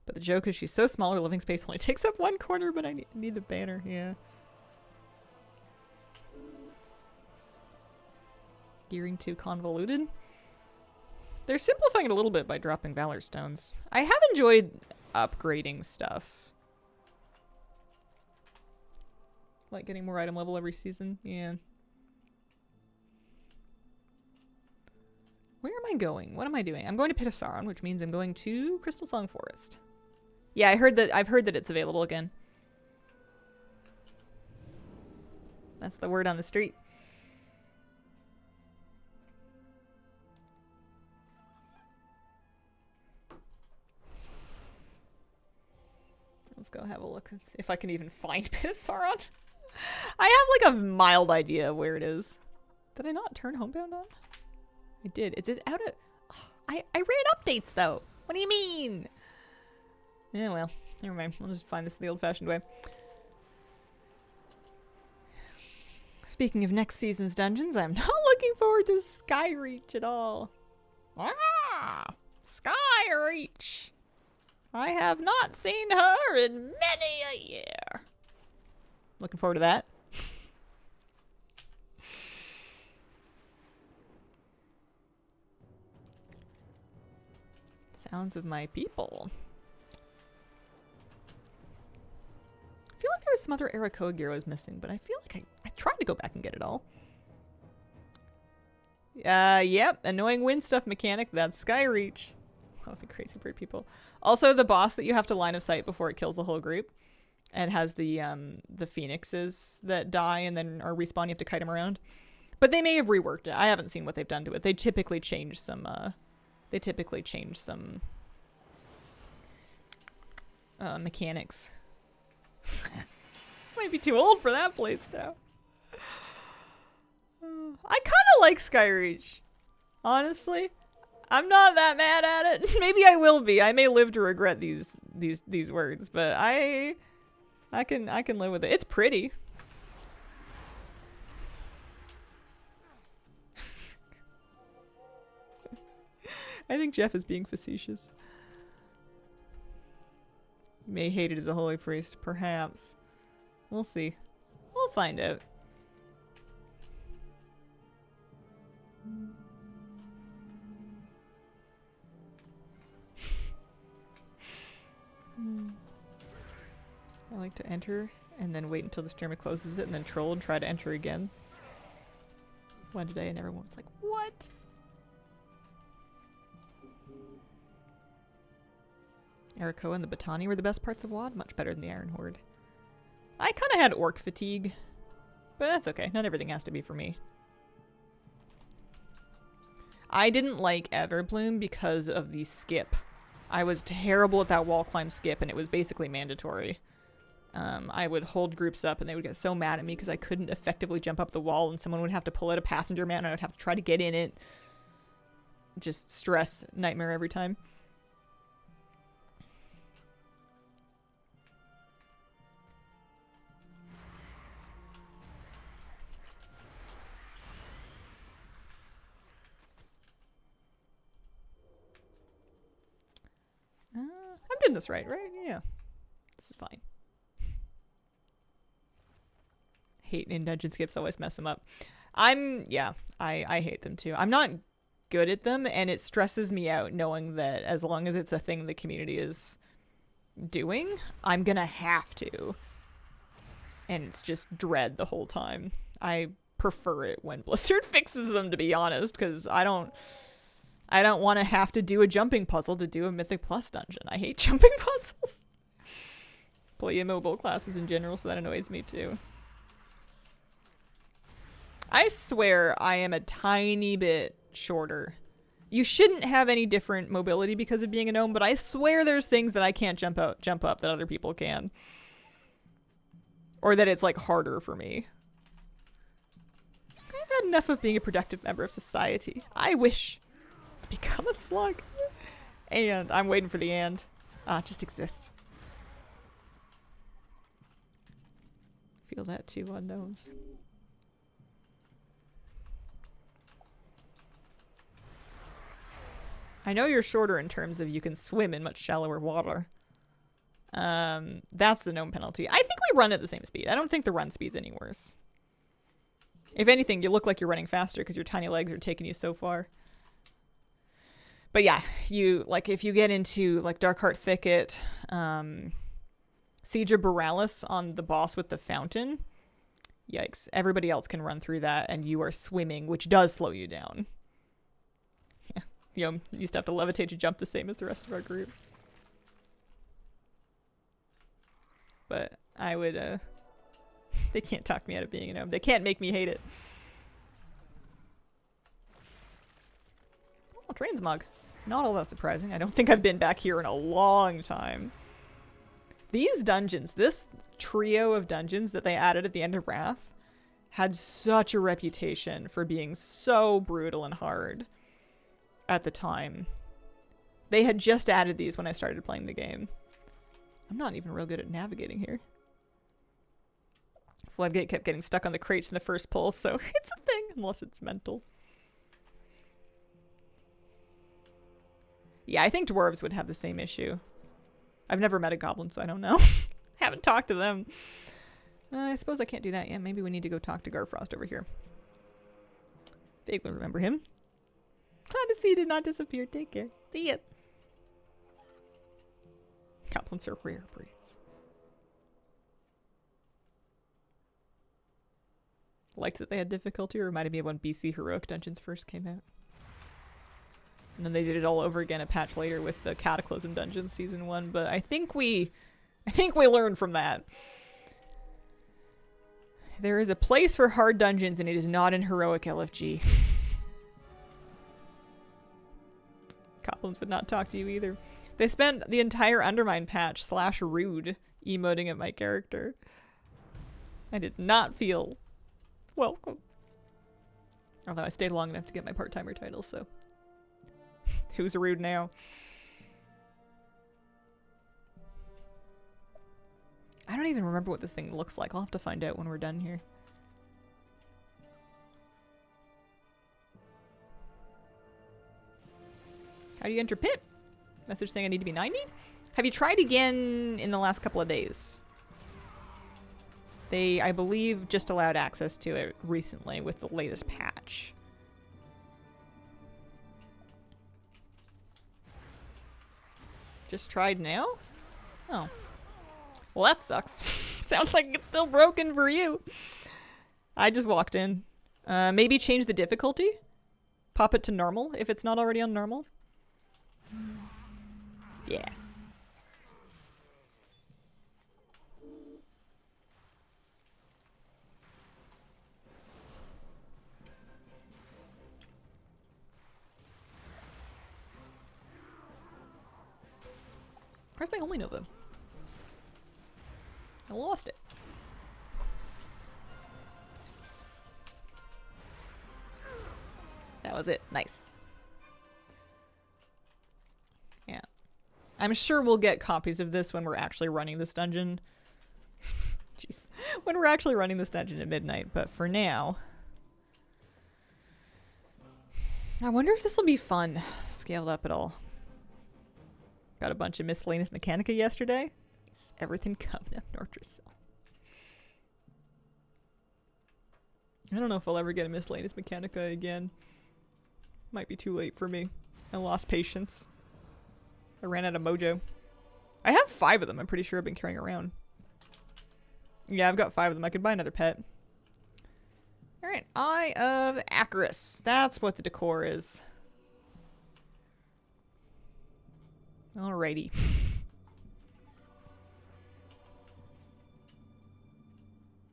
But the joke is she's so small her living space only takes up 1 corner, but I need the banner, yeah. Gearing too convoluted. They're simplifying it a little bit by dropping Valor Stones. I have enjoyed upgrading stuff. Like getting more item level every season, yeah. Where am I going? What am I doing? I'm going to Pit of Sauron, which means I'm going to Crystal Song Forest. Yeah, I've heard that it's available again. That's the word on the street. Let's go have a look if I can even find Pit of Sauron. I have like a mild idea of where it is. Did I not turn Homebound on? I did. Is it out of... Oh, I ran updates, though. What do you mean? Yeah, well, never mind. We'll just find this the old-fashioned way. Speaking of next season's dungeons, I'm not looking forward to Skyreach at all. Ah! Skyreach! I have not seen her in many a year. Looking forward to that. Sounds of my people. I feel like there's some other Arakoa gear I was missing, but I feel like I tried to go back and get it all. Yep, annoying wind stuff mechanic, that's Skyreach. Oh, the crazy bird people. Also, the boss that you have to line of sight before it kills the whole group. And has the phoenixes that die and then are respawn, you have to kite them around. But they may have reworked it. I haven't seen what they've done to it. They typically change some mechanics. Might be too old for that place now. I kind of like Skyreach. Honestly, I'm not that mad at it. Maybe I will be. I may live to regret these words, but I can live with it. It's pretty. I think Jeff is being facetious. You may hate it as a holy priest, perhaps. We'll see. We'll find out. I like to enter and then wait until the streamer closes it and then troll and try to enter again. One today and everyone's like, what? Eriko and the Batani were the best parts of WoD. Much better than the Iron Horde. I kind of had orc fatigue, but that's okay. Not everything has to be for me. I didn't like Everbloom because of the skip. I was terrible at that wall climb skip, and it was basically mandatory. I would hold groups up, and they would get so mad at me because I couldn't effectively jump up the wall, and someone would have to pull out a passenger mount, and I would have to try to get in it. Just stress, nightmare every time. I'm doing this right? Yeah. This is fine. Hate in dungeon skips, always mess them up. I hate them too. I'm not good at them, and it stresses me out knowing that as long as it's a thing the community is doing, I'm gonna have to. And it's just dread the whole time. I prefer it when Blizzard fixes them, to be honest, because I don't want to have to do a jumping puzzle to do a Mythic Plus dungeon. I hate jumping puzzles. Play immobile classes in general, so that annoys me too. I swear I am a tiny bit shorter. You shouldn't have any different mobility because of being a gnome, but I swear there's things that I can't jump up that other people can. Or that it's like harder for me. I've had enough of being a productive member of society. I wish to become a slug. And I'm waiting for the and. Just exist. Feel that too on gnomes. I know you're shorter in terms of you can swim in much shallower water. That's the gnome penalty. I think we run at the same speed. I don't think the run speed's any worse. If anything, you look like you're running faster because your tiny legs are taking you so far. But yeah, if you get into like Darkheart Thicket, Siege of Borealis on the boss with the fountain, yikes. Everybody else can run through that and you are swimming, which does slow you down. You used to have to levitate to jump the same as the rest of our group. But I would, they can't talk me out of being a gnome. They can't make me hate it. Oh, Transmog. Not all that surprising. I don't think I've been back here in a long time. These dungeons, this trio of dungeons that they added at the end of Wrath, had such a reputation for being so brutal and hard. At the time. They had just added these when I started playing the game. I'm not even real good at navigating here. Floodgate kept getting stuck on the crates in the first pull, so it's a thing, unless it's mental. Yeah, I think dwarves would have the same issue. I've never met a goblin, so I don't know. Haven't talked to them. I suppose I can't do that yet. Maybe we need to go talk to Garfrost over here. Vaguely remember him. Glad to see you did not disappear. Take care. See ya. Goblins are rare breeds. Liked that they had difficulty. Reminded me of when BC Heroic Dungeons first came out. And then they did it all over again a patch later with the Cataclysm Dungeons Season 1. But I think we learned from that. There is a place for hard dungeons and it is not in Heroic LFG. Goblins would not talk to you either. They spent the entire Undermine patch /rude emoting at my character. I did not feel welcome. Although I stayed long enough to get my part-timer title, so. Who's rude now? I don't even remember what this thing looks like. I'll have to find out when we're done here. How do you enter pit? Message saying I need to be 90? Have you tried again in the last couple of days? They, I believe, just allowed access to it recently with the latest patch. Just tried now? Oh. Well, that sucks. Sounds like it's still broken for you. I just walked in. Maybe change the difficulty? Pop it to normal if it's not already on normal? Yeah. Where's my only Nova? I lost it. That was it. Nice. Yeah. I'm sure we'll get copies of this when we're actually running this dungeon. Jeez. When we're actually running this dungeon at midnight, but for now... I wonder if this will be fun. Scaled up at all. Got a bunch of miscellaneous Mechanica yesterday. Is everything coming up Nordrassil? I don't know if I'll ever get a miscellaneous Mechanica again. Might be too late for me. I lost patience. I ran out of mojo. I have 5 of them. I'm pretty sure I've been carrying around. Yeah, I've got 5 of them. I could buy another pet. Alright, Eye of Acarus. That's what the decor is. Alrighty.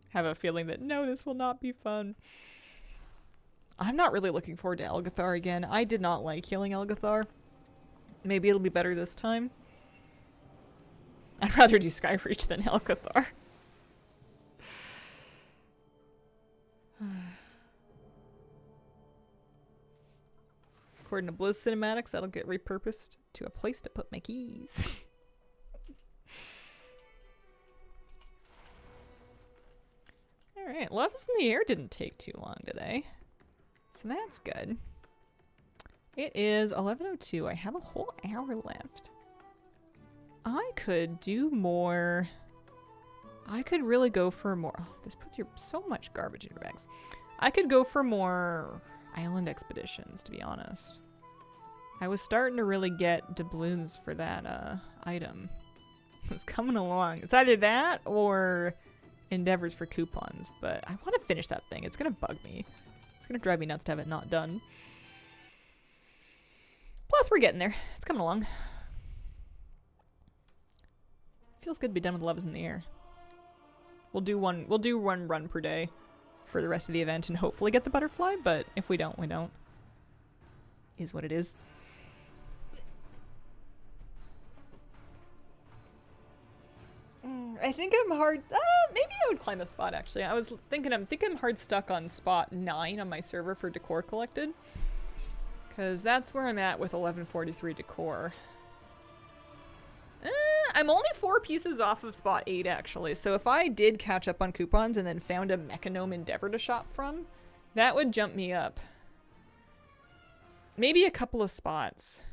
Have a feeling that no, this will not be fun. I'm not really looking forward to Elgathar again. I did not like healing Elgathar. Maybe it'll be better this time. I'd rather do Skyreach than Elgathar. According to Blizz Cinematics, that'll get repurposed to a place to put my keys. Alright, Love is in the Air didn't take too long today. So that's good. It is 11:02. I have a whole hour left. I could do more. I could really go for more. Oh, this puts so much garbage in your bags. I could go for more island expeditions, to be honest. I was starting to really get doubloons for that item. It's coming along. It's either that or endeavors for coupons, but I want to finish that thing. It's going to bug me. It's going to drive me nuts to have it not done. Plus, we're getting there. It's coming along. Feels good to be done with Love is in the Air. We'll do one run per day for the rest of the event and hopefully get the butterfly, but if we don't, we don't. Is what it is. I think I'm hard. Maybe I would climb a spot actually. I'm thinking I'm hard stuck on spot 9 on my server for decor collected. Because that's where I'm at with 1143 decor. I'm only 4 pieces off of spot 8 actually. So if I did catch up on coupons and then found a Mechanome Endeavor to shop from, that would jump me up. Maybe a couple of spots.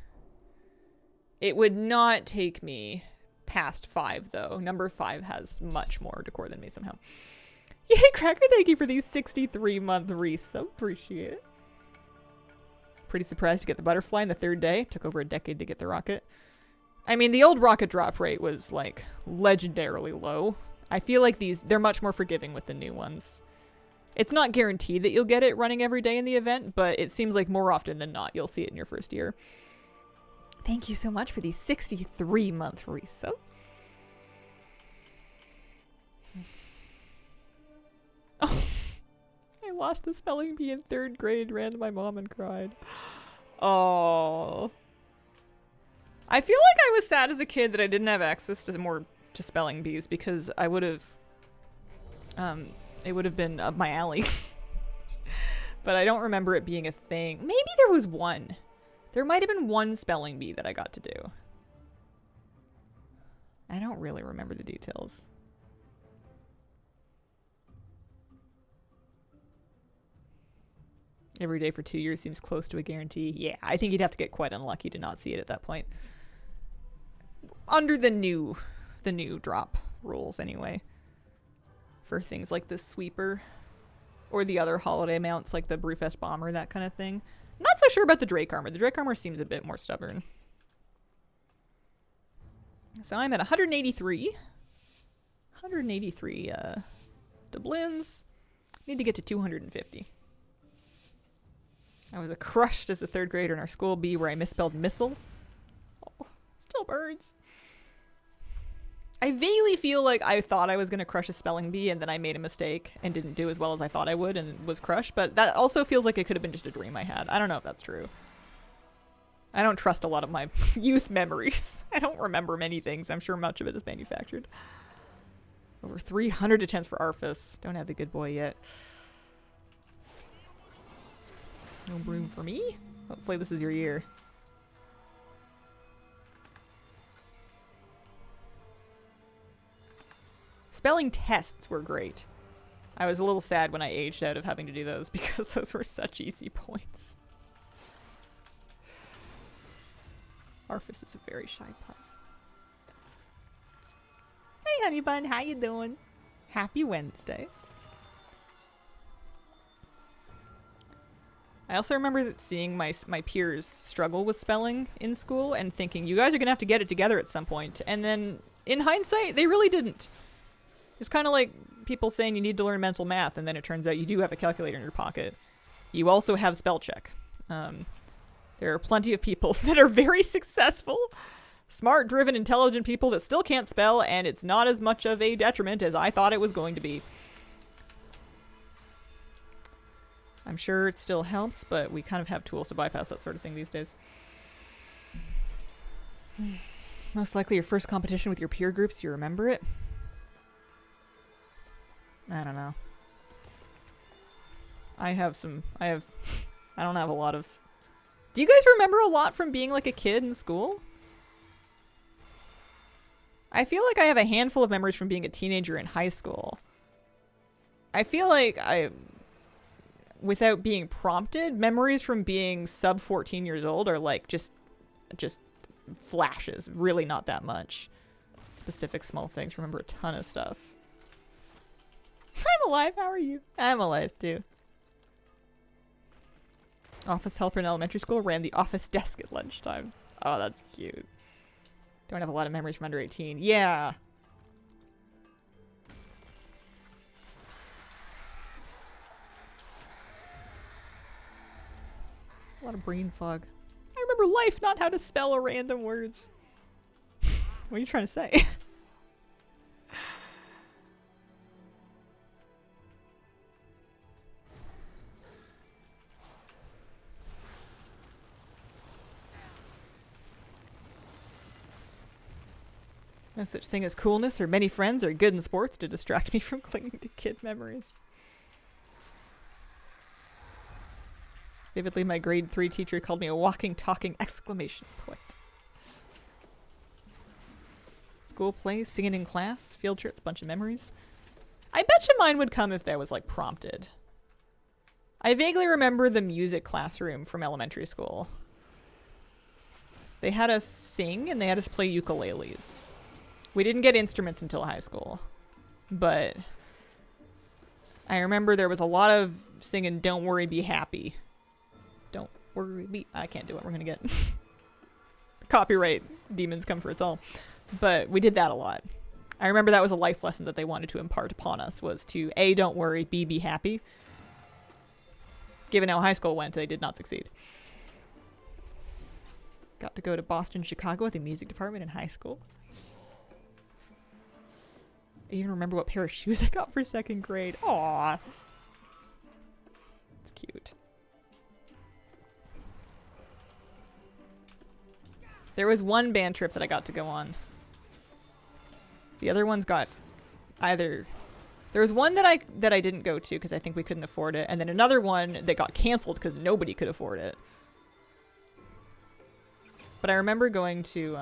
It would not take me past 5 though. Number 5 has much more decor than me somehow. Yay, Cracker, thank you for these 63-month resub. Appreciate it. Pretty surprised to get the butterfly in the 3rd day. Took over a decade to get the rocket. I mean, the old rocket drop rate was like legendarily low. I feel like they're much more forgiving with the new ones. It's not guaranteed that you'll get it running every day in the event, but it seems like more often than not you'll see it in your first year. Thank you so much for the 63-month resub. Oh, I lost the spelling bee in 3rd grade, ran to my mom and cried. Oh. I feel like I was sad as a kid that I didn't have access to spelling bees because I would have, it would have been up my alley. But I don't remember it being a thing. Maybe there was one. There might have been one spelling bee that I got to do. I don't really remember the details. Every day for 2 years seems close to a guarantee. Yeah, I think you'd have to get quite unlucky to not see it at that point. under the new drop rules anyway. For things like the Sweeper. Or the other holiday mounts like the Brewfest Bomber, that kind of thing. Not so sure about the Drake Armor. The Drake Armor seems a bit more stubborn. So I'm at 183. 183 doubloons. Need to get to 250. I was crushed as a 3rd grader in our school B where I misspelled missile. Oh, still burns. I vaguely feel like I thought I was going to crush a spelling bee and then I made a mistake and didn't do as well as I thought I would and was crushed, but that also feels like it could have been just a dream I had. I don't know if that's true. I don't trust a lot of my youth memories. I don't remember many things. I'm sure much of it is manufactured. Over 300 attempts for Arfus. Don't have the good boy yet. No broom for me? Hopefully this is your year. Spelling tests were great. I was a little sad when I aged out of having to do those because those were such easy points. Arfus is a very shy pup. Hey honey bun, how you doing? Happy Wednesday. I also remember that seeing my peers struggle with spelling in school and thinking, you guys are gonna have to get it together at some point. And then, in hindsight, they really didn't. It's kind of like people saying you need to learn mental math, and then it turns out you do have a calculator in your pocket. You also have spell check. There are plenty of people that are very successful, smart, driven, intelligent people that still can't spell, and it's not as much of a detriment as I thought it was going to be. I'm sure it still helps, but we kind of have tools to bypass that sort of thing these days. Most likely your first competition with your peer groups, you remember it? I don't know. I don't have a lot of... Do you guys remember a lot from being like a kid in school? I feel like I have a handful of memories from being a teenager in high school. I feel like without being prompted, memories from being sub 14 years old are like just flashes. Really not that much. Specific small things. Remember a ton of stuff. I'm alive. How are you? I'm alive too. Office helper in elementary school ran the office desk at lunchtime. Oh, that's cute. Don't have a lot of memories from under 18. Yeah. A lot of brain fog. I remember life, not how to spell a random words. What are you trying to say? No such thing as coolness or many friends or good in sports to distract me from clinging to kid memories. Vividly, my grade 3 teacher called me a walking, talking exclamation point. School plays, singing in class, field trips, bunch of memories. I bet you mine would come if that was like prompted. I vaguely remember the music classroom from elementary school. They had us sing and they had us play ukuleles. We didn't get instruments until high school, but I remember there was a lot of singing "Don't Worry, Be Happy." Don't worry, be... I can't do it. We're gonna get copyright demons come for us all. But we did that a lot. I remember that was a life lesson that they wanted to impart upon us, was to A, don't worry, B, be happy. Given how high school went, they did not succeed. Got to go to Boston, Chicago at the music department in high school. Nice. I even remember what pair of shoes I got for 2nd grade. Aww. It's cute. There was one band trip that I got to go on. The other ones got either... There was one that I didn't go to because I think we couldn't afford it, and then another one that got canceled because nobody could afford it. But I remember going to,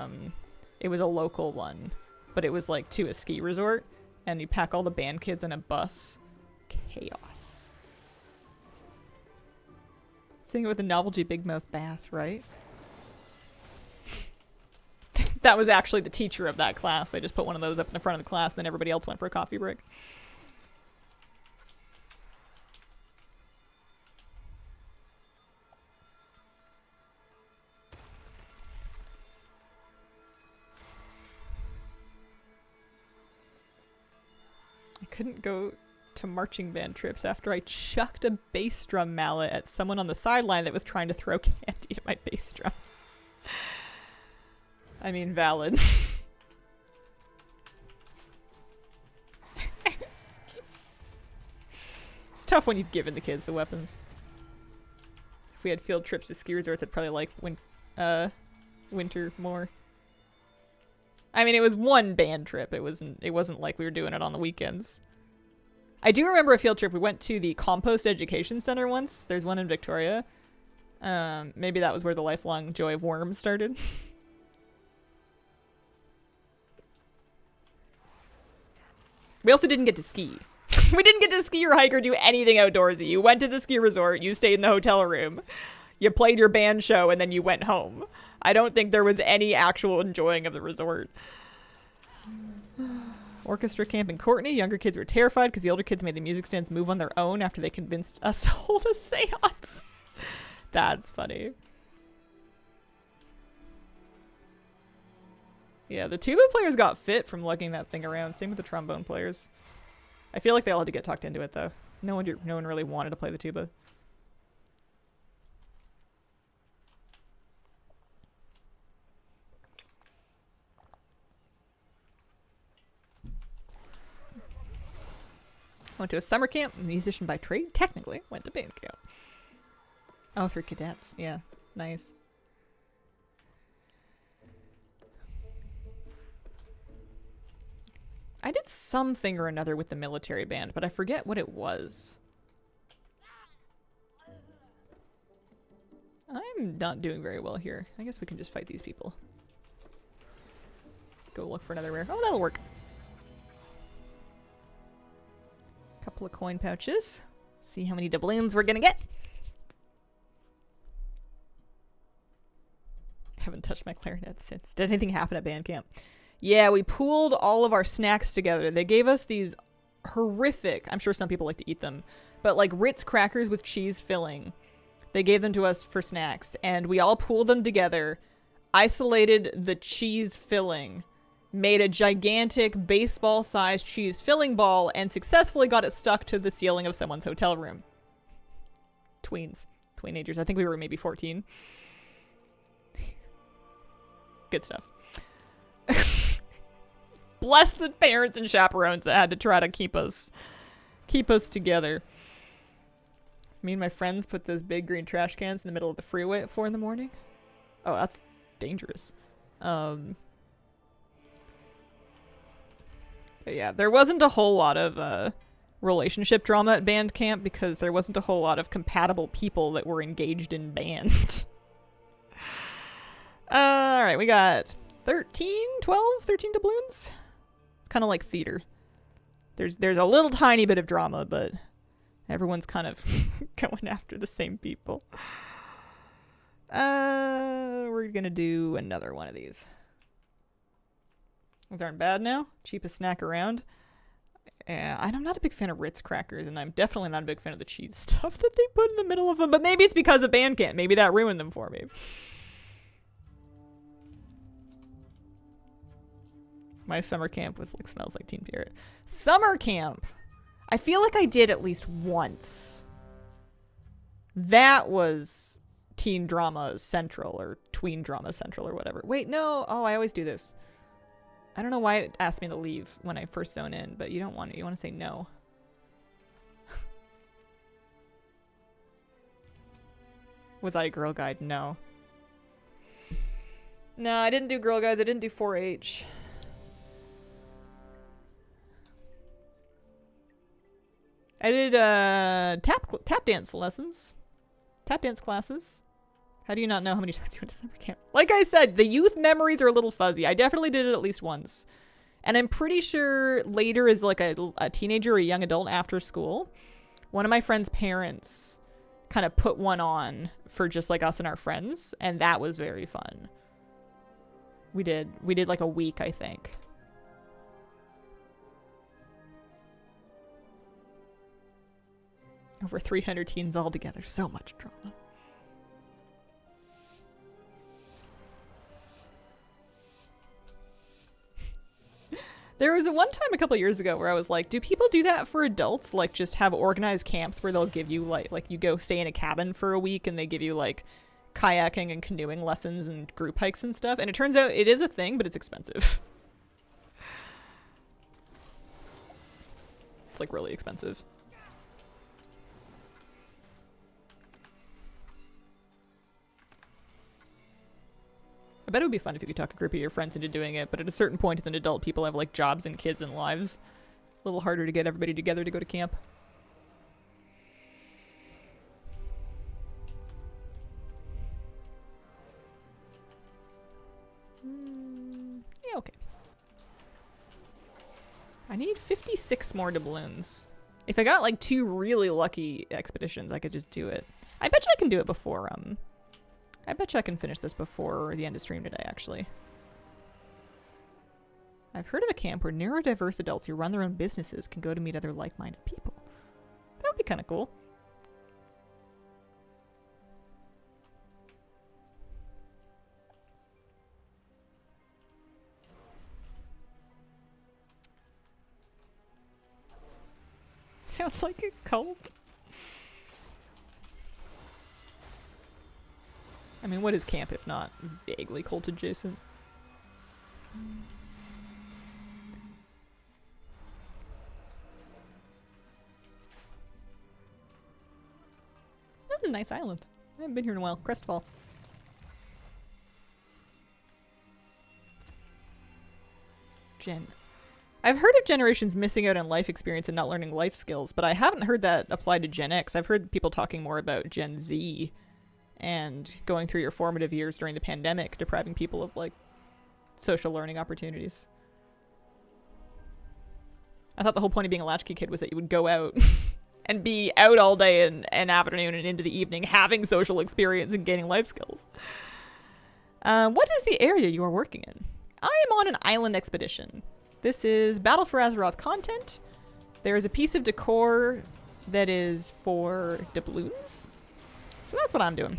it was a local one, but it was like to a ski resort, and you pack all the band kids in a bus. Chaos. Sing it with a novelty big mouth bass, right? That was actually the teacher of that class. They just put one of those up in the front of the class, and then everybody else went for a coffee break. I couldn't go to marching band trips after I chucked a bass drum mallet at someone on the sideline that was trying to throw candy at my bass drum. I mean, valid. It's tough when you've given the kids the weapons. If we had field trips to ski resorts, I'd probably like winter more. I mean, it was one band trip. It wasn't like we were doing it on the weekends. I do remember a field trip. We went to the Compost Education Center once. There's one in Victoria. Maybe that was where the lifelong joy of worms started. We also didn't get to ski. We didn't get to ski or hike or do anything outdoorsy. You went to the ski resort, you stayed in the hotel room, you played your band show, and then you went home. I don't think there was any actual enjoying of the resort. Orchestra camp in Courtenay. Younger kids were terrified because the older kids made the music stands move on their own after they convinced us to hold a seance. That's funny. Yeah, the tuba players got fit from lugging that thing around. Same with the trombone players. I feel like they all had to get talked into it, though. No one really wanted to play the tuba. Went to a summer camp. Musician by trade. Technically, went to band camp. Oh, through cadets. Yeah, nice. I did something or another with the military band, but I forget what it was. I'm not doing very well here. I guess we can just fight these people. Go look for another rare. Oh, that'll work. Couple of coin pouches. See how many doubloons we're gonna get. Haven't touched my clarinet since. Did anything happen at band camp? Yeah, we pooled all of our snacks together. They gave us these horrific, I'm sure some people like to eat them, but like Ritz crackers with cheese filling. They gave them to us for snacks, and we all pooled them together, isolated the cheese filling, made a gigantic baseball-sized cheese filling ball, and successfully got it stuck to the ceiling of someone's hotel room. Teenagers. I think we were maybe 14. Good stuff. Bless the parents and chaperones that had to try to keep us together. Me and my friends put those big green trash cans in the middle of the freeway at 4 in the morning. Oh, that's dangerous. But yeah, there wasn't a whole lot of relationship drama at band camp because there wasn't a whole lot of compatible people that were engaged in band. Alright, we got 13 doubloons? Kind of like theater. There's a little tiny bit of drama, but everyone's kind of going after the same people. We're gonna do another one of these. These aren't bad now. Cheapest snack around. I'm not a big fan of Ritz crackers, and I'm definitely not a big fan of the cheese stuff that they put in the middle of them, but maybe it's because of band camp. Maybe that ruined them for me. My summer camp was like Smells Like Teen Spirit. Summer camp! I feel like I did at least once. That was Teen Drama Central or Tween Drama Central or whatever. Wait, no. Oh, I always do this. I don't know why it asked me to leave when I first zone in, but you don't want to. You want to say no. Was I a Girl Guide? No. No, I didn't do Girl Guides. I didn't do 4-H. I did tap dance lessons. Tap dance classes. How do you not know how many times you went to summer camp? Like I said, the youth memories are a little fuzzy. I definitely did it at least once. And I'm pretty sure later as like a teenager or a young adult after school, one of my friend's parents kind of put one on for just like us and our friends. And that was very fun. We did like a week, I think. Over 300 teens altogether. So much drama. There was one time a couple years ago where I was like, do people do that for adults? Like just have organized camps where they'll give you like you go stay in a cabin for a week and they give you like kayaking and canoeing lessons and group hikes and stuff. And it turns out it is a thing, but it's expensive. It's like really expensive. I bet it would be fun if you could talk a group of your friends into doing it, but at a certain point as an adult, people have like jobs and kids and lives. A little harder to get everybody together to go to camp. Yeah, okay. I need 56 more doubloons. If I got like 2 really lucky expeditions, I could just do it. I bet you I can do it before, I bet you I can finish this before the end of stream today, actually. I've heard of a camp where neurodiverse adults who run their own businesses can go to meet other like-minded people. That would be kind of cool. Sounds like a cult. I mean, what is camp if not vaguely cult adjacent? That's a nice island. I haven't been here in a while. Crestfall. Gen. I've heard of generations missing out on life experience and not learning life skills, but I haven't heard that apply to Gen X. I've heard people talking more about Gen Z and going through your formative years during the pandemic, depriving people of, like, social learning opportunities. I thought the whole point of being a latchkey kid was that you would go out and be out all day and afternoon and into the evening having social experience and gaining life skills. What is the area you are working in? I am on an island expedition. This is Battle for Azeroth content. There is a piece of decor that is for doubloons. So that's what I'm doing.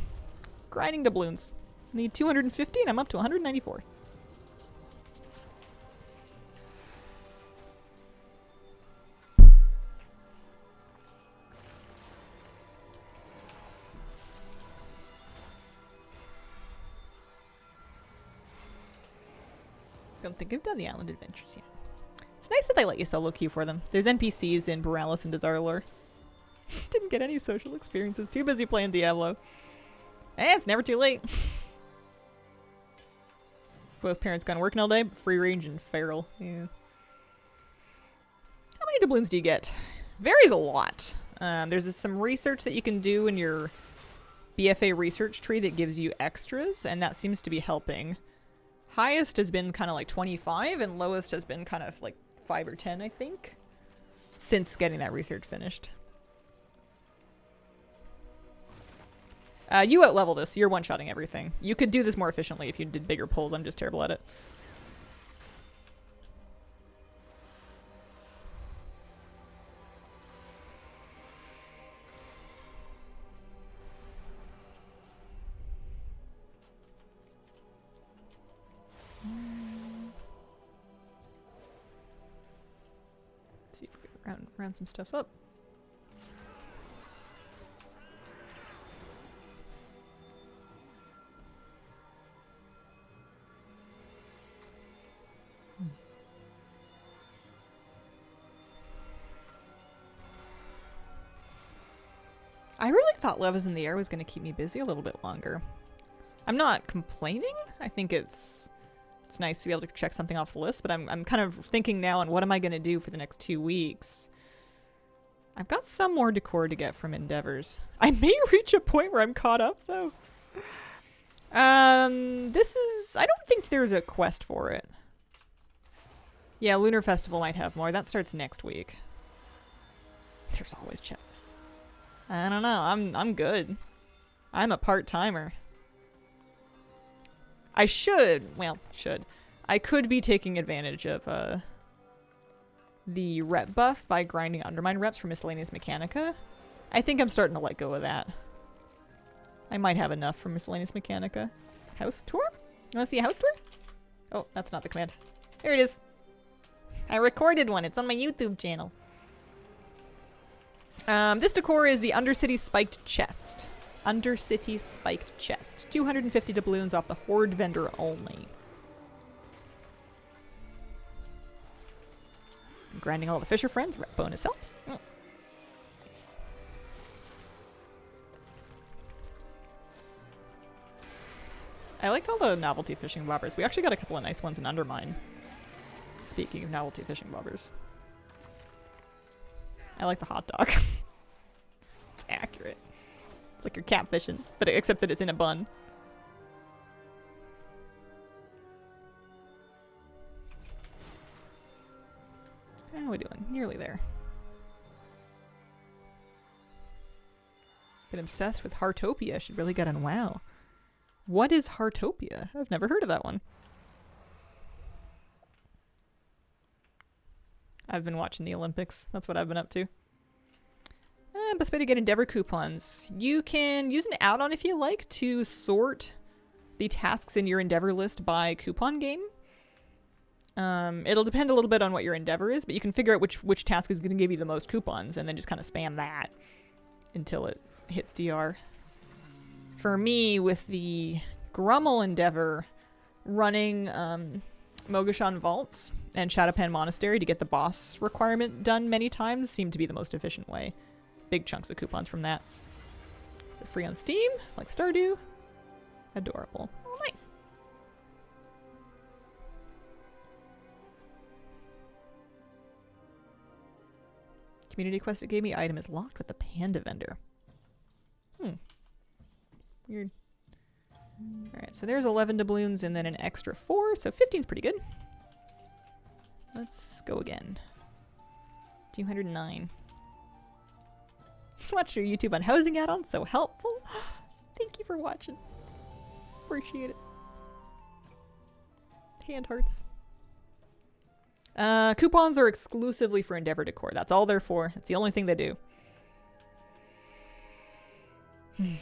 Grinding doubloons. Need 250 and I'm up to 194. Don't think I've done the island adventures yet. It's nice that they let you solo queue for them. There's NPCs in Borealis and Dazar'alor. Didn't get any social experiences. Too busy playing Diablo. It's never too late. Both parents gone working all day, but free range and feral. Yeah. How many doubloons do you get? Varies a lot. There's some research that you can do in your BFA research tree that gives you extras, and that seems to be helping. Highest has been kind of like 25, and lowest has been kind of like 5 or 10, I think, since getting that research finished. You out-level this. You're one-shotting everything. You could do this more efficiently if you did bigger pulls. I'm just terrible at it. Let's see if we can round some stuff up. I really thought Love is in the Air was going to keep me busy a little bit longer. I'm not complaining. I think it's nice to be able to check something off the list, but I'm kind of thinking now on what am I going to do for the next 2 weeks. I've got some more decor to get from Endeavors. I may reach a point where I'm caught up, though. This is... I don't think there's a quest for it. Yeah, Lunar Festival might have more. That starts next week. There's always checklists. I don't know. I'm good. I'm a part-timer. I should, well, I could be taking advantage of the rep buff by grinding Undermine reps for Miscellaneous Mechanica. I think I'm starting to let go of that. I might have enough for Miscellaneous Mechanica. House tour? You want to see a house tour? Oh, that's not the command. There it is. I recorded one. It's on my YouTube channel. This decor is the Undercity Spiked Chest. Undercity Spiked Chest. 250 doubloons off the Horde vendor only. Grinding all the Fisher Friends. Rep bonus helps. Nice. I liked all the novelty fishing bobbers. We actually got a couple of nice ones in Undermine. Speaking of novelty fishing bobbers. I like the hot dog. It's accurate. It's like you're catfishing, but except that it's in a bun. How are we doing? Nearly there. Been obsessed with Heartopia. Should really get on WoW. What is Heartopia? I've never heard of that one. I've been watching the Olympics. That's what I've been up to. Best way to get Endeavor coupons. You can use an add-on if you like to sort the tasks in your Endeavor list by coupon game. It'll depend a little bit on what your Endeavor is, but you can figure out which task is going to give you the most coupons and then just kind of spam that until it hits DR. For me, with the Grummel Endeavor, running Mogashan Vaults and Shadowpan Monastery to get the boss requirement done many times seemed to be the most efficient way. Big chunks of coupons from that. It's free on Steam, like Stardew. Adorable. Oh, nice. Community quest it gave me item is locked with the panda vendor. Weird. Alright, so there's 11 doubloons and then an extra 4, so 15's pretty good. Let's go again. 209. Just watched your YouTube on housing add-on, so helpful. Thank you for watching. Appreciate it. Hand hearts. Coupons are exclusively for Endeavor decor. That's all they're for. That's the only thing they do. I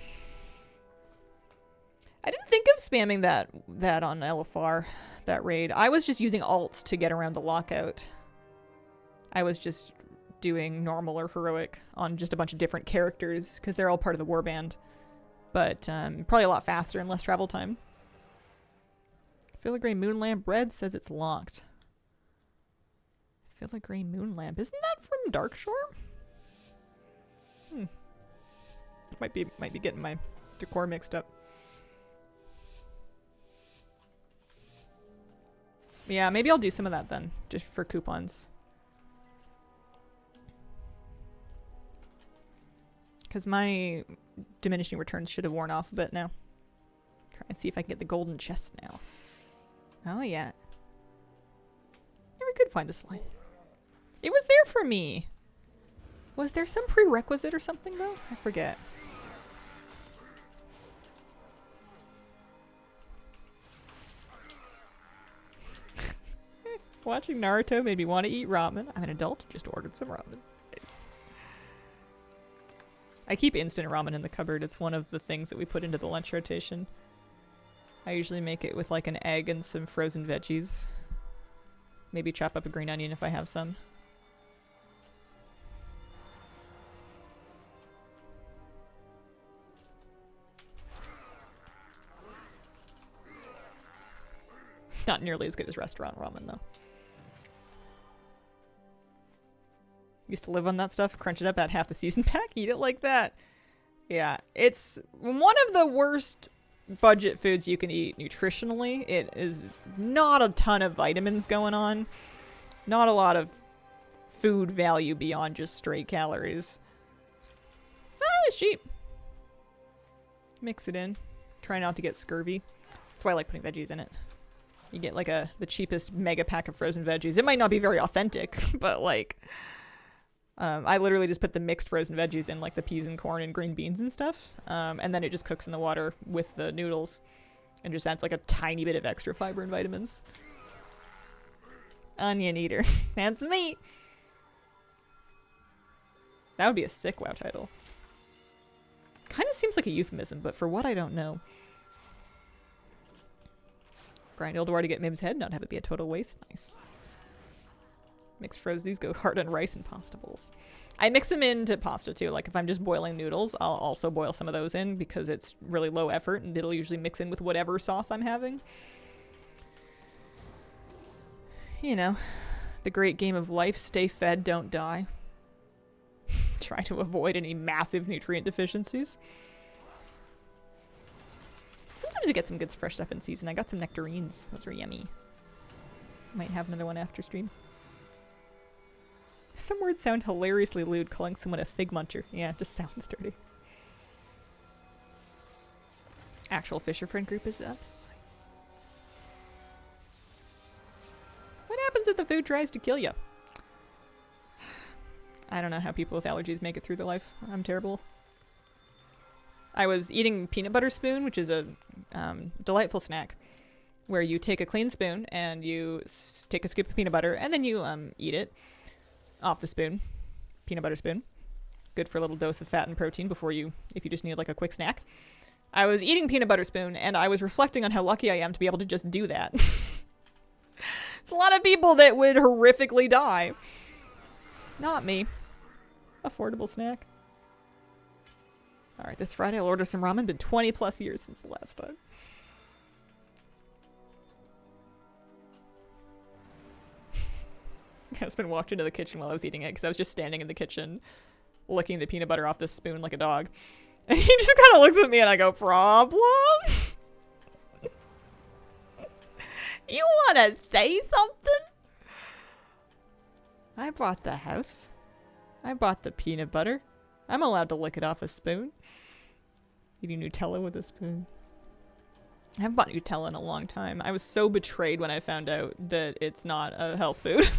didn't think of spamming that on LFR, that raid. I was just using alts to get around the lockout. I was just doing normal or heroic on just a bunch of different characters because they're all part of the warband. But probably a lot faster and less travel time. Filigree Moonlamp Red says it's locked. Filigree Moonlamp. Isn't that from Darkshore? Might be getting my decor mixed up. Yeah, maybe I'll do some of that then, just for coupons. Because my diminishing returns should have worn off a bit now. Try and see if I can get the golden chest now. Oh yeah. Never could find the slime. It was there for me! Was there some prerequisite or something though? I forget. Watching Naruto made me want to eat ramen. I'm an adult, just ordered some ramen. I keep instant ramen in the cupboard. It's one of the things that we put into the lunch rotation. I usually make it with like an egg and some frozen veggies. Maybe chop up a green onion if I have some. Not nearly as good as restaurant ramen though. Used to live on that stuff, crunch it up, add half the season pack, eat it like that. Yeah, it's one of the worst budget foods you can eat nutritionally. It is not a ton of vitamins going on. Not a lot of food value beyond just straight calories. Ah, it's cheap. Mix it in. Try not to get scurvy. That's why I like putting veggies in it. You get like the cheapest mega pack of frozen veggies. It might not be very authentic, but like... I literally just put the mixed frozen veggies in, like the peas and corn and green beans and stuff. And then it just cooks in the water with the noodles. And just adds like a tiny bit of extra fiber and vitamins. Onion Eater. That's me! That would be a sick WoW title. Kind of seems like a euphemism, but for what I don't know. Grind Ilduar to get Mim's head, not have it be a total waste. Nice. Mixed froze, these go hard on rice and pasta bowls. I mix them into pasta too. Like if I'm just boiling noodles, I'll also boil some of those in because it's really low effort and it'll usually mix in with whatever sauce I'm having. You know, the great game of life, stay fed, don't die. Try to avoid any massive nutrient deficiencies. Sometimes you get some good fresh stuff in season. I got some nectarines. Those are yummy. Might have another one after stream. Some words sound hilariously lewd, calling someone a fig muncher. Yeah, it just sounds dirty. Actual Fisher Friend group is up. Nice. What happens if the food tries to kill you? I don't know how people with allergies make it through their life. I'm terrible. I was eating peanut butter spoon, which is a delightful snack, where you take a clean spoon and you take a scoop of peanut butter and then you eat it off the spoon. Peanut butter spoon. Good for a little dose of fat and protein before you, if you just need like a quick snack. I was eating peanut butter spoon and I was reflecting on how lucky I am to be able to just do that. It's a lot of people that would horrifically die. Not me. Affordable snack. Alright, this Friday I'll order some ramen. Been 20 plus years since the last time. My husband walked into the kitchen while I was eating it because I was just standing in the kitchen licking the peanut butter off the spoon like a dog. And he just kind of looks at me and I go, problem? You want to say something? I bought the house. I bought the peanut butter. I'm allowed to lick it off a spoon. Eating Nutella with a spoon. I haven't bought Nutella in a long time. I was so betrayed when I found out that it's not a health food.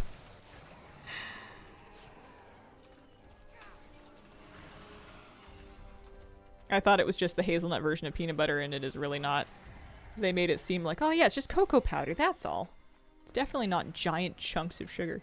I thought it was just the hazelnut version of peanut butter, and it is really not. They made it seem like, oh yeah, it's just cocoa powder, that's all. It's definitely not giant chunks of sugar.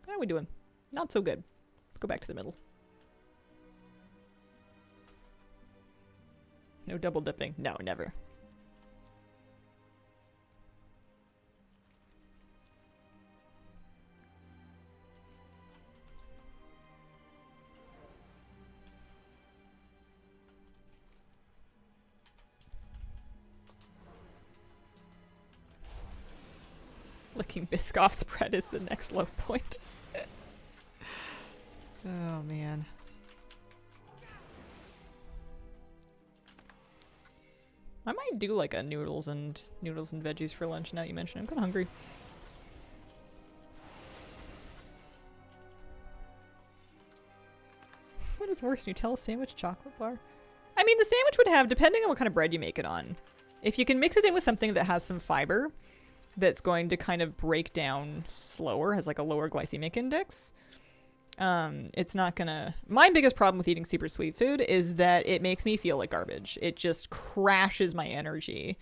How are we doing? Not so good. Let's go back to the middle. No double dipping. No, never. Licking Biscoff's bread is the next low point. Oh, man. I might do like a noodles and veggies for lunch now you mention it. I'm kind of hungry. What is worse, Nutella sandwich, chocolate bar? I mean, the sandwich would have, depending on what kind of bread you make it on. If you can mix it in with something that has some fiber, that's going to kind of break down slower, has like a lower glycemic index. It's not gonna... My biggest problem with eating super sweet food is that it makes me feel like garbage. It just crashes my energy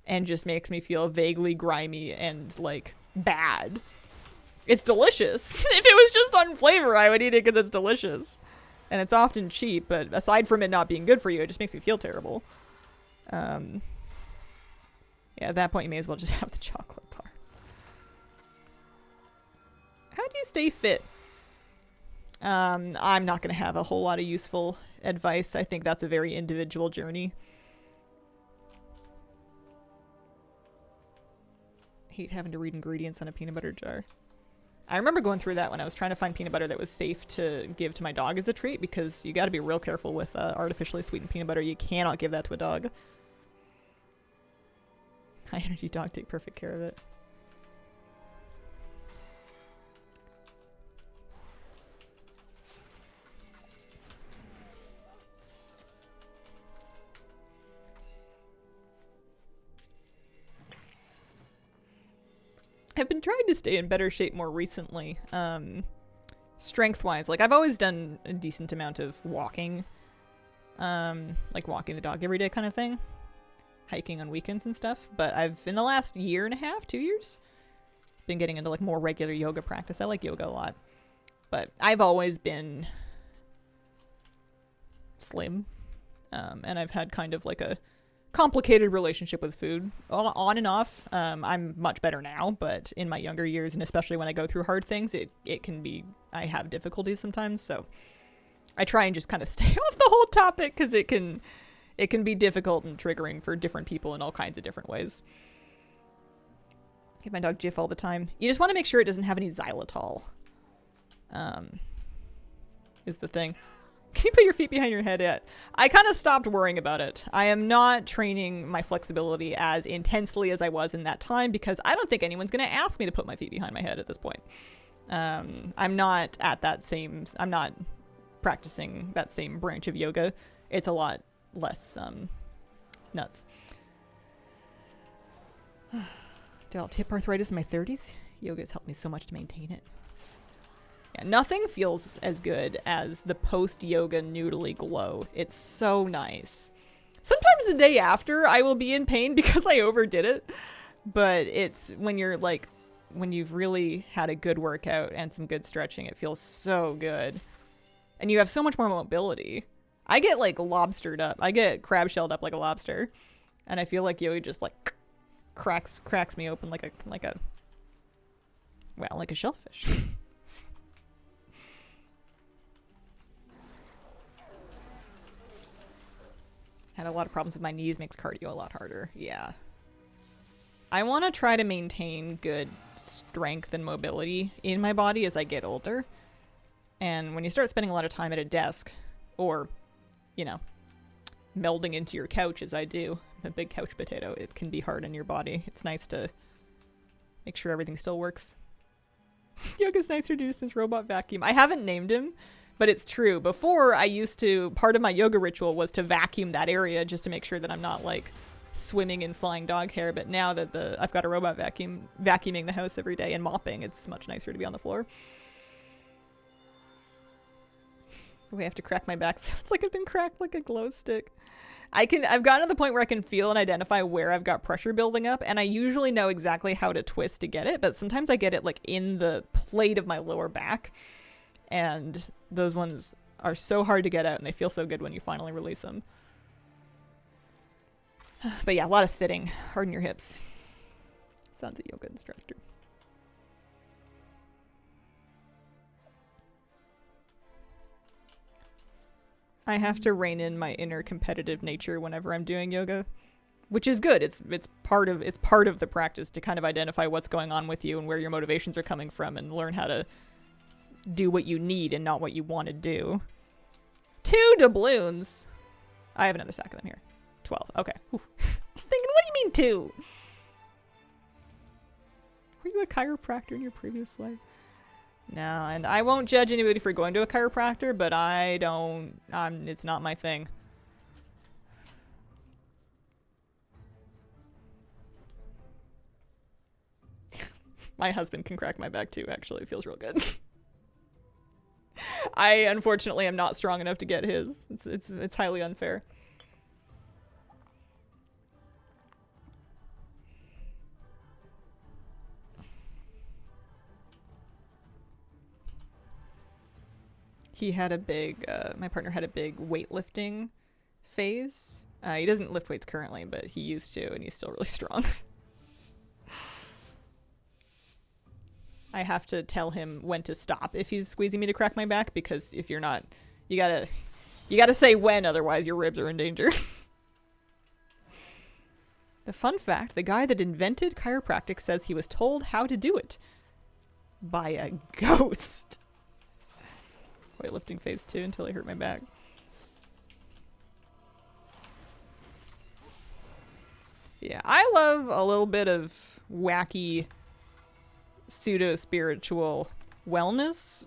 and just makes me feel vaguely grimy and like bad. It's delicious. If it was just on flavor, I would eat it because it's delicious. And it's often cheap, but aside from it not being good for you, it just makes me feel terrible. Yeah, at that point you may as well just have the chocolate bar. How do you stay fit? I'm not going to have a whole lot of useful advice. I think that's a very individual journey. Hate having to read ingredients on a peanut butter jar. I remember going through that when I was trying to find peanut butter that was safe to give to my dog as a treat, because you got to be real careful with artificially sweetened peanut butter. You cannot give that to a dog. High energy dog, take perfect care of it. I've been trying to stay in better shape more recently. Strength-wise, like I've always done a decent amount of walking. Like walking the dog every day kind of thing. Hiking on weekends and stuff. But I've, in the last year and a half, 2 years, been getting into like more regular yoga practice. I like yoga a lot. But I've always been slim. And I've had kind of like a complicated relationship with food on and off. I'm much better now, but in my younger years, and especially when I go through hard things, it can be, I have difficulties sometimes. So I try and just kind of stay off the whole topic because it can be difficult and triggering for different people in all kinds of different ways. Give my dog Jif all the time. You just want to make sure it doesn't have any xylitol. Is the thing. Can you put your feet behind your head yet? I kind of stopped worrying about it. I am not training my flexibility as intensely as I was in that time because I don't think anyone's going to ask me to put my feet behind my head at this point. I'm not at that same... I'm not practicing that same branch of yoga. It's a lot less nuts. Developed hip arthritis in my 30s. Yoga has helped me so much to maintain it. Yeah, nothing feels as good as the post-yoga noodly glow. It's so nice. Sometimes the day after I will be in pain because I overdid it. But it's when you're like, when you've really had a good workout and some good stretching, it feels so good. And you have so much more mobility. I get like lobstered up. I get crab shelled up like a lobster. And I feel like yoga just like cracks me open like a shellfish. Had a lot of problems with my knees, makes cardio a lot harder. Yeah. I want to try to maintain good strength and mobility in my body as I get older. And when you start spending a lot of time at a desk, or, you know, melding into your couch as I do, I'm a big couch potato, it can be hard on your body. It's nice to make sure everything still works. Yoga's nicer to do since robot vacuum. I haven't named him. But it's true. Before, I used to, part of my yoga ritual was to vacuum that area just to make sure that I'm not like swimming in flying dog hair. But now that I've got a robot vacuuming the house every day and mopping, it's much nicer to be on the floor. The way I have to crack my back sounds like I've been cracked like a glow stick. I've gotten to the point where I can feel and identify where I've got pressure building up, and I usually know exactly how to twist to get it, but sometimes I get it like in the plate of my lower back. And those ones are so hard to get out, and they feel so good when you finally release them. But yeah, a lot of sitting. Harden your hips. Sounds a yoga instructor. I have to rein in my inner competitive nature whenever I'm doing yoga, which is good. It's part of the practice to kind of identify what's going on with you and where your motivations are coming from, and learn how to do what you need and not what you want to do. 2 doubloons. I have another stack of them here. 12. Okay. Whew. I was thinking, what do you mean 2? Were you a chiropractor in your previous life? No, and I won't judge anybody for going to a chiropractor, but it's not my thing. My husband can crack my back too, actually. It feels real good. I unfortunately am not strong enough to get his. It's highly unfair. He had a big, my partner had a big weightlifting phase. He doesn't lift weights currently, but he used to, and he's still really strong. I have to tell him when to stop if he's squeezing me to crack my back, because if you're not, you gotta say when, otherwise your ribs are in danger. The fun fact, the guy that invented chiropractic says he was told how to do it by a ghost. Weightlifting phase 2 until I hurt my back. Yeah, I love a little bit of wacky pseudo-spiritual wellness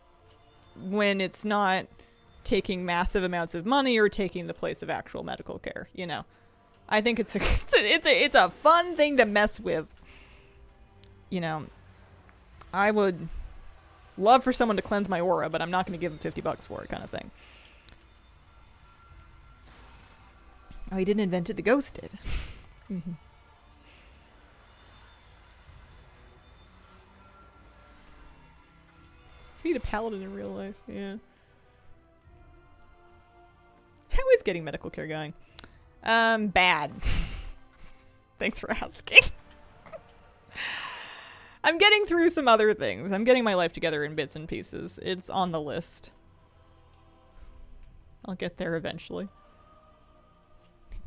when it's not taking massive amounts of money or taking the place of actual medical care, you know. I think it's a fun thing to mess with. You know, I would love for someone to cleanse my aura, but I'm not going to give them $50 for it, kind of thing. Oh, he didn't invent it, the ghost did. Mm-hmm. Need a paladin in real life, yeah. How is getting medical care going? Bad. Thanks for asking. I'm getting through some other things. I'm getting my life together in bits and pieces. It's on the list. I'll get there eventually.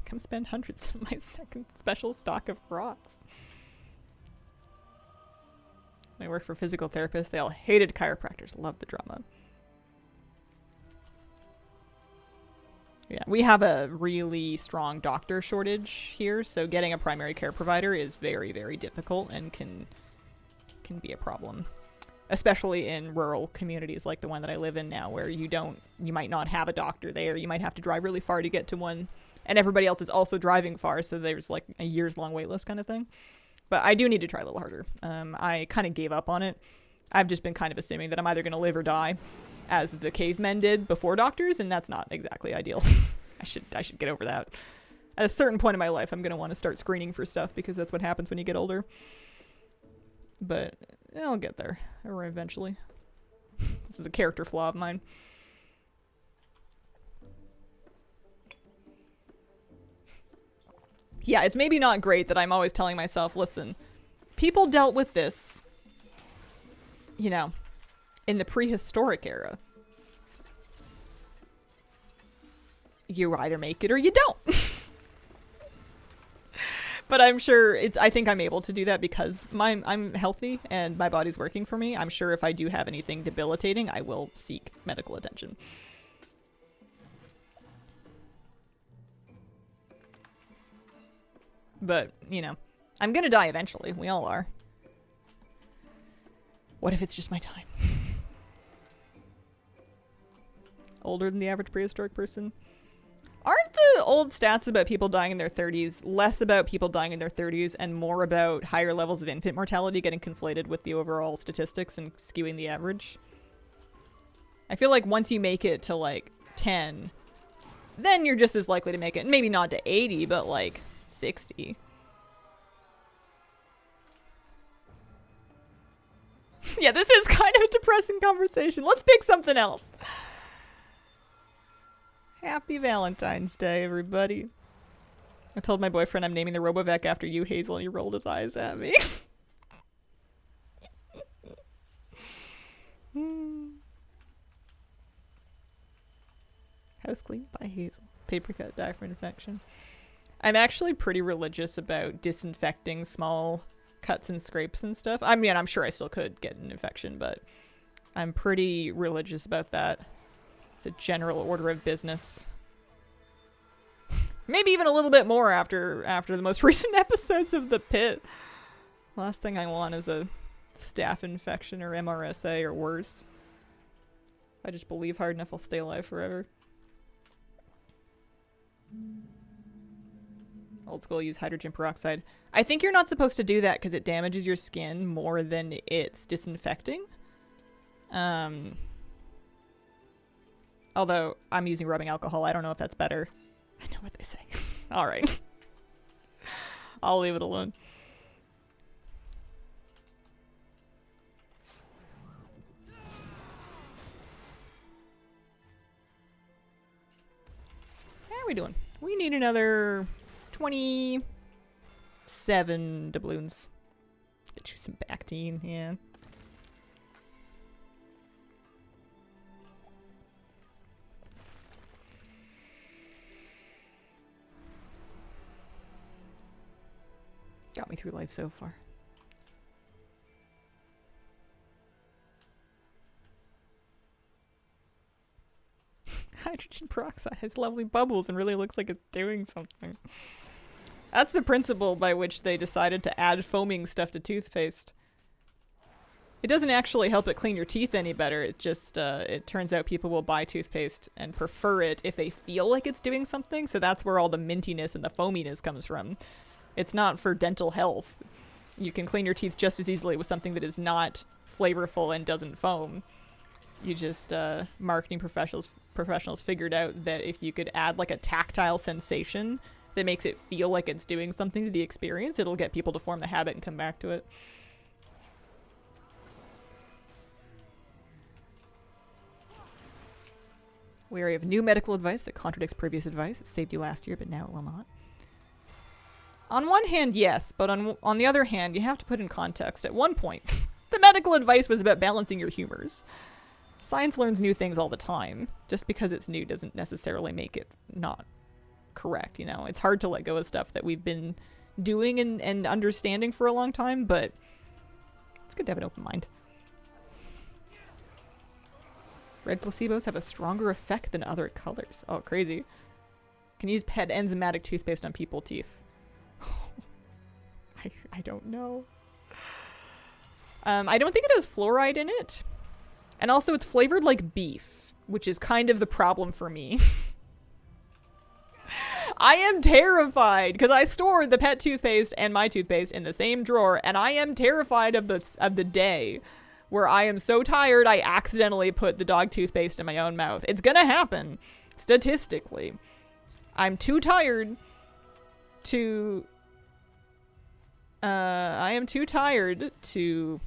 Come spend hundreds of my second special stock of rocks. When I worked for physical therapists, they all hated chiropractors. Loved the drama. Yeah, we have a really strong doctor shortage here, so getting a primary care provider is very, very difficult and can be a problem. Especially in rural communities like the one that I live in now, where you might not have a doctor there. You might have to drive really far to get to one, and everybody else is also driving far, so there's like a years long wait list kind of thing. But I do need to try a little harder. I kind of gave up on it. I've just been kind of assuming that I'm either going to live or die, as the cavemen did before doctors, and that's not exactly ideal. I should get over that. At a certain point in my life, I'm going to want to start screening for stuff, because that's what happens when you get older. But I'll get there, or eventually. This is a character flaw of mine. Yeah, it's maybe not great that I'm always telling myself, listen, people dealt with this, you know, in the prehistoric era. You either make it or you don't. But I'm sure I think I'm able to do that because I'm healthy and my body's working for me. I'm sure if I do have anything debilitating, I will seek medical attention. But, you know, I'm gonna die eventually. We all are. What if it's just my time? Older than the average prehistoric person? Aren't the old stats about people dying in their 30s less about people dying in their 30s and more about higher levels of infant mortality getting conflated with the overall statistics and skewing the average? I feel like once you make it to like 10, then you're just as likely to make it. Maybe not to 80, but like 60. Yeah, this is kind of a depressing conversation. Let's pick something else. Happy Valentine's Day, everybody. I told my boyfriend I'm naming the Robovec after you, Hazel, and he rolled his eyes at me. House cleaned by Hazel. Paper cut, die for infection. I'm actually pretty religious about disinfecting small cuts and scrapes and stuff. I mean, I'm sure I still could get an infection, but I'm pretty religious about that. It's a general order of business. Maybe even a little bit more after the most recent episodes of The Pit. Last thing I want is a staph infection or MRSA or worse. If I just believe hard enough, I'll stay alive forever. Old school, use hydrogen peroxide. I think you're not supposed to do that because it damages your skin more than it's disinfecting. Although I'm using rubbing alcohol, I don't know if that's better. I know what they say. All right. I'll leave it alone. How are we doing? We need another 27 doubloons. Get you some Bactine, yeah. Got me through life so far. Hydrogen peroxide has lovely bubbles and really looks like it's doing something. That's the principle by which they decided to add foaming stuff to toothpaste. It doesn't actually help it clean your teeth any better. It just, it turns out people will buy toothpaste and prefer it if they feel like it's doing something. So that's where all the mintiness and the foaminess comes from. It's not for dental health. You can clean your teeth just as easily with something that is not flavorful and doesn't foam. You just, marketing professionals figured out that if you could add like a tactile sensation that makes it feel like it's doing something to the experience, it'll get people to form the habit and come back to it. Wary of new medical advice that contradicts previous advice. It saved you last year, but now it will not. On one hand, yes, but on the other hand, you have to put in context. At one point, the medical advice was about balancing your humors. Science learns new things all the time. Just because it's new doesn't necessarily make it not correct, you know? It's hard to let go of stuff that we've been doing and understanding for a long time, but it's good to have an open mind. Red placebos have a stronger effect than other colors. Oh, crazy. Can use pet enzymatic toothpaste on people's teeth. I don't know. I don't think it has fluoride in it. And also it's flavored like beef, which is kind of the problem for me. I am terrified because I stored the pet toothpaste and my toothpaste in the same drawer, and I am terrified of the day where I am so tired I accidentally put the dog toothpaste in my own mouth. It's gonna happen, statistically. I'm too tired to... I am too tired to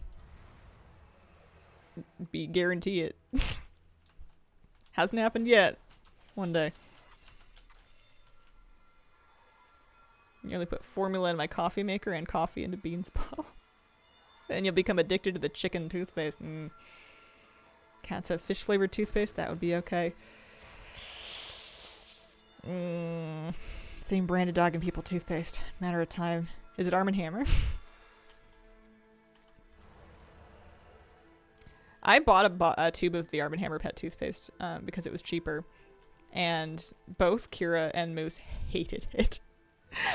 guarantee it. Hasn't happened yet. One day. Nearly put formula in my coffee maker and coffee into beans bottle. Then you'll become addicted to the chicken toothpaste. Cats have fish-flavored toothpaste? That would be okay. Same brand of dog and people toothpaste. Matter of time. Is it Arm & Hammer? I bought a tube of the Arm & Hammer pet toothpaste because it was cheaper. And both Kira and Moose hated it.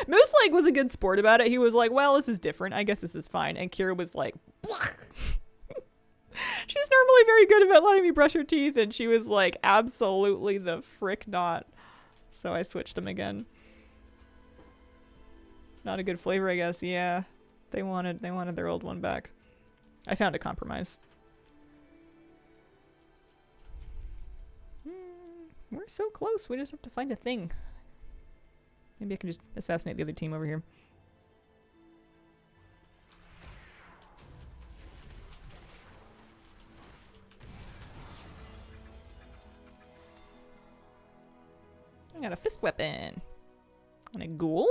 Moose, like, was a good sport about it. He was like, well, this is different. I guess this is fine. And Kira was like, she's normally very good about letting me brush her teeth. And she was like, absolutely the frick not. So I switched them again. Not a good flavor, I guess. Yeah. They wanted their old one back. I found a compromise. We're so close. We just have to find a thing. Maybe I can just assassinate the other team over here. I got a fist weapon. And a ghoul.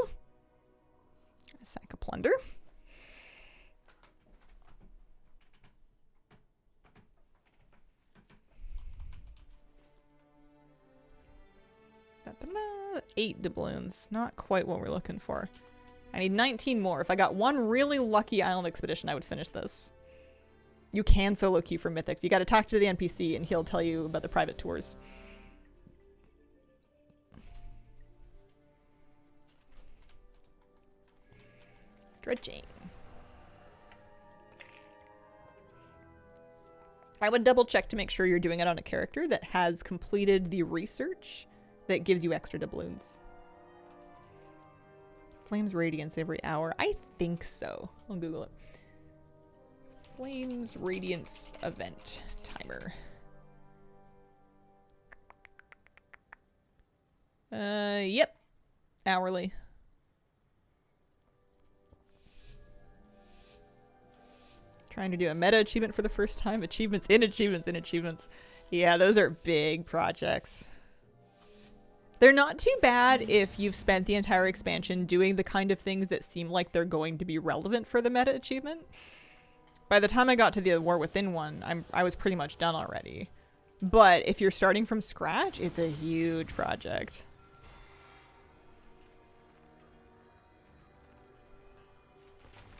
A sack of plunder. Da-da-da. 8 doubloons. Not quite what we're looking for. I need 19 more. If I got one really lucky island expedition, I would finish this. You can solo queue for mythics. You gotta talk to the NPC and he'll tell you about the private tours. Dredging. I would double check to make sure you're doing it on a character that has completed the research that gives you extra doubloons. Flames radiance every hour. I think so. I'll Google it. Flames radiance event timer. Yep. Hourly. Trying to do a meta achievement for the first time. Achievements in achievements in achievements. Yeah, those are big projects. They're not too bad if you've spent the entire expansion doing the kind of things that seem like they're going to be relevant for the meta achievement. By the time I got to the War Within one, I was pretty much done already. But if you're starting from scratch, it's a huge project.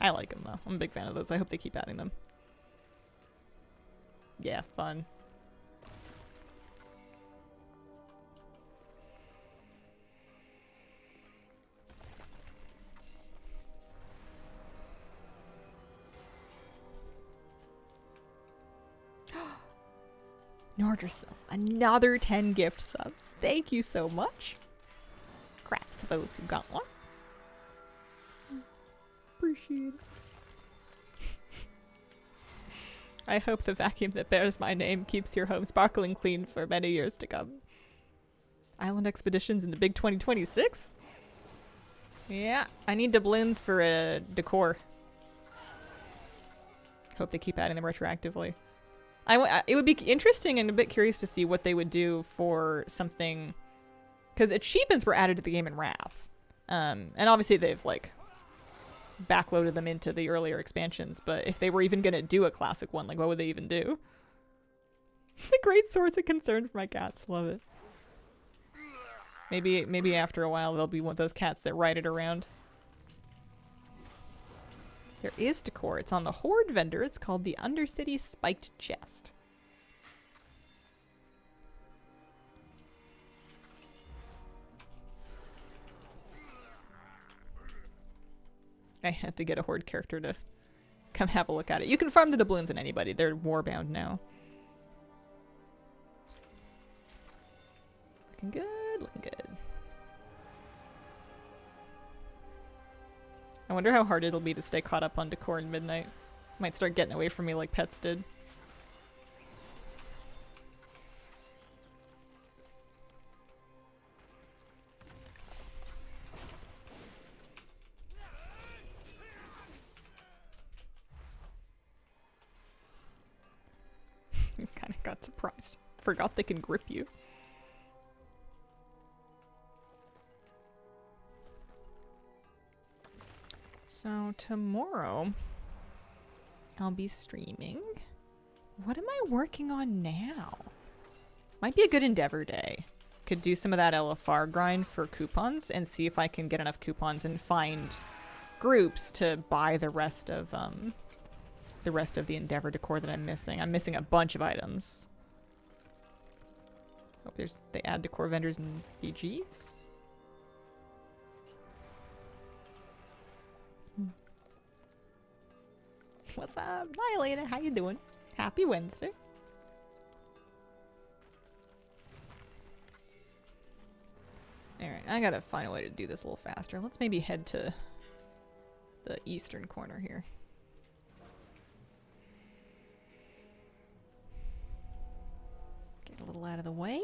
I like them though. I'm a big fan of those. I hope they keep adding them. Yeah, fun. Norderson, another 10 gift subs. Thank you so much. Congrats to those who got one. Appreciate it. I hope the vacuum that bears my name keeps your home sparkling clean for many years to come. Island expeditions in the big 2026? Yeah, I need doubloons for a decor. Hope they keep adding them retroactively. It would be interesting and a bit curious to see what they would do for something, because achievements were added to the game in Wrath, and obviously they've like backloaded them into the earlier expansions. But if they were even gonna do a classic one, like what would they even do? It's a great source of concern for my cats. Love it. Maybe after a while they'll be one of those cats that ride it around. There is decor. It's on the Horde vendor. It's called the Undercity Spiked Chest. I had to get a Horde character to come have a look at it. You can farm the doubloons in anybody. They're warbound now. Looking good, looking good. I wonder how hard it'll be to stay caught up on decor in Midnight. Might start getting away from me like pets did. Kinda got surprised. Forgot they can grip you. So tomorrow, I'll be streaming. What am I working on now? Might be a good Endeavor day. Could do some of that LFR grind for coupons and see if I can get enough coupons and find groups to buy the rest of the Endeavor decor that I'm missing. I'm missing a bunch of items. Oh, they add decor vendors and BGs. What's up? Hi, Elena. How you doing? Happy Wednesday. Alright, I gotta find a way to do this a little faster. Let's maybe head to the eastern corner here. Get a little out of the way.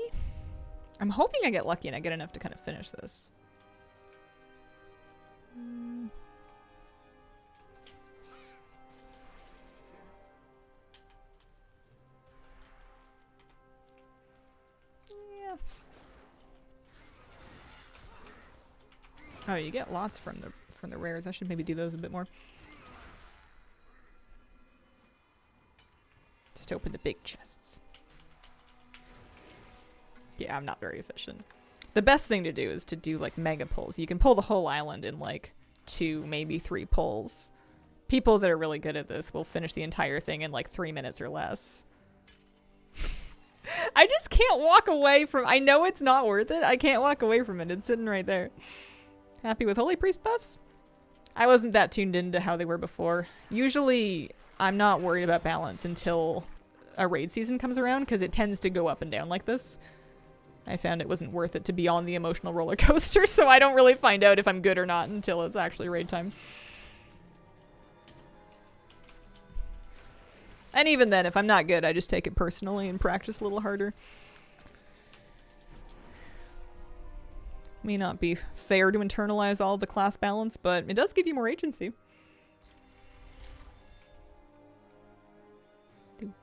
I'm hoping I get lucky and I get enough to kind of finish this. Oh, you get lots from the rares. I should maybe do those a bit more. Just open the big chests. Yeah, I'm not very efficient. The best thing to do is to do like mega pulls. You can pull the whole island in like 2, maybe 3 pulls. People that are really good at this will finish the entire thing in like 3 minutes or less. I just can't walk away from... I know it's not worth it. I can't walk away from it. It's sitting right there. Happy with Holy Priest buffs? I wasn't that tuned into how they were before. Usually, I'm not worried about balance until a raid season comes around, because it tends to go up and down like this. I found it wasn't worth it to be on the emotional roller coaster, so I don't really find out if I'm good or not until it's actually raid time. And even then, if I'm not good, I just take it personally and practice a little harder. May not be fair to internalize all the class balance, but it does give you more agency. Go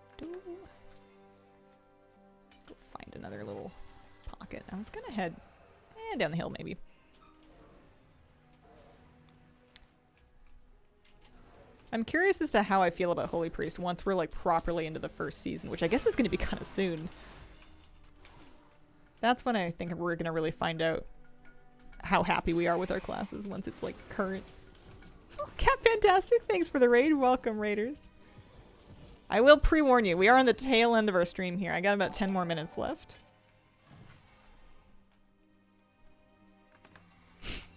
find another little pocket. I was gonna head down the hill maybe. I'm curious as to how I feel about Holy Priest once we're like properly into the first season, which I guess is going to be kind of soon. That's when I think we're going to really find out how happy we are with our classes once it's like current. Oh, Cat Fantastic, thanks for the raid. Welcome, raiders. I will pre-warn you, we are on the tail end of our stream here. I got about 10 more minutes left.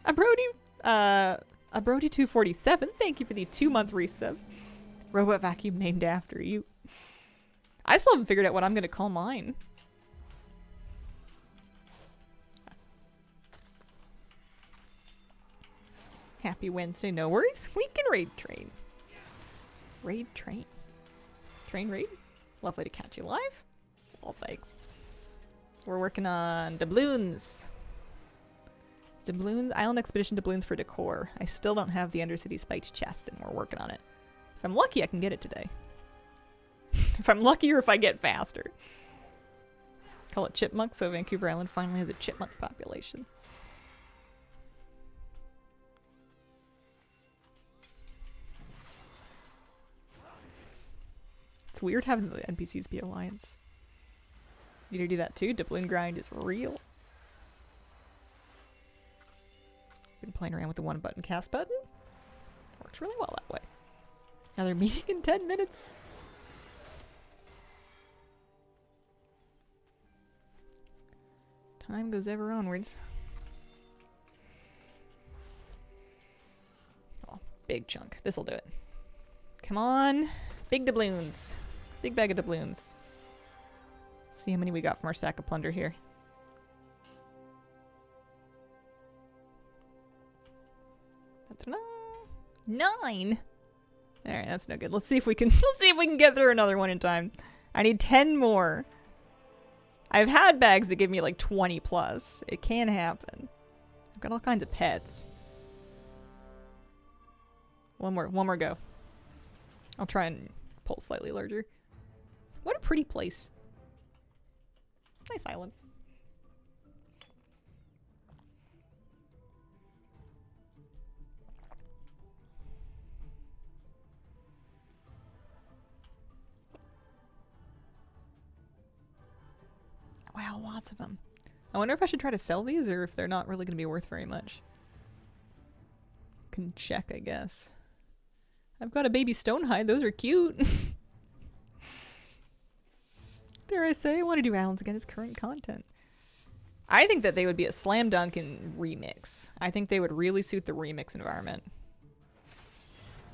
A Brody 247, thank you for the 2-month resub. Robot vacuum named after you. I still haven't figured out what I'm going to call mine. Happy Wednesday, no worries. We can raid train. Raid train. Train raid. Lovely to catch you live. Oh, thanks. We're working on doubloons. Doubloons, Island Expedition doubloons for decor. I still don't have the Undercity spiked chest, and we're working on it. If I'm lucky, I can get it today. If I'm lucky or if I get faster. Call it chipmunk, so Vancouver Island finally has a chipmunk population. It's weird having the NPCs be alliance. You need to do that too. Doubloon grind is real. Been playing around with the one button cast button. Works really well that way. Another meeting in 10 minutes. Time goes ever onwards. Oh, big chunk. This'll do it. Come on. Big doubloons. Big bag of doubloons. See how many we got from our sack of plunder here. That's 9. Alright, that's no good. Let's see if we can get through another one in time. I need 10 more. I've had bags that give me like 20 plus. It can happen. I've got all kinds of pets. One more go. I'll try and pull slightly larger. What a pretty place. Nice island. Wow, lots of them. I wonder if I should try to sell these or if they're not really going to be worth very much. Can check, I guess. I've got a baby stonehide. Those are cute. Dare I say, I want to do islands again as current content. I think that they would be a slam dunk in remix. I think they would really suit the remix environment.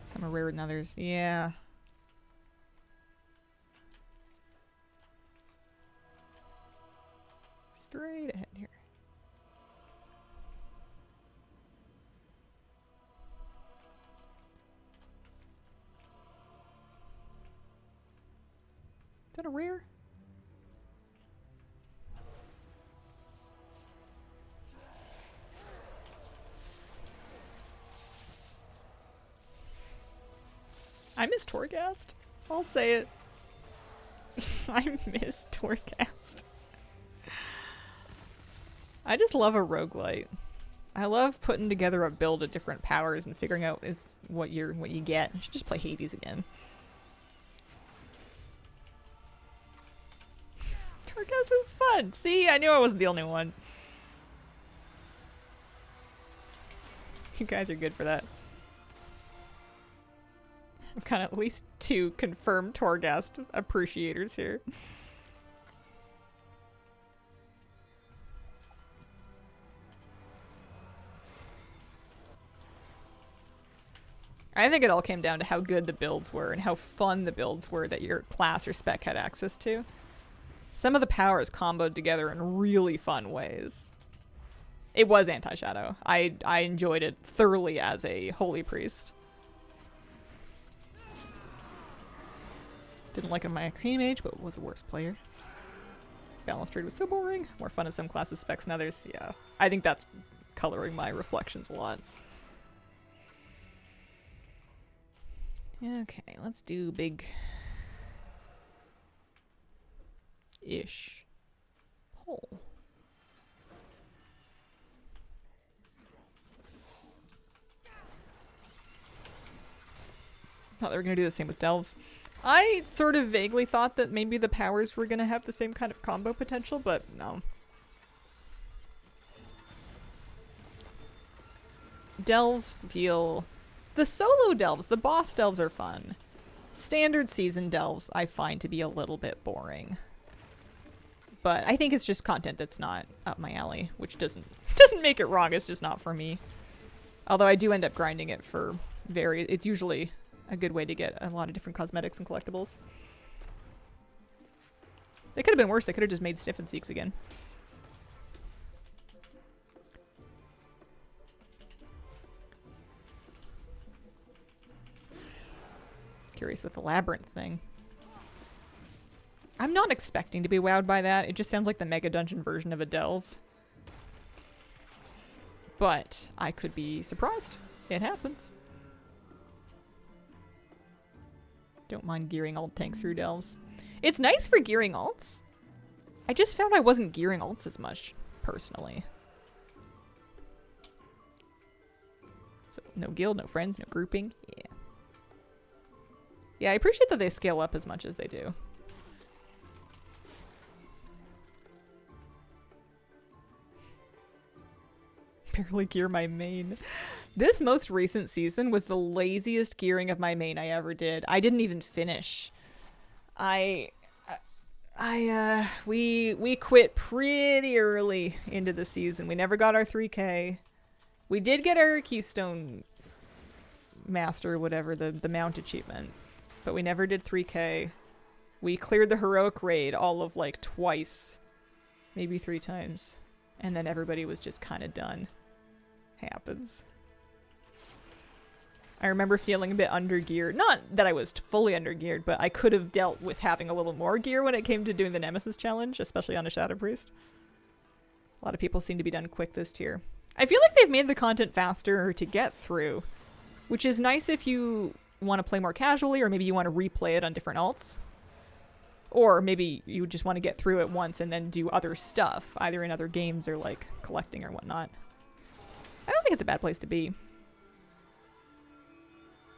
Some are rarer than others. Yeah. Straight ahead here. Is that a rare? I miss Torghast. I'll say it. I miss Torghast. I just love a roguelite. I love putting together a build of different powers and figuring out what you get. I should just play Hades again. Torghast was fun. See, I knew I wasn't the only one. You guys are good for that. I've got at least 2 confirmed Torghast appreciators here. I think it all came down to how good the builds were and how fun the builds were that your class or spec had access to. Some of the powers comboed together in really fun ways. It was anti-shadow. I enjoyed it thoroughly as a holy priest. Didn't like it in my Arcane Mage, but was a worse player. Balanced trade was so boring. More fun in some classes, specs and others. Yeah, I think that's coloring my reflections a lot. Okay, let's do big-ish pull. Thought they were going to do the same with Delves. I sort of vaguely thought that maybe the powers were going to have the same kind of combo potential, but no. Delves feel... The solo delves, the boss delves are fun. Standard season delves I find to be a little bit boring. But I think it's just content that's not up my alley, which doesn't make it wrong, it's just not for me. Although I do end up grinding it for it's usually a good way to get a lot of different cosmetics and collectibles. They could have been worse, they could have just made Sniff and Seeks again. Curious with the labyrinth thing. I'm not expecting to be wowed by that. It just sounds like the Mega Dungeon version of a delve. But I could be surprised. It happens. Don't mind gearing alt tanks through delves. It's nice for gearing alts. I just found I wasn't gearing alts as much, personally. So, no guild, no friends, no grouping. Yeah. Yeah, I appreciate that they scale up as much as they do. Barely gear my main. This most recent season was the laziest gearing of my main I ever did. I didn't even finish. We quit pretty early into the season. We never got our 3K. We did get our Keystone Master, whatever, the mount achievement. But we never did 3K. We cleared the heroic raid all of like twice. Maybe 3 times. And then everybody was just kind of done. Happens. I remember feeling a bit undergeared. Not that I was fully undergeared, but I could have dealt with having a little more gear when it came to doing the Nemesis challenge, especially on a Shadow Priest. A lot of people seem to be done quick this tier. I feel like they've made the content faster to get through, which is nice if you want to play more casually, or maybe you want to replay it on different alts. Or maybe you just want to get through it once and then do other stuff, either in other games or like collecting or whatnot. I don't think it's a bad place to be.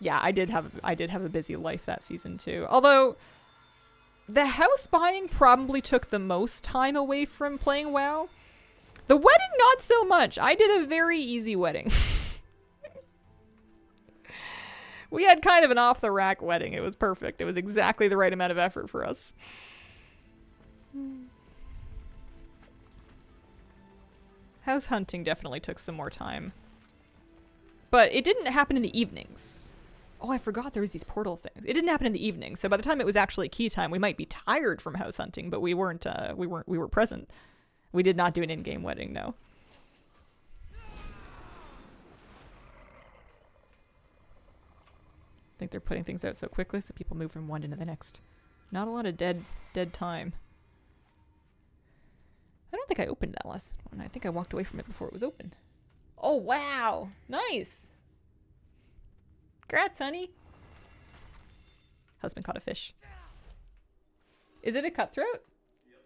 Yeah, I did have a busy life that season too. Although the house buying probably took the most time away from playing WoW. The wedding, not so much. I did a very easy wedding. We had kind of an off-the-rack wedding. It was perfect. It was exactly the right amount of effort for us. House hunting definitely took some more time. But it didn't happen in the evenings. Oh, I forgot there was these portal things. It didn't happen in the evening, so by the time it was actually key time, we might be tired from house hunting, but we weren't. We were present. We did not do an in-game wedding, no. I think they're putting things out so quickly, so people move from one into the next. Not a lot of dead time. I don't think I opened that last one. I think I walked away from it before it was open. Oh wow, nice. Congrats, honey. Husband caught a fish. Is it a cutthroat? Yep.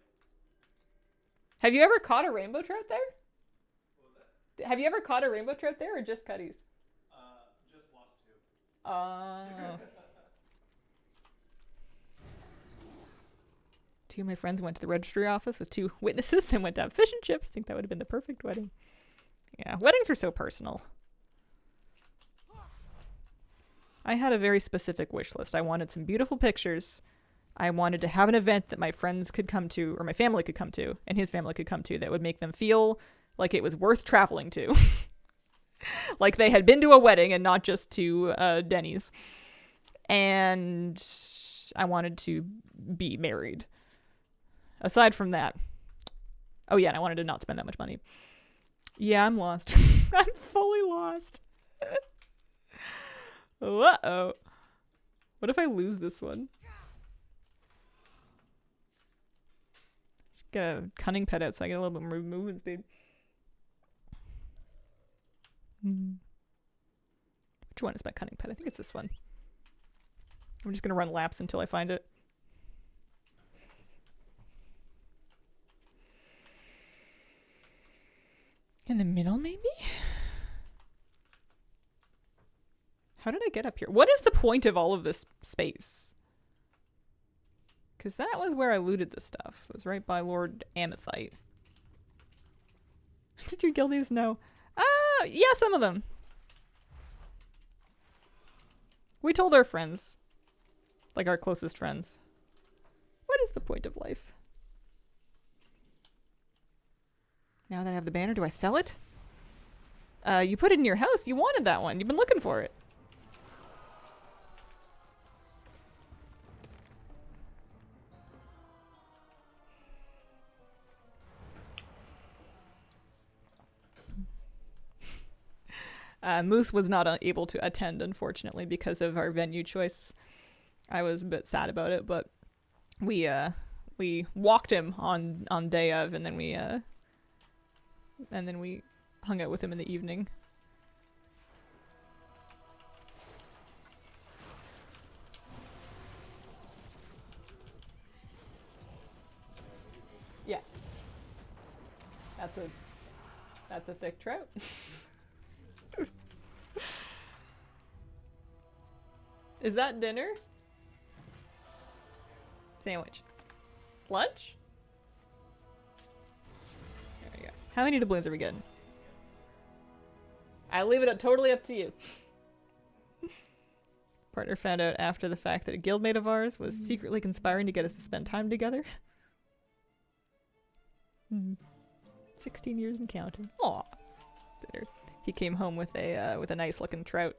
Have you ever caught a rainbow trout there? What was that? Have you ever caught a rainbow trout there or just cutties? Just lost 2. Oh. 2 of my friends went to the registry office with 2 witnesses, then went to have fish and chips. I think that would have been the perfect wedding. Yeah, weddings are so personal. I had a very specific wish list. I wanted some beautiful pictures. I wanted to have an event that my friends could come to, or my family could come to, and his family could come to, that would make them feel like it was worth traveling to. Like they had been to a wedding and not just to Denny's. And I wanted to be married. Aside from that. Oh yeah, and I wanted to not spend that much money. Yeah, I'm lost. I'm fully lost. Uh-oh. What if I lose this one? Get a cunning pet out so I get a little bit more movement speed. Which one is my cunning pet? I think it's this one. I'm just going to run laps until I find it. In the middle, maybe? How did I get up here? What is the point of all of this space? Because that was where I looted the stuff. It was right by Lord Amethite. Did you kill these? No. Yeah, some of them. We told our friends. Like our closest friends. What is the point of life? Now that I have the banner, do I sell it? You put it in your house. You wanted that one. You've been looking for it. Moose was not able to attend, unfortunately, because of our venue choice. I was a bit sad about it, but we We walked him on day of, and then we hung out with him in the evening. Yeah. That's a thick trout. Is that dinner? Sandwich. Lunch? There we go. How many doubloons are we getting? I leave it totally up to you. Partner found out after the fact that a guildmate of ours was secretly conspiring to get us to spend time together. 16 years and counting. Aw. Bitter. He came home with a nice looking trout.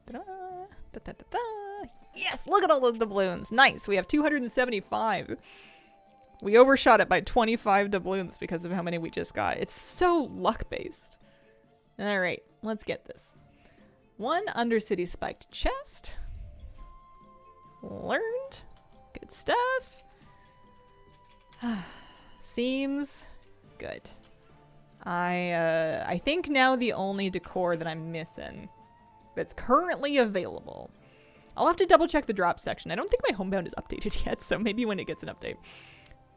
Da-da-da, da-da-da-da. Yes, look at all the doubloons. Nice. We have 275. We overshot it by 25 doubloons because of how many we just got. It's so luck based. All right, let's get this. 1 Undercity spiked chest. Learned. Good stuff. Seems good. I think now the only decor that I'm missing that's currently available. I'll have to double check the drop section. I don't think my homebound is updated yet, so maybe when it gets an update.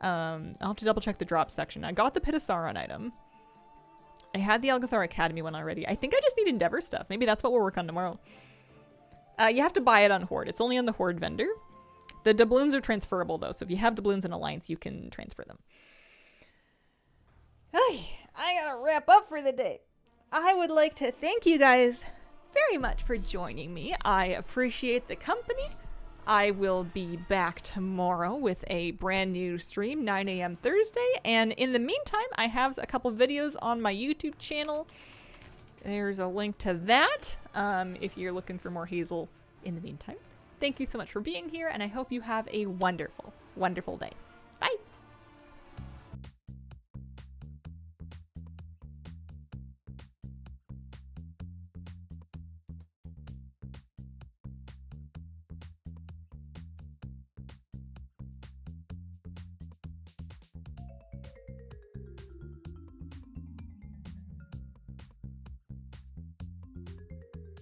I'll have to double check the drop section. I got the Pit of Sauron item. I had the Algathar Academy one already. I think I just need Endeavor stuff. Maybe that's what we'll work on tomorrow. You have to buy it on Horde. It's only on the Horde vendor. The doubloons are transferable though, so if you have doubloons in Alliance, you can transfer them. Hey, I gotta wrap up for the day. I would like to thank you guys very much for joining me. I appreciate the company. I will be back tomorrow with a brand new stream, 9 a.m. Thursday. And in the meantime, I have a couple videos on my YouTube channel. There's a link to that if you're looking for more Hazel in the meantime. Thank you so much for being here, and I hope you have a wonderful, wonderful day.